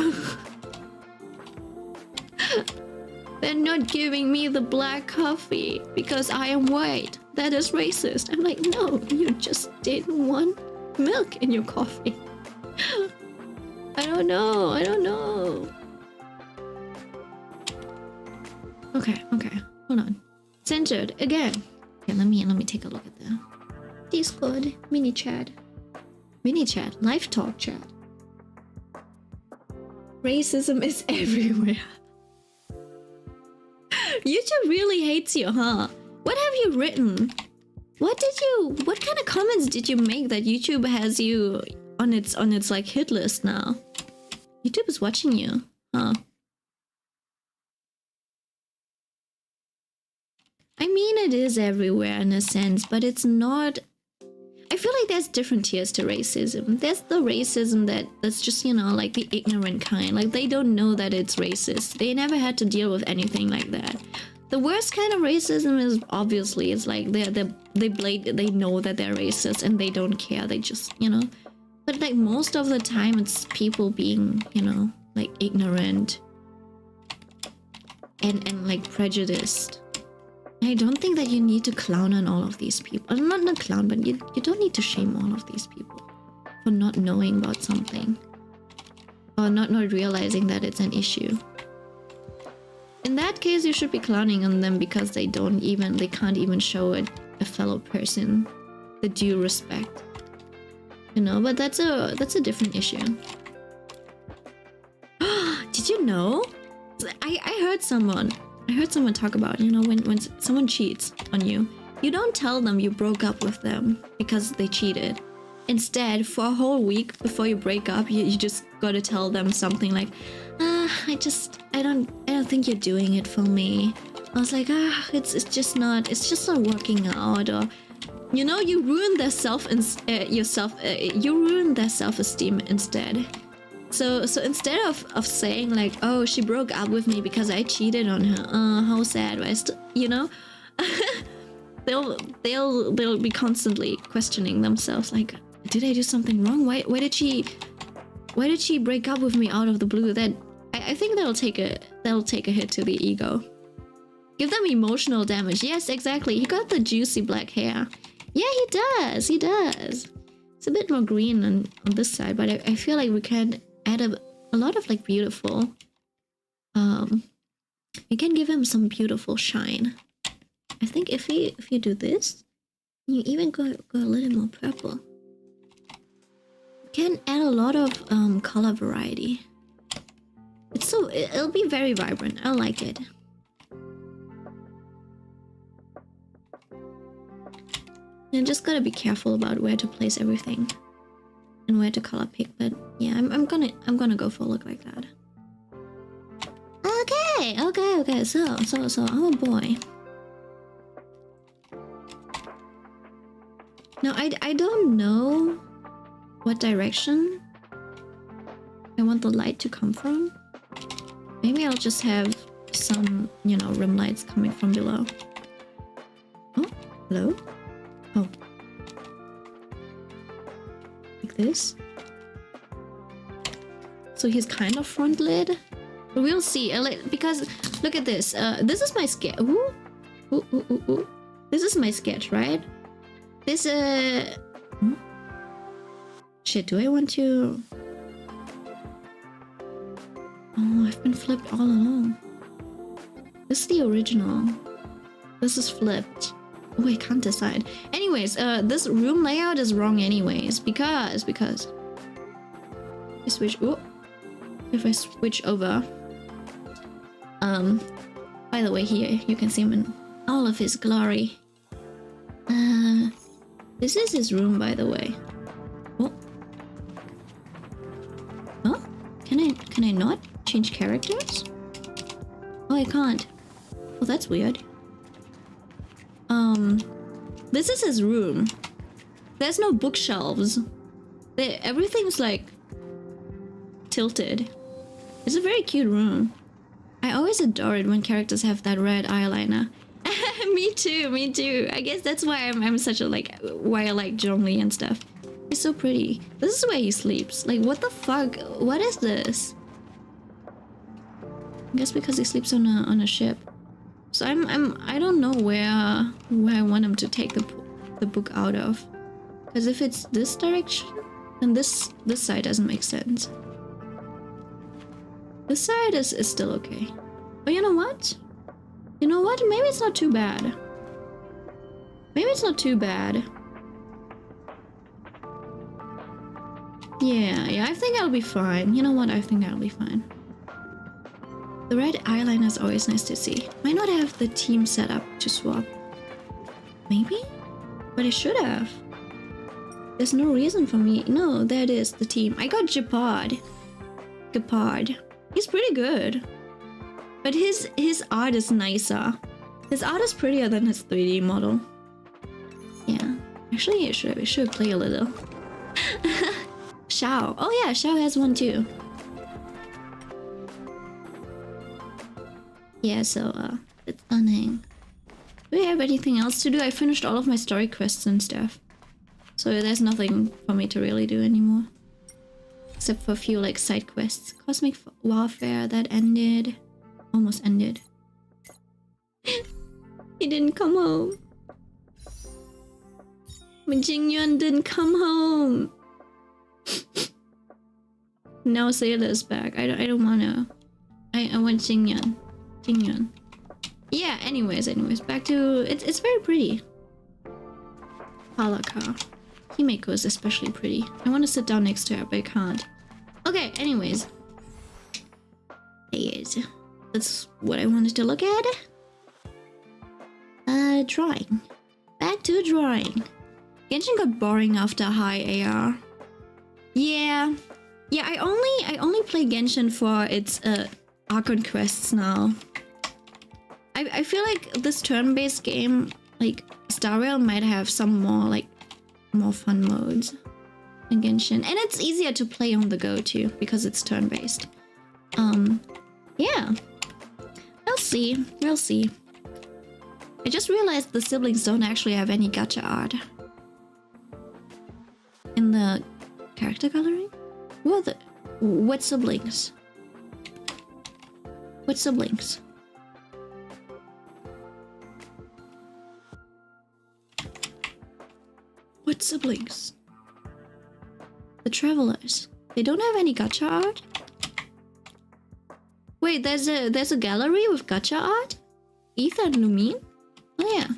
They're not giving me the black coffee because I am white. That is racist. I'm like, no, you just didn't want milk in your coffee. I don't know. Okay, hold on. Censored again. Okay, let me take a look at the Discord mini chat, live talk chat. Racism is everywhere. YouTube really hates you, huh? What have you written? What kind of comments did you make that YouTube has you on its like hit list now? YouTube is watching you, huh? I mean, it is everywhere in a sense, but it's not. I feel like there's different tiers to racism. There's the racism that's just, you know, like the ignorant kind. Like, they don't know that it's racist. They never had to deal with anything like that. The worst kind of racism is obviously, it's like they know that they're racist and they don't care. They just, you know. But like most of the time, it's people being, you know, like ignorant and like prejudiced. I don't think that you need to clown on all of these people. Not clown, but you don't need to shame all of these people for not knowing about something or not realizing that it's an issue. In that case, you should be clowning on them because they can't even show a fellow person the due respect. You know, but that's a different issue. Did you know? I heard someone talk about, you know, when someone cheats on you, you don't tell them you broke up with them because they cheated. Instead, for a whole week before you break up, you just gotta tell them something like, I don't think you're doing it for me. I was like, it's just not working out, or, you know, you ruin their you ruin their self-esteem instead. So instead of saying like, oh, she broke up with me because I cheated on her, how sad, you know? they'll be constantly questioning themselves, like, did I do something wrong? Why did she break up with me out of the blue? That I think they'll take a hit to the ego. Give them emotional damage. Yes, exactly. He got the juicy black hair. Yeah, he does. It's a bit more green on this side, but I feel like we can add a lot of like beautiful. We can give him some beautiful shine. I think if you do this, you even go a little more purple. You can add a lot of color variety. It'll be very vibrant. I like it. You just gotta be careful about where to place everything and where to color pick. But yeah, I'm gonna go for a look like that. Okay. So our boy. Now I don't know what direction I want the light to come from. Maybe I'll just have some, rim lights coming from below. Oh, hello? Oh. Like this. So he's kind of front lit. But we'll see. Because look at this. This is my sketch. Ooh. This is my sketch, right? This Shit, do I want to... Oh, I've been flipped all along. This is the original. This is flipped. Oh, I can't decide. Anyways, this room layout is wrong anyways, because I switch. Oh, if I switch over. By the way, here you can see him in all of his glory. This is his room, by the way. Oh, huh? Can I not change characters? Oh, I can't. Oh, that's weird. This is his room. There's no bookshelves. Everything's like tilted. It's a very cute room. I always adore it when characters have that red eyeliner. Me too. I guess that's why I'm such a why I like Zhongli and stuff. He's so pretty. This is where he sleeps. Like, what the fuck? What is this? I guess because he sleeps on a ship. So I don't know where I want him to take the book out of. Because if it's this direction, then this side doesn't make sense. This side is still okay. But you know what? Maybe it's not too bad. Yeah, I think I'll be fine. You know what? I think I'll be fine. The red eyeliner is always nice to see. Might not have the team set up to swap. Maybe? But I should have. There's no reason for me. No, there it is, the team. I got Gepard. He's pretty good. But his art is nicer. His art is prettier than his 3D model. Yeah. Actually, I should play a little. Xiao. Oh yeah, Xiao has one too. Yeah, so it's stunning. Do I have anything else to do? I finished all of my story quests and stuff. So there's nothing for me to really do anymore. Except for a few side quests. Cosmic Warfare, that ended. Almost ended. He didn't come home. My Jingyuan didn't come home. Now Sailor's back. I don't wanna. I want Jingyuan. Yeah, anyways, back to it's very pretty. Palaka. Himeko is especially pretty. I want to sit down next to her, but I can't. Okay, anyways. That's what I wanted to look at. Drawing. Back to drawing. Genshin got boring after high AR. Yeah, I only play Genshin for its Archon quests now. I feel like this turn-based game, Star Rail might have some more fun modes than Genshin. And it's easier to play on the go too, because it's turn-based. Yeah. We'll see. I just realized the siblings don't actually have any gacha art in the character gallery. What siblings? What siblings? What siblings? The travelers. They don't have any gacha art? Wait, there's a gallery with gacha art? Ether and Lumine? Oh yeah.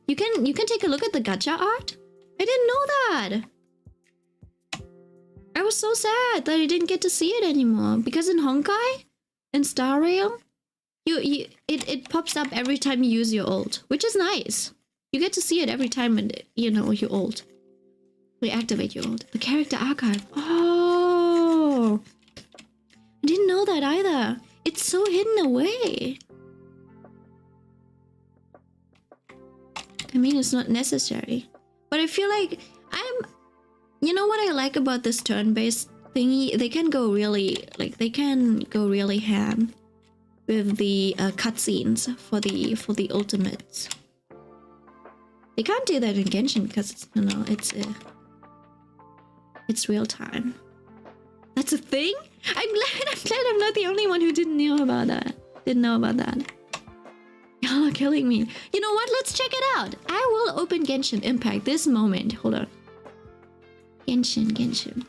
You can take a look at the gacha art? I didn't know that. I was so sad that I didn't get to see it anymore because in Honkai, in Star Rail, it pops up every time you use your ult, which is nice. You get to see it every time when you ult. We activate your ult. The character archive. Oh, I didn't know that either. It's so hidden away. I mean, it's not necessary, but I feel like you know what I like about this turn-based thingy? They can go really ham with the cutscenes for the ultimates. They can't do that in Genshin because it's real time. That's a thing? I'm glad I'm not the only one who didn't know about that. Y'all are killing me. You know what? Let's check it out. I will open Genshin Impact this moment. Hold on. Genshin.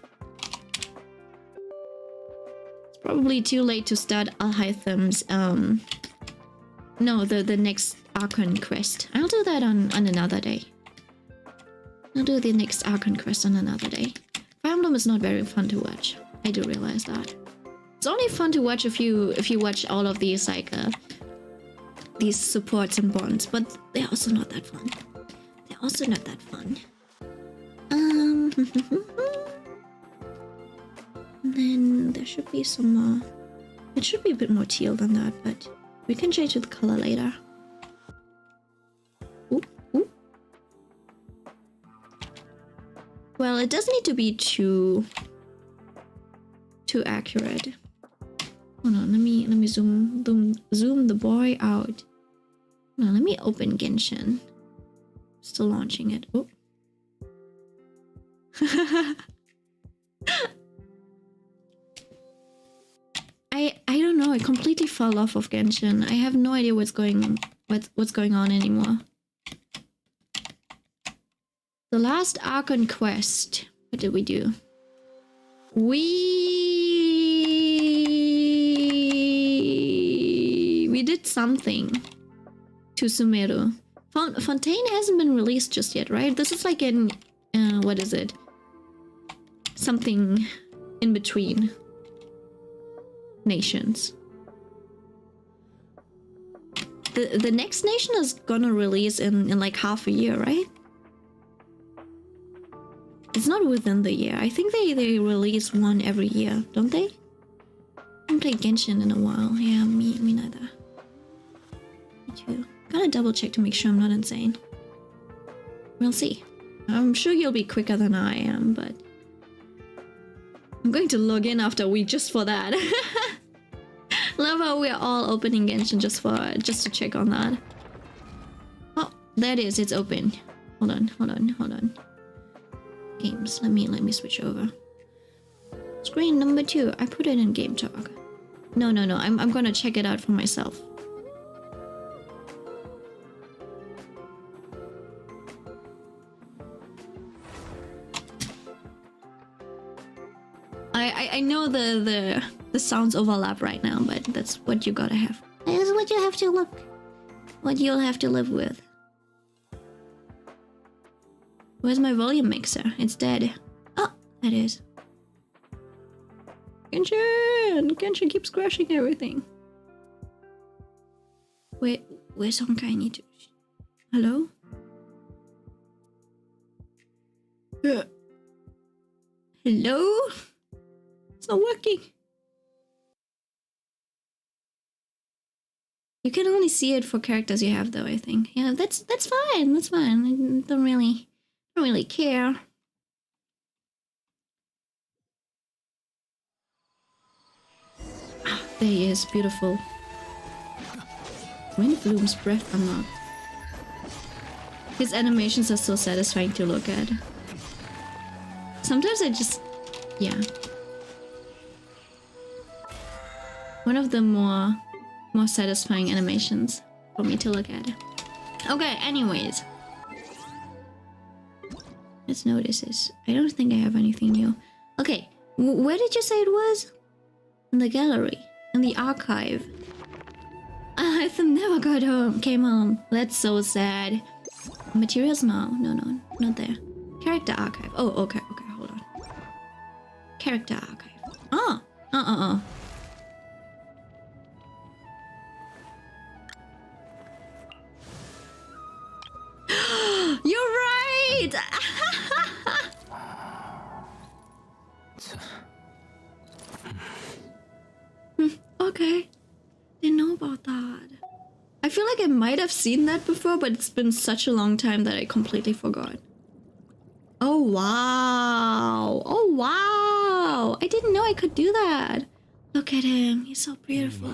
It's probably too late to start Alhaitham's no, the next Archon quest. I'll do that on another day. I'll do the next Archon quest on another day. Fire Emblem is not very fun to watch. I do realize that. It's only fun to watch if you watch all of these these supports and bonds, but they're also not that fun. And then there should be some more. It should be a bit more teal than that, but we can change the color later. Ooh. Well, it doesn't need to be too accurate. Hold on, let me zoom the boy out. Hold on, let me open Genshin. Still launching it. Oh. I don't know. I completely fell off of Genshin. I have no idea what's going on anymore. The last Archon quest. What did we do? We did something to Sumeru. Fontaine hasn't been released just yet, right? This is like in what is it? Something in between nations. The next nation is gonna release in like half a year, right? It's not within the year. I think they release one every year, don't they? I haven't played Genshin in a while. Yeah, me neither. Me too. Gotta double check to make sure I'm not insane. We'll see. I'm sure you'll be quicker than I am, but I'm going to log in after a week just for that. Love how we're all opening Genshin just to check on that. Oh, there it is. It's open. Hold on. Games. Let me switch over. Screen number 2. I put it in Game Talk. No. I'm gonna check it out for myself. I know the sounds overlap right now, but that's what you gotta have. That's what you have to look. What you'll have to live with. Where's my volume mixer? It's dead. Oh, that is. Genshin keeps crashing everything. Wait, where's Honkai? I need to... Hello? Hello? It's not working. You can only see it for characters you have, though, I think. Yeah, that's fine. That's fine. I don't really care. Ah, there he is. Beautiful. Windbloom's breath unlocked. His animations are so satisfying to look at. Sometimes I just... yeah. One of the more satisfying animations for me to look at. Okay, anyways. Let's notice this. I don't think I have anything new. Okay, where did you say it was? In the gallery. In the archive. Hytham never came home. That's so sad. Materials? No, not there. Character archive. Oh, okay, hold on. Character archive. Oh, You're right! Okay. Didn't know about that. I feel like I might have seen that before, but it's been such a long time that I completely forgot. Oh wow! Oh wow! I didn't know I could do that. Look at him, he's so beautiful.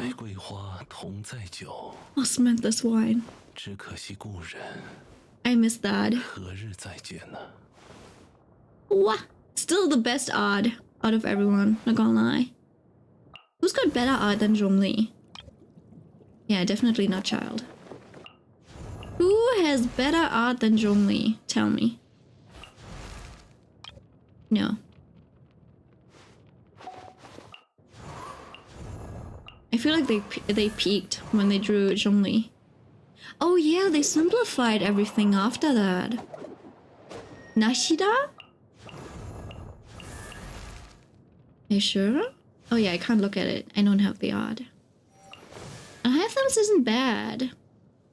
Oh, Samantha's wine. I miss that. What? Still the best art out of everyone, not gonna lie. Who's got better art than Zhongli? Yeah, definitely not Child. Who has better art than Zhongli? Tell me. No. I feel like they peaked when they drew Zhongli. Oh yeah, they simplified everything after that. Nashida? Are you sure? Oh yeah, I can't look at it. I don't have the art. Hytham's isn't bad.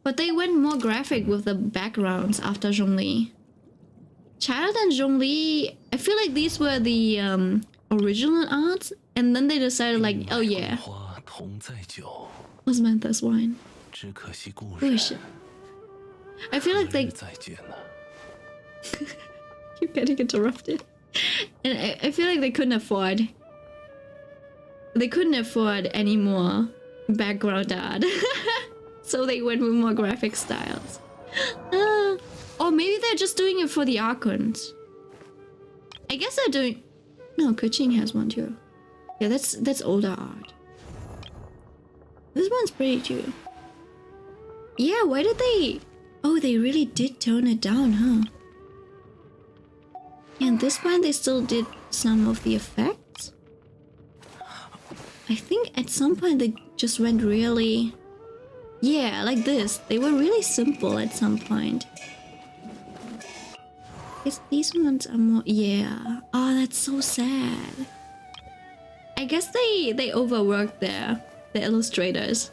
But they went more graphic with the backgrounds after Zhongli. Child and Zhongli, I feel like these were the original arts, and then they decided like, oh yeah. What's Mantha's wine? Who is she? I feel like they... Keep getting interrupted. And I feel like they couldn't afford... They couldn't afford any more background art. So they went with more graphic styles. Or maybe they're just doing it for the Archons. I guess they're doing... No, Keqing has one too. Yeah, that's older art. This one's pretty too. Yeah, why did they... Oh, they really did tone it down, huh? And this one, they still did some of the effects. I think at some point they just went really... Yeah, like this. They were really simple at some point. These ones are more... Yeah. Oh, that's so sad. I guess they overworked the illustrators.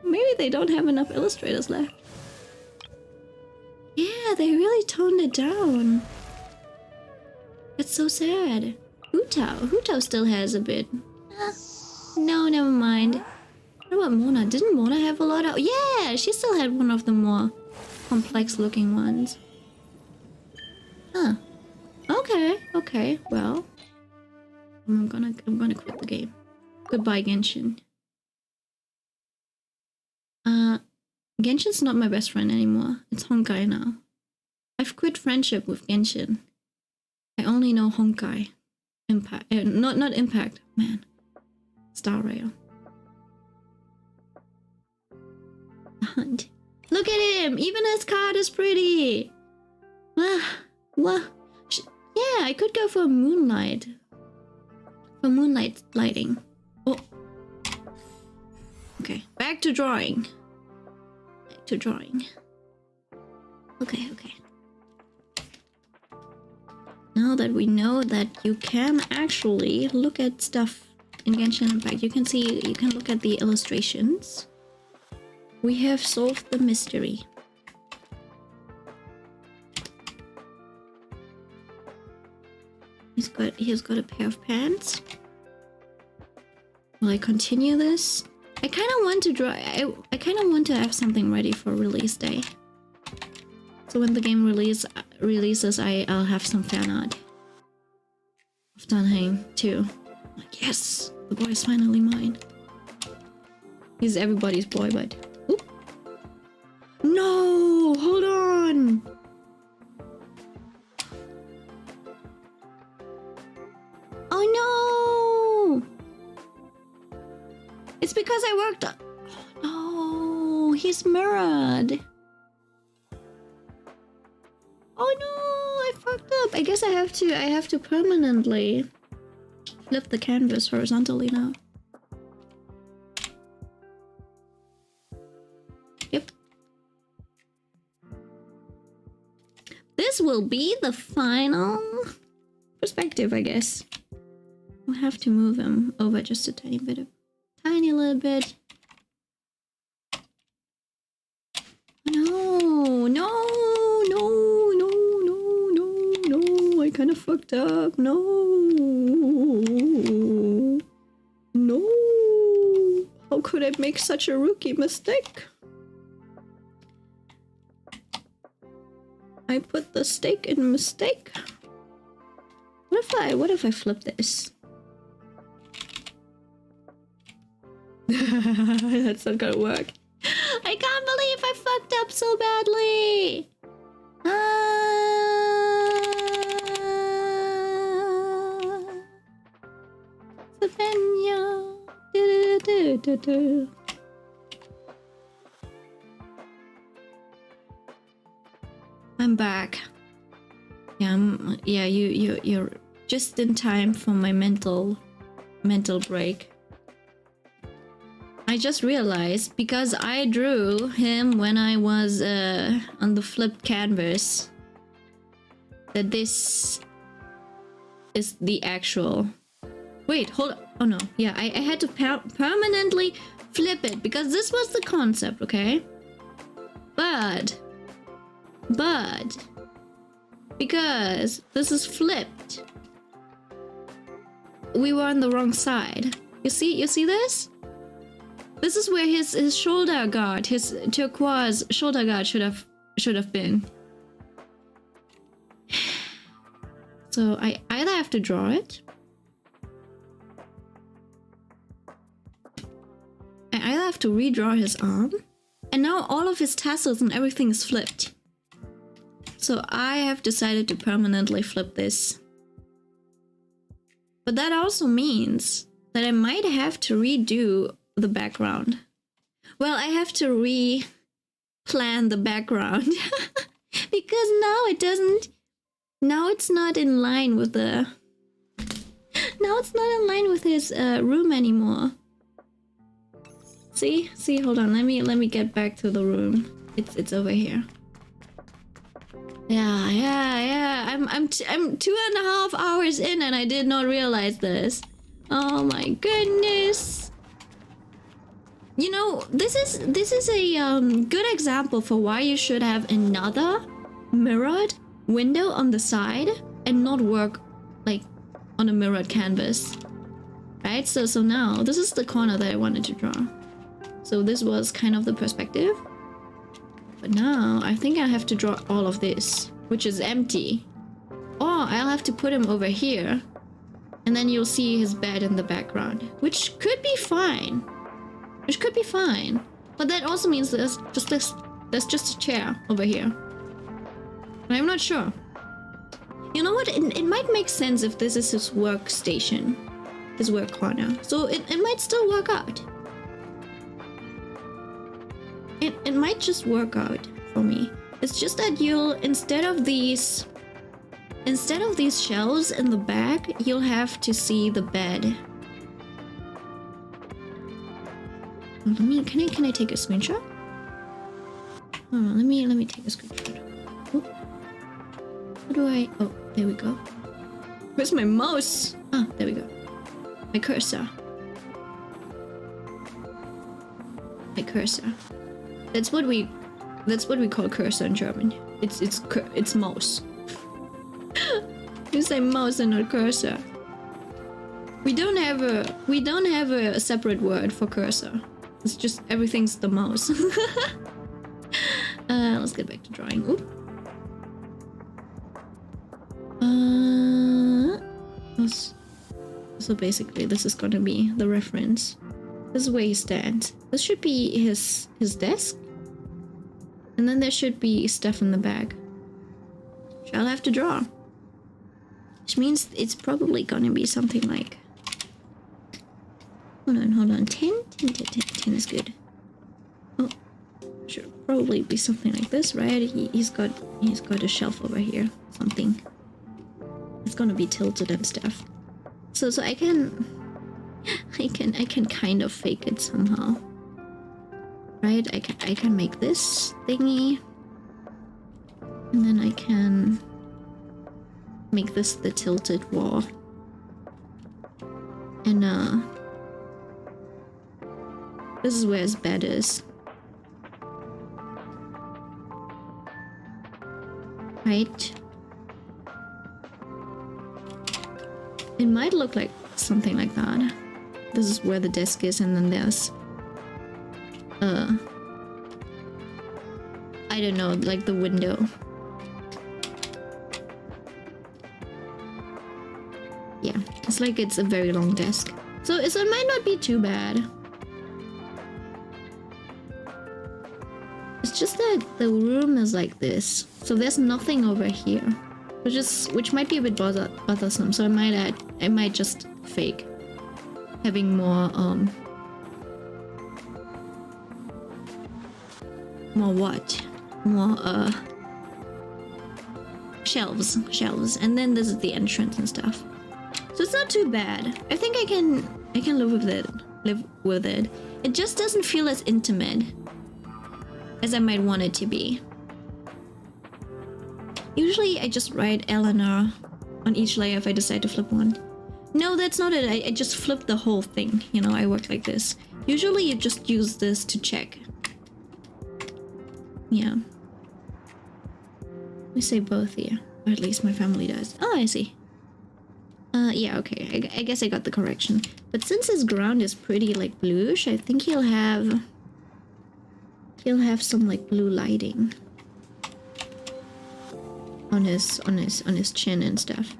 Maybe they don't have enough illustrators left. Yeah, they really toned it down. That's so sad. Hu-Tao still has a bit. No, never mind. What about Mona? Didn't Mona have a lot of... Yeah, she still had one of the more complex looking ones. Huh. Okay, well. I'm gonna quit the game. Goodbye, Genshin. Genshin's not my best friend anymore. It's Honkai now. I've quit friendship with Genshin. I only know Honkai. Impact. Not Impact. Man. Star Rail. The Hunt. Look at him! Even his card is pretty! What? Yeah, I could go for Moonlight. For Moonlight lighting. Oh. Okay, back to drawing. Okay. Now that we know that you can actually look at stuff in Genshin Impact, you can look at the illustrations. We have solved the mystery. He's got a pair of pants. Will I continue this? I kind of want to draw. I kind of want to have something ready for release day. So when the game releases, I'll have some fan art of Danheng too. Like, yes, the boy is finally mine. He's everybody's boy, but... Oop. No! Hold on! Oh no! It's because I worked... Oh no! He's mirrored! Oh no! I fucked up! I guess I have to permanently flip the canvas horizontally now. Yep. This will be the final perspective, I guess. We'll have to move him over just a tiny little bit. No, no, no, no, no, no, no. I kind of fucked up. No. No. How could I make such a rookie mistake? I put the stake in mistake. What if I flip this? That's not gonna work. I can't believe I fucked up so badly. Savannah. I'm back. Yeah, you're just in time for my mental break. I just realized, because I drew him when I was on the flipped canvas, that this is the actual... Wait, hold on. Oh no, yeah, I had to permanently flip it, because this was the concept, okay? But because this is flipped, we were on the wrong side. You see this? This is where his shoulder guard, his turquoise shoulder guard should have been. So I either have to draw it, I either have to redraw his arm, and now all of his tassels and everything is flipped. So I have decided to permanently flip this. But that also means that I might have to redo the background. Well, I have to re-plan the background because now it's not in line with the... Now it's not in line with his room anymore. See, hold on, let me get back to the room. It's over here. Yeah. I'm 2.5 hours in and I did not realize this. Oh my goodness. You know, this is a good example for why you should have another mirrored window on the side and not work like on a mirrored canvas. Right? So now this is the corner that I wanted to draw. So this was kind of the perspective. But now I think I have to draw all of this, which is empty. Or I'll have to put him over here. And then you'll see his bed in the background, which could be fine. But that also means there's just a chair over here. But I'm not sure. You know what? It might make sense if this is his workstation, his work corner. So it might still work out. It might just work out for me. It's just that you'll, instead of these shelves in the back, you'll have to see the bed. Can I take a screenshot? Oh, let me take a screenshot. Oh. How do I? Oh, there we go. Where's my mouse? Ah, there we go. My cursor. That's what we call cursor in German. It's mouse. You say mouse and not cursor. We don't have a separate word for cursor. It's just everything's the mouse. Let's get back to drawing. Ooh. So basically this is gonna be the reference. This is where he stands. This should be his desk. And then there should be stuff in the bag. Which I'll have to draw. Which means it's probably gonna be something like... Hold on. 10 is good. Oh, should probably be something like this, right? He's got a shelf over here. Something. It's gonna be tilted and stuff. So I can kind of fake it somehow. Right? I can make this thingy. And then I can make this the tilted wall. And this is where his bed is. Right? It might look like something like that. This is where the desk is, and then there's I don't know, like the window. Yeah, it's like it's a very long desk. So it might not be too bad. It's just that the room is like this. So there's nothing over here. Which might be a bit bothersome. So I might just fake having more shelves, and then this is the entrance and stuff. So it's not too bad. I think I can live with it. It just doesn't feel as intimate as I might want it to be. Usually I just write Eleanor on each layer if I decide to flip one. No, that's not it. I just flipped the whole thing. You know, I work like this. Usually you just use this to check. Yeah. We say both here. Or at least my family does. Oh, I see. Yeah, okay. I guess I got the correction. But since his ground is pretty like bluish, I think he'll have some like blue lighting on his chin and stuff.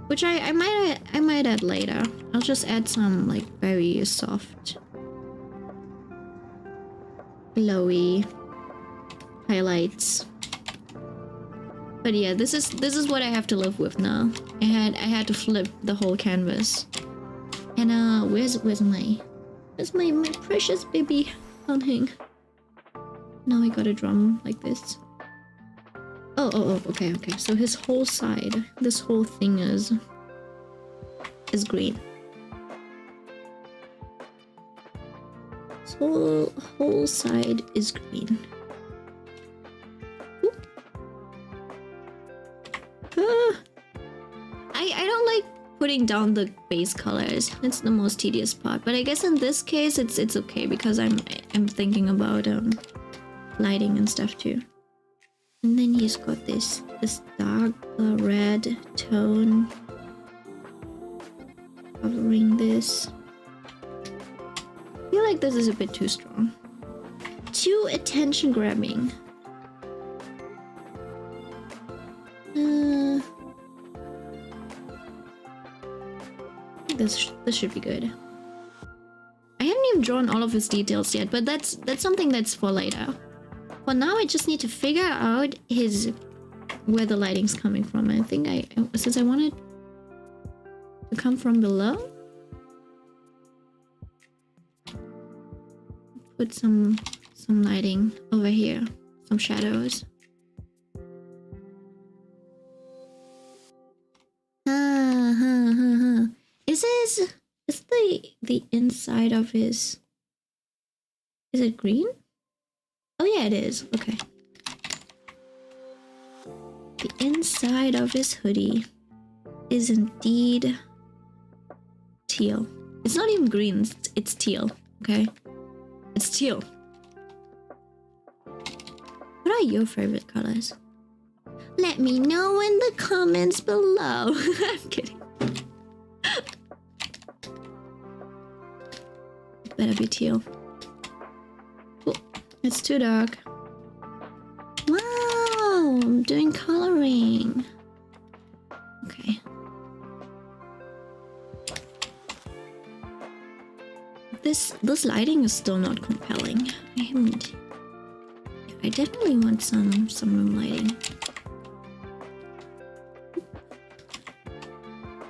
Which I might add later. I'll just add some like very soft, glowy highlights. But yeah, this is what I have to live with now. I had to flip the whole canvas. And where's my precious baby hunting? Now I got a drum like this. Oh, okay. So his whole side, this whole thing is green. His whole side is green. I don't like putting down the base colors. It's the most tedious part. But I guess in this case, it's okay because I'm thinking about lighting and stuff too. And then he's got this dark red tone covering this. I feel like this is a bit too strong. Too attention grabbing. This should be good. I haven't even drawn all of his details yet, but that's something that's for later. For now, I just need to figure out where the lighting's coming from. I think since I want it to come from below, put some lighting over here, some shadows. Is the inside of his... Is it green? Oh yeah, it is. Okay. The inside of his hoodie is indeed teal. It's not even green, it's teal, okay? It's teal. What are your favorite colors? Let me know in the comments below. I'm kidding. It better be teal. Oh, it's too dark. Wow, I'm doing coloring. Okay. this lighting is still not compelling. I definitely want some room lighting.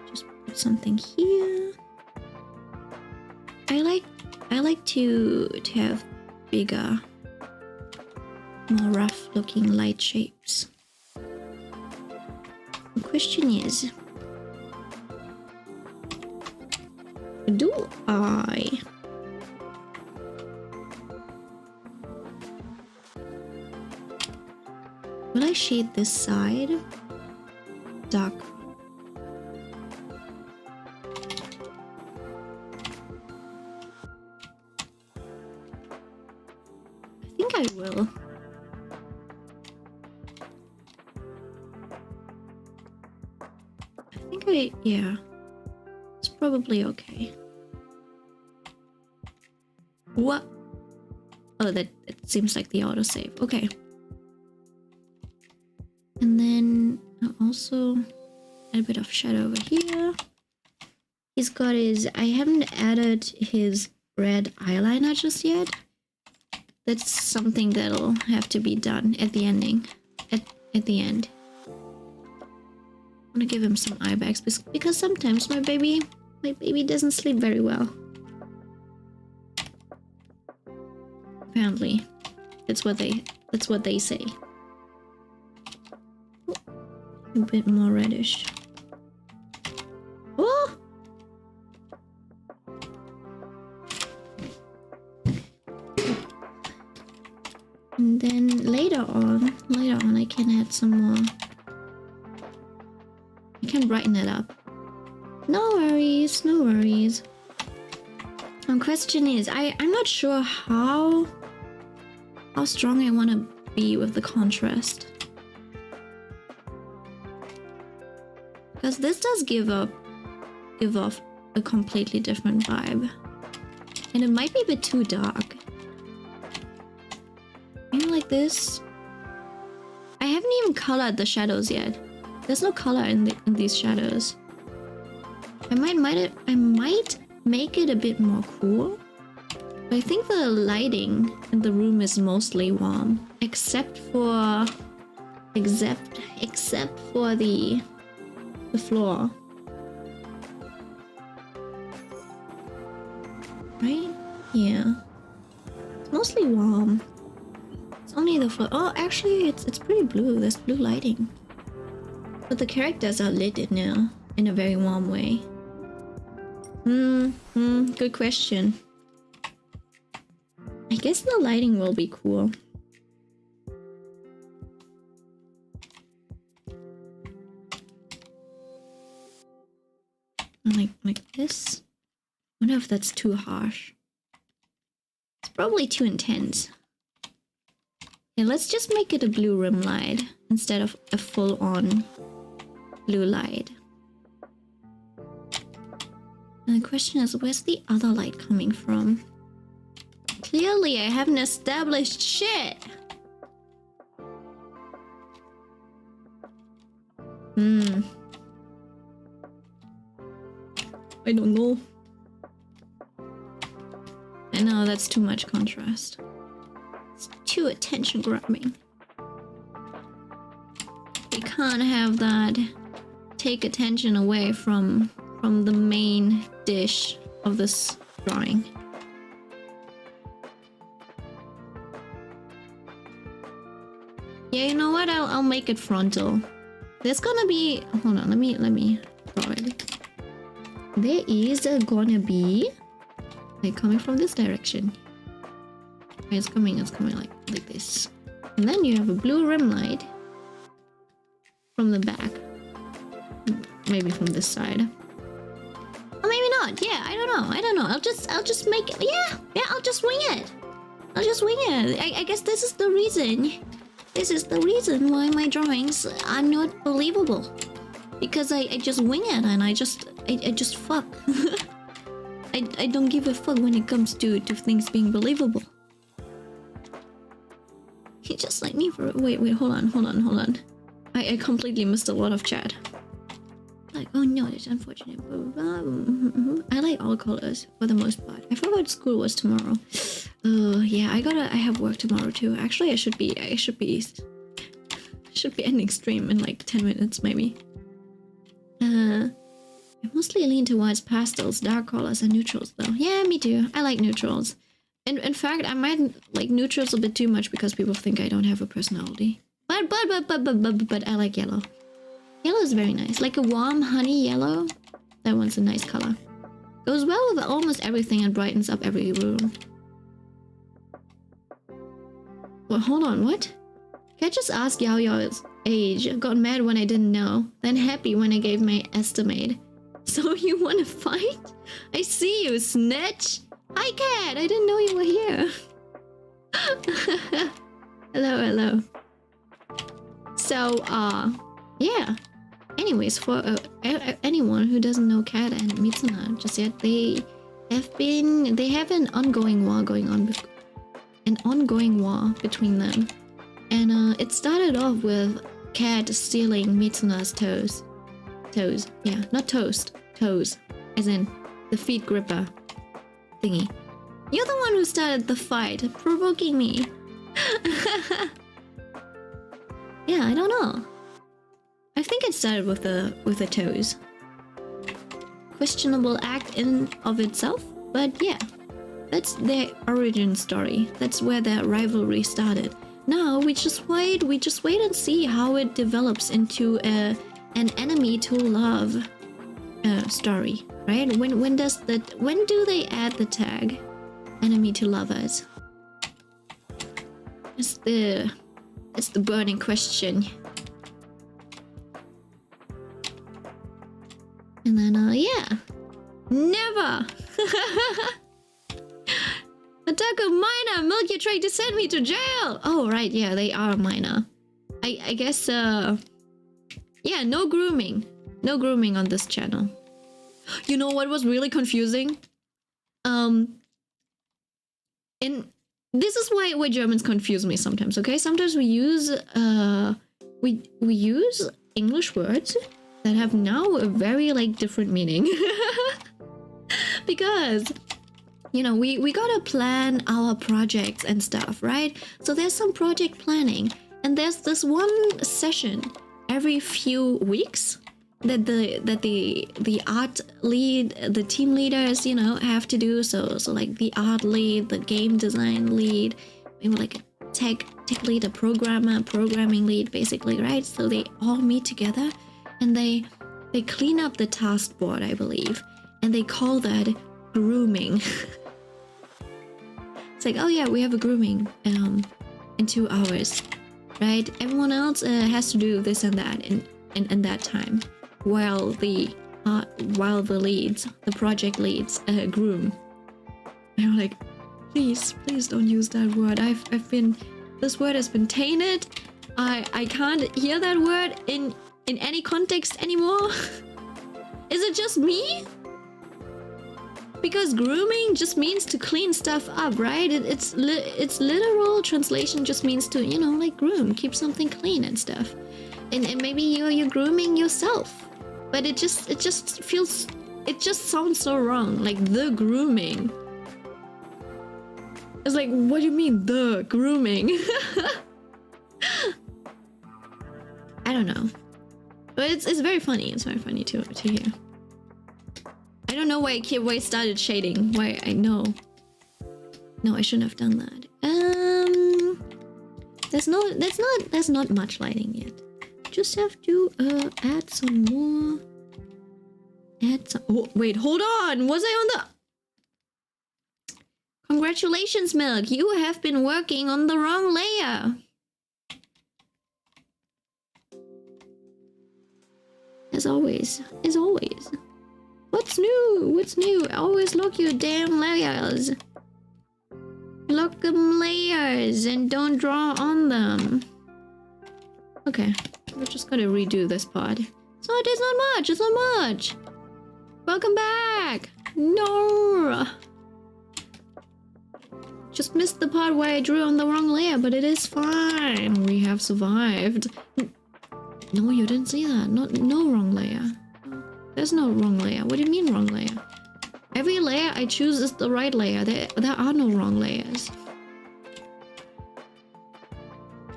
Just put something here. I like to have bigger, more rough looking light shapes. The question is, do I will I shade this side dark? I think I will. Yeah, it's probably okay. What? Oh, that it seems like the autosave. Okay. And then I'll also add a bit of shadow over here. He's got his... I haven't added his red eyeliner just yet. That's something that'll have to be done at the ending. At the end. I'm gonna give him some eye bags because sometimes my baby doesn't sleep very well. Apparently, that's what they say. A bit more reddish. Oh! And then later on I can add some more. I can brighten it up. No worries, no worries. My question is, I'm not sure how strong I want to be with the contrast. Because this does give off a completely different vibe. And it might be a bit too dark. Maybe like this. I haven't even colored the shadows yet. There's no color in these shadows. I might make it a bit more cool. But I think the lighting in the room is mostly warm. Except for the floor. Right? Yeah. It's mostly warm. It's only the floor. Oh, actually, it's pretty blue. There's blue lighting. But the characters are lit now in a very warm way. Good question. I guess the lighting will be cool. Like this. I wonder if that's too harsh. It's probably too intense. Yeah, let's just make it a blue rim light instead of a full-on blue light. And the question is, where's the other light coming from? Clearly, I haven't established shit! I don't know. I know, that's too much contrast. It's too attention grabbing. We can't have that take attention away from the main dish of this drawing. Yeah, you know what? I'll make it frontal. There's gonna be... Hold on, let me draw it. There is gonna be... Like, coming from this direction. It's coming like this. And then you have a blue rim light from the back. Maybe from this side. Or maybe not. Yeah, I don't know. I'll just make it. Yeah, I'll just wing it. I guess this is the reason. This is the reason why my drawings are not believable. Because I just wing it and I just fuck. I don't give a fuck when it comes to things being believable. He just like me for... Wait, hold on. I completely missed a lot of chat. like, oh no, it's unfortunate. Blah, blah, blah. I like all colors for the most part. I forgot school was tomorrow. Yeah, I have work tomorrow too. Actually, I should be ending stream in like 10 minutes maybe. I mostly lean towards pastels, dark colors, and neutrals though. Yeah, me too. I like neutrals. In fact, I might like neutrals a bit too much because people think I don't have a personality. But I like yellow. Yellow is very nice. Like a warm honey yellow. That one's a nice color. Goes well with almost everything and brightens up every room. Well, hold on, what? Can I just ask Yao Yao's age? Got mad when I didn't know. Then happy when I gave my estimate. So you wanna fight? I see you, snitch! Hi cat! I didn't know you were here. Hello. So, yeah. Anyways, for anyone who doesn't know Kat and Mitsuna just yet, they have an ongoing war going on, between them, and it started off with Kat stealing Mitsuna's toes. Yeah, not toast, toes, as in the feet gripper thingy. You're the one who started the fight, provoking me. Yeah, I don't know. I think it started with the toes. Questionable act in of itself, but yeah. That's their origin story. That's where their rivalry started. Now we just wait and see how it develops into an enemy to love story, right? When do they add the tag enemy to lovers? It's the burning question. And then yeah. Never. Attack a minor! Milk, you tried to send me to jail! Oh, right, yeah, they are a minor. I guess, yeah, no grooming. No grooming on this channel. You know what was really confusing? This is why Germans confuse me sometimes, okay? Sometimes we use, we use English words that have now a very, like, different meaning. Because... you know, we gotta plan our projects and stuff, right? So there's some project planning, and there's this one session every few weeks that the art lead, the team leaders, you know, have to do. So like the art lead, the game design lead, maybe like a tech lead, a programming lead, basically, right? So they all meet together and they clean up the task board, I believe, and they call that grooming. It's like, oh yeah, we have a grooming in 2 hours, right? Everyone else has to do this and that in that time, while the leads, the project leads, groom. And I'm like, please don't use that word. This word has been tainted. I can't hear that word in any context anymore. Is it just me? Because grooming just means to clean stuff up, right? Its literal translation just means to, you know, like groom, keep something clean and stuff. And maybe you're grooming yourself, but it just sounds so wrong. Like the grooming. It's like, what do you mean the grooming? I don't know, but it's very funny. It's very funny to hear. I don't know why I started shading. Why I know. No, I shouldn't have done that. There's not much lighting yet. Just have to add some more. Oh wait, hold on. Was I on the? Congratulations, Milk. You have been working on the wrong layer. As always. What's new? What's new? Always lock your damn layers. Lock them layers and don't draw on them. Okay, we're just gonna redo this part. So it's not much. It's not much. Welcome back. No. Just missed the part where I drew on the wrong layer, but it is fine. We have survived. No, you didn't see that. No wrong layer. There's no wrong layer. What do you mean wrong layer? Every layer I choose is the right layer. There are no wrong layers.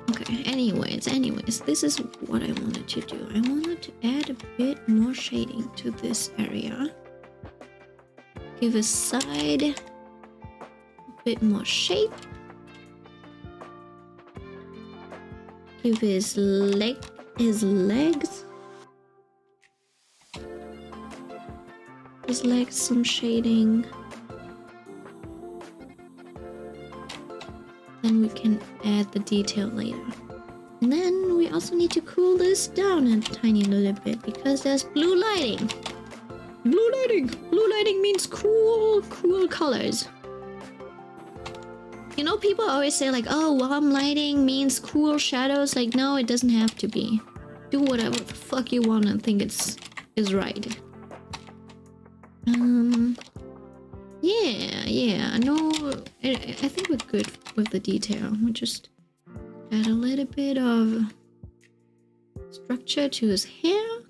Okay, anyways, this is what I wanted to do. I wanted to add a bit more shading to this area. Give his side a bit more shape. Give his legs some shading. Then we can add the detail later. And then we also need to cool this down a tiny little bit because there's blue lighting. Blue lighting! Blue lighting means cool colors. You know, people always say like, oh, warm lighting means cool shadows. Like, no, it doesn't have to be. Do whatever the fuck you want and think is right. Yeah, no, I think we're good with the detail. We'll just add a little bit of structure to his hair.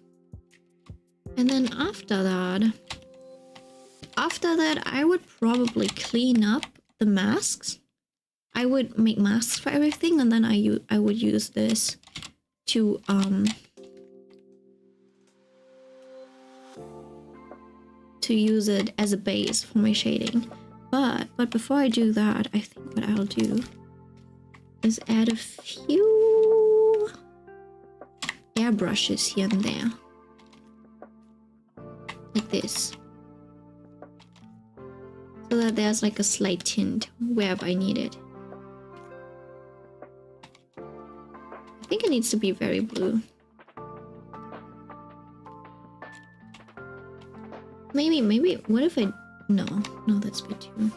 And then after that, I would probably clean up the masks. I would make masks for everything, and then I would use this to use it as a base for my shading. But before I do that, I think what I'll do is add a few airbrushes here and there. Like this. So that there's like a slight tint wherever I need it. I think it needs to be very blue. Maybe, what if I... No, that's a bit too...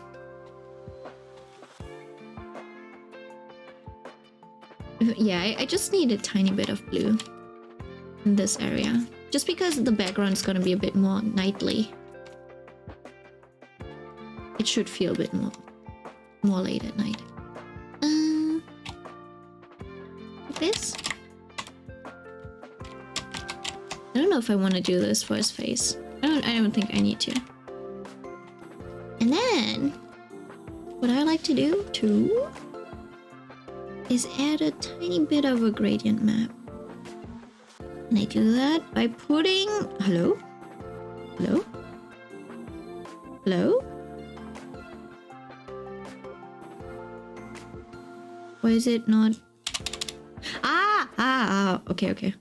Yeah, I just need a tiny bit of blue in this area. Just because the background is gonna be a bit more nightly. It should feel a bit more late at night. Like this? I don't know if I want to do this for his face. I don't think I need to. And then, what I like to do too is add a tiny bit of a gradient map. And I do that by putting... Hello? Hello? Hello? Why is it not... Okay.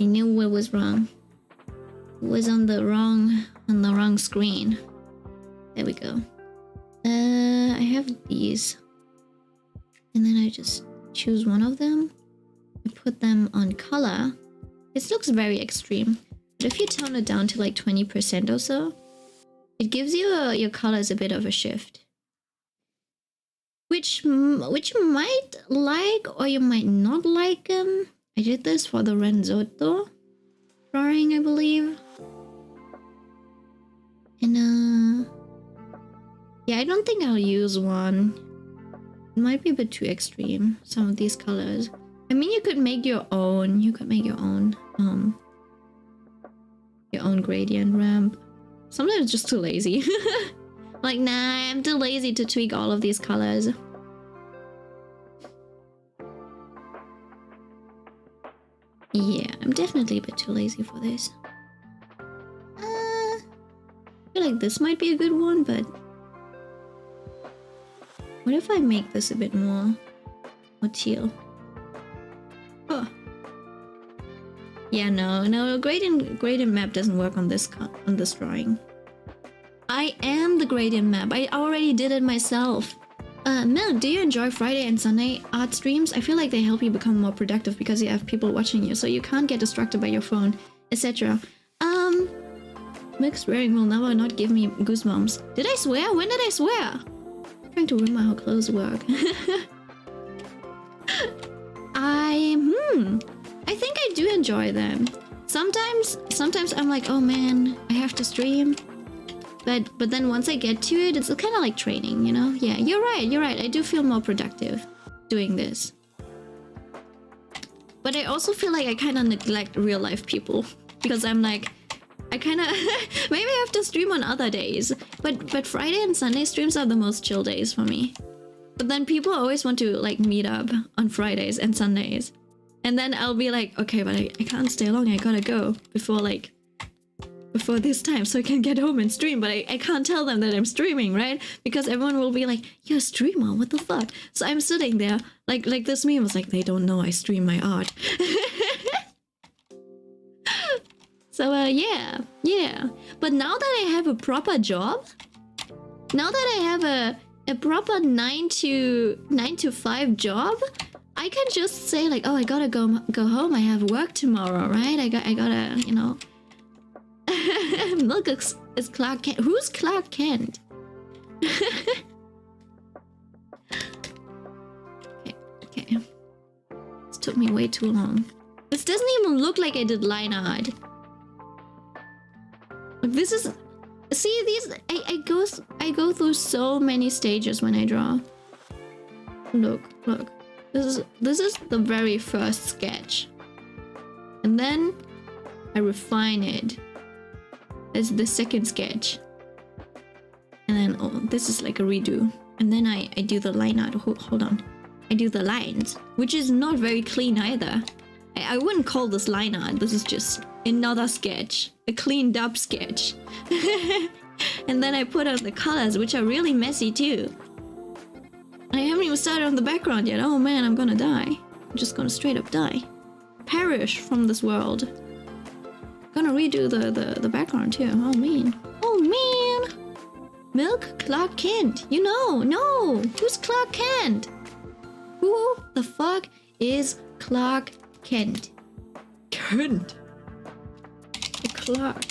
I knew what was wrong. It was on the wrong screen. There we go. I have these. And then I just choose one of them. I put them on color. This looks very extreme. But if you tone it down to like 20% or so, it gives you your colors a bit of a shift. Which you might like or you might not like. I did this for the Renzotto drawing, I believe. And yeah, I don't think I'll use one. It might be a bit too extreme, some of these colors. I mean, you could make your own. You could make your own gradient ramp. Sometimes it's just too lazy. Like, nah, I'm too lazy to tweak all of these colors. Yeah, I'm definitely a bit too lazy for this. I feel like this might be a good one, but what if I make this a bit more teal? Oh. Yeah, no, gradient map doesn't work on this drawing. I am the gradient map. I already did it myself. Mel, do you enjoy Friday and Sunday art streams? I feel like they help you become more productive because you have people watching you, so you can't get distracted by your phone, etc. Mixed swearing will never not give me goosebumps. Did I swear? When did I swear? I'm trying to remember how clothes work. I think I do enjoy them. Sometimes I'm like, oh man, I have to stream. But then once I get to it, it's kind of like training, you know? Yeah, you're right. I do feel more productive doing this. But I also feel like I kind of neglect real life people. because I'm like, I kind of maybe I have to stream on other days, but Friday and Sunday streams are the most chill days for me. But then people always want to like meet up on Fridays and Sundays, and then I'll be like, okay, but I can't stay long. I gotta go before this time so I can get home and stream. But I can't tell them that I'm streaming, right? Because everyone will be like, you're a streamer, what the fuck? So I'm sitting there like this meme was like, they don't know I stream my art. So yeah. But now that I have a proper job, now that I have a proper 9 to 5 job, I can just say like, oh, I gotta go home. I have work tomorrow, right? I gotta, you know. Milk is Clark Kent. Who's Clark Kent? Okay. This took me way too long. This doesn't even look like I did line art. This is... See, these... I go through so many stages when I draw. Look. This is the very first sketch. And then I refine it. As the second sketch. And then, oh, this is like a redo. And then I do the line art. Hold on. I do the lines, which is not very clean either. I wouldn't call this line art. This is just another sketch. A cleaned up sketch. And then I put on the colors, which are really messy too. And I haven't even started on the background yet. Oh man, I'm gonna die. I'm just gonna straight up die. Perish from this world. Gonna redo the background too. Oh man. Milk Clark Kent. You know, no. Who's Clark Kent? Who the fuck is Clark Kent? Kent. Clark.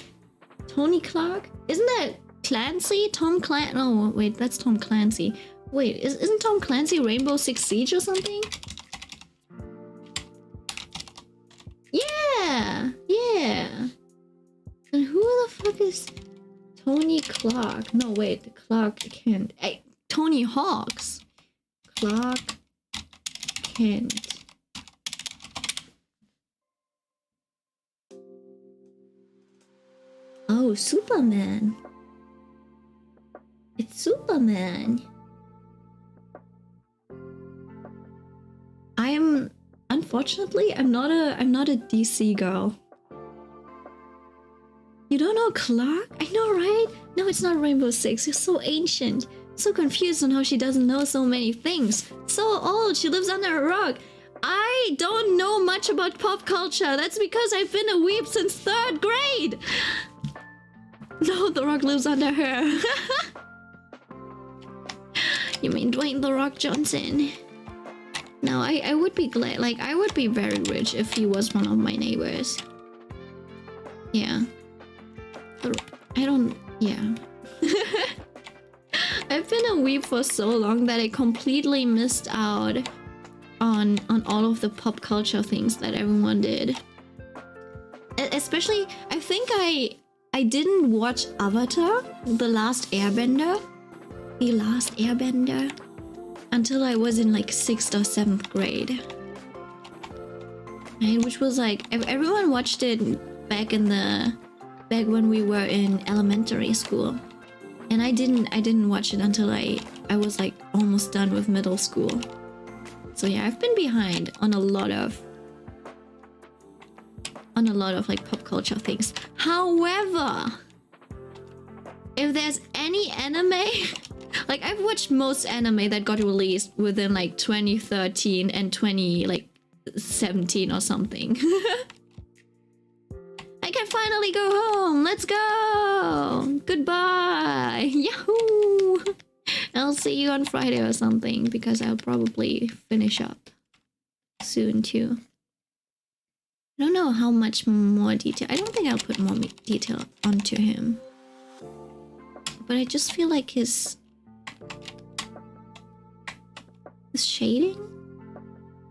Tony Clark? Isn't that Clancy? Tom Clancy? Oh wait, that's Tom Clancy. Wait, isn't Tom Clancy Rainbow Six Siege or something? Yeah. And who the fuck is Tony Clark? No, wait, Clark Kent. Hey, Tony Hawks. Clark Kent. Oh, Superman. It's Superman. Unfortunately, I'm not a DC girl. You don't know Clark? I know, right? No, it's not Rainbow Six. You're so ancient. So confused on how she doesn't know so many things. So old, she lives under a rock. I don't know much about pop culture. That's because I've been a weeb since 3rd grade. No, The Rock lives under her. You mean Dwayne The Rock Johnson? No, I would be glad. Like, I would be very rich if he was one of my neighbors. Yeah. I don't... Yeah. I've been a weeb for so long that I completely missed out on all of the pop culture things that everyone did. Especially, I think I didn't watch Avatar, The Last Airbender. The Last Airbender. Until I was in like 6th or 7th grade. Right? Which was like, everyone watched it back when we were in elementary school. And I didn't watch it until I was like almost done with middle school. So yeah, I've been behind on a lot of like pop culture things. However, if there's any anime, like I've watched most anime that got released within like 2013 and 2017 or something. I can finally go home. Let's go. Goodbye. Yahoo. I'll see you on Friday or something because I'll probably finish up soon too. I don't know how much more detail. I don't think I'll put more detail onto him. But I just feel like his shading,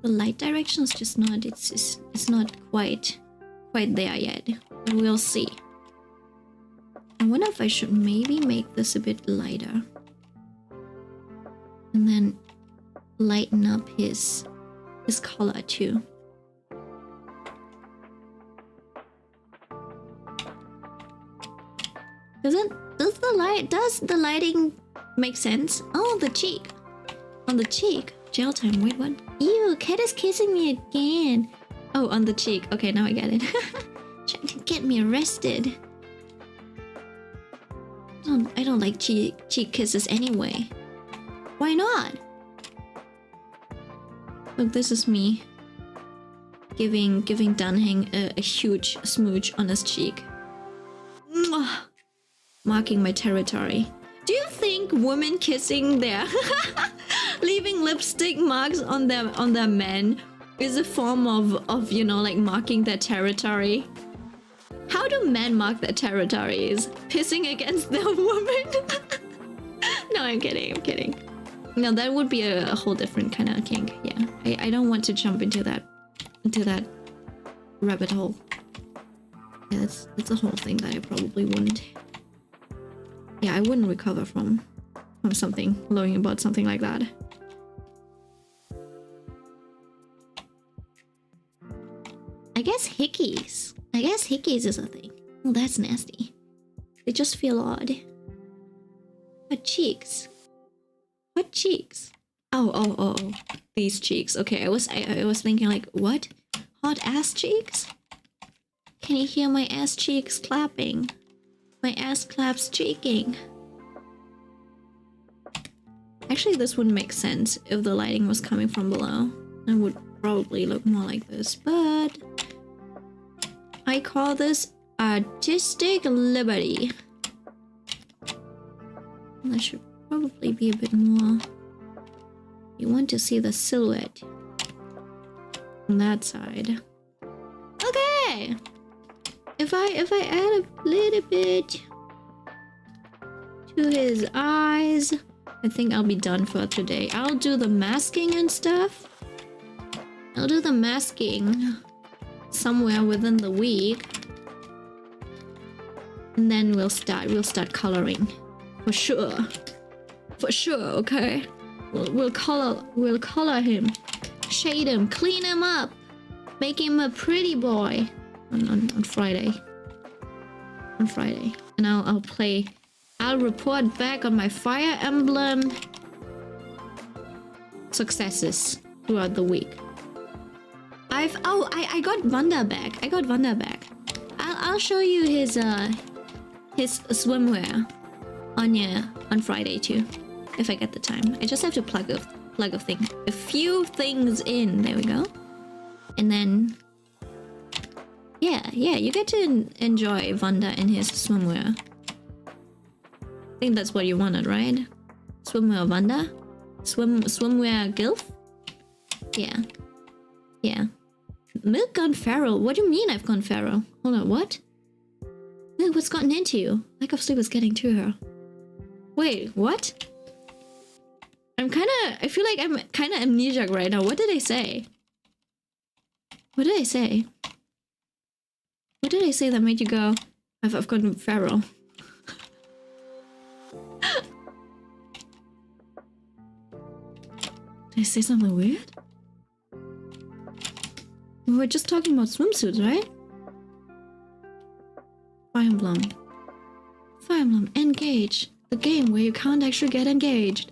the light direction is just not. It's not quite there yet. But we'll see. I wonder if I should maybe make this a bit lighter, and then lighten up his Does the lighting make sense? Oh, the cheek. On the cheek. Jail time. Wait, what? Ew, cat is kissing me again. Oh, on the cheek. Okay, now I get it. Trying to get me arrested. I don't like cheek kisses anyway. Why not? Look, this is me giving Dunhang a huge smooch on his cheek. Mwah! Marking my territory. Do you think women kissing their leaving lipstick marks on their men is a form of you know, like marking their territory? How do men mark their territories? Pissing against their woman? No, I'm kidding. No, that would be a whole different kind of kink. Yeah, I don't want to jump into that rabbit hole. Yeah, that's a whole thing that I probably wouldn't. Yeah, I wouldn't recover from something, learning about something like that. I guess hickeys. Is a thing. Oh, that's nasty. They just feel odd. What cheeks? What cheeks? Oh. These cheeks. Okay, I was thinking like, what? Hot ass cheeks? Can you hear my ass cheeks clapping? My ass claps cheeking. Actually, this wouldn't make sense if the lighting was coming from below. It would probably look more like this, but I call this artistic liberty. And that should probably be a bit more. You want to see the silhouette on that side. Okay. If I add a little bit to his eyes, I think I'll be done for today. I'll do the masking and stuff. I'll do the masking somewhere within the week, and then we'll start coloring for sure. Okay, we'll color him, shade him, clean him up, make him a pretty boy on Friday. And I'll report back on my Fire Emblem successes throughout the week. I got Wanda back. I'll show you his swimwear on Friday too, if I get the time. I just have to plug a few things in. There we go. And then yeah, you get to enjoy Wanda in his swimwear. I think that's what you wanted, right? Swimwear Wanda? Swimwear Gilf? Yeah. Milk gone feral? What do you mean I've gone feral? Hold on, what? Milk, what's gotten into you? Lack of sleep was getting to her. Wait, what? I feel like I'm kinda amnesiac right now. What did I say? What did I say that made you go, I've gone feral? Did I say something weird? We were just talking about swimsuits, right? Fire Emblem, Engage. The game where you can't actually get engaged.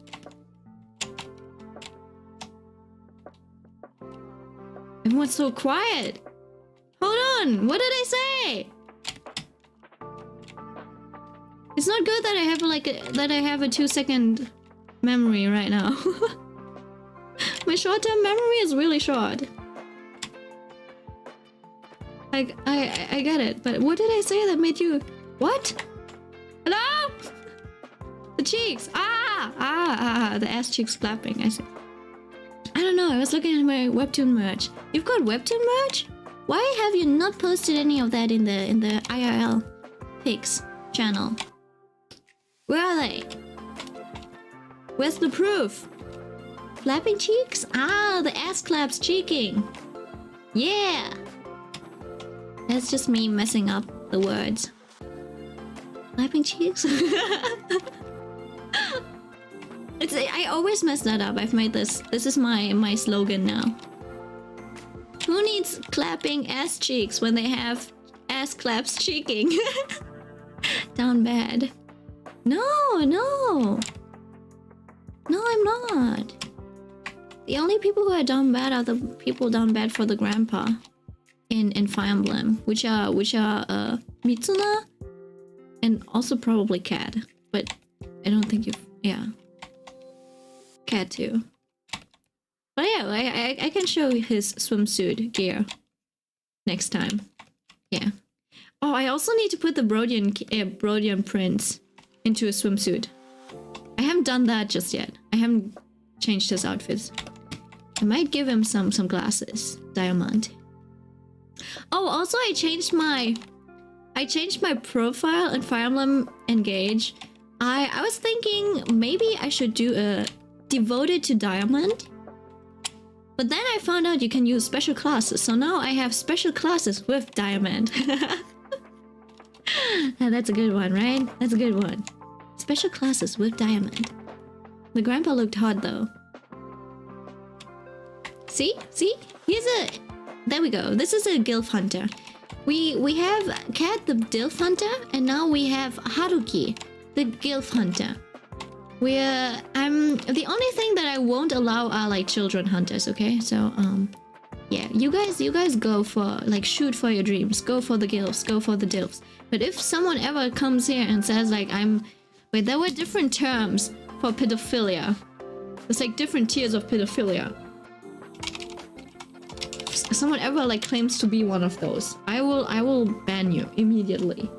Everyone's so quiet. Hold on, what did I say? It's not good that I have a 2-second memory right now. My short-term memory is really short. I get it, but what did I say that made you... What? Hello? The cheeks! The ass cheeks flapping, I see. I don't know, I was looking at my Webtoon merch. You've got Webtoon merch? Why have you not posted any of that in the IRL pics channel? Where are they? Where's the proof? Flapping cheeks? The ass claps cheeking. Yeah! That's just me messing up the words. Flapping cheeks? I always mess that up. I've made this. This is my slogan now. Who needs clapping ass cheeks when they have ass claps cheeking? down bad. No, no. No, I'm not. The only people who are down bad are the people down bad for the grandpa in Fire Emblem, which are Mitsuna and also probably Cat. But I don't think yeah. Cat too. But yeah, I can show his swimsuit gear next time. Yeah. Oh, I also need to put the Brodian prince into a swimsuit. I haven't done that just yet. I haven't changed his outfits. I might give him some glasses. Diamond. Oh, also I changed my profile in Fire Emblem Engage. I was thinking maybe I should do a devoted to Diamond. But then I found out you can use special classes. So now I have special classes with Diamond. That's a good one, right? That's a good one. Special classes with Diamond. The grandpa looked hot though. See? See? There we go. This is a Gilf Hunter. We have Cat the Gilf Hunter, and now we have Haruki the Gilf Hunter. The only thing that I won't allow are like children hunters, okay? So yeah, you guys go for like shoot for your dreams. Go for the Gilfs, go for the Dilfs. But if someone ever comes here and says like wait, there were different terms for pedophilia. There's like different tiers of pedophilia. If someone ever like claims to be one of those, I will ban you immediately.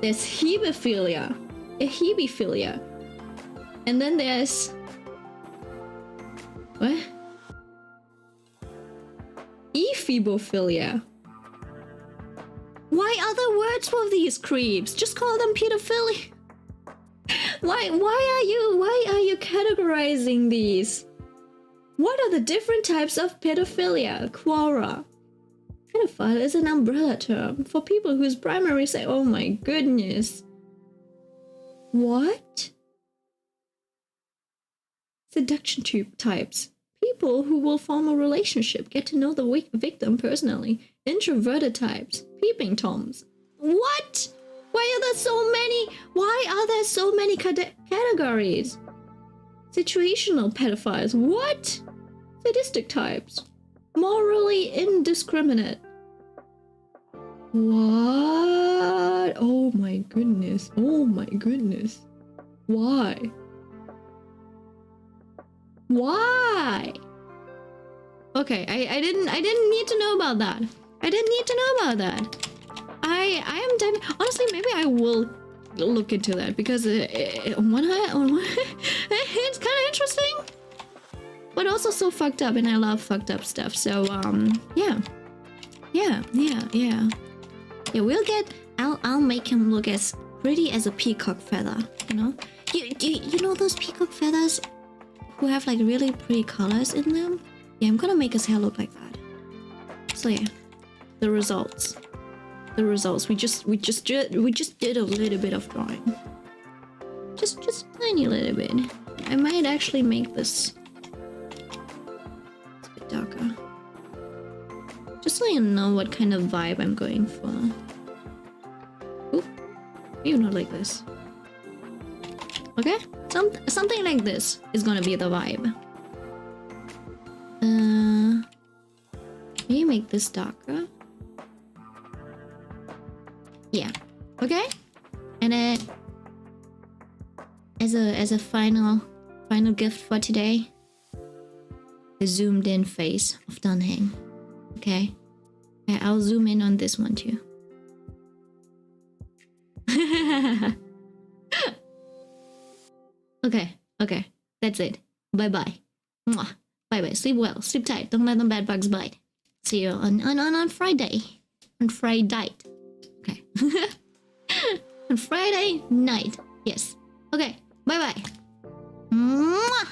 There's hebephilia, hebephilia, and then there's what? Ephebophilia. Why other words for these creeps? Just call them pedophilia. Why are you categorizing these? What are the different types of pedophilia? Quora. Pedophile is an umbrella term for people whose primary say, oh my goodness. What? Seduction types. People who will form a relationship, get to know the victim personally. Introverted types. Peeping toms. What? Why are there so many? Why are there so many categories? Situational pedophiles. What? Sadistic types. Morally indiscriminate. What? Oh my goodness. Oh my goodness. Why? Why? Okay, I didn't need to know about that. I didn't need to know about that. I am diving. Honestly, maybe I will look into that because on one hand, it's kind of interesting, but also so fucked up, and I love fucked up stuff. So yeah, we'll get. I'll make him look as pretty as a peacock feather. You know, you know those peacock feathers who have like really pretty colors in them. Yeah, I'm gonna make his hair look like that. So yeah, the results. We just did a little bit of drawing. Just tiny little bit. I might actually make this a bit darker. Just so you know what kind of vibe I'm going for. Oop. Maybe not like this. Okay? Something like this is gonna be the vibe. Maybe make this darker. Yeah. Okay? And as a final gift for today, the zoomed in face of Dunhang. Okay? I'll zoom in on this one too. Okay. That's it. Bye-bye. Mwah. Bye-bye. Sleep well. Sleep tight. Don't let them bad bugs bite. See you on Friday. On Friday. Okay. On Friday night. Yes. Okay. Bye-bye. Mwah.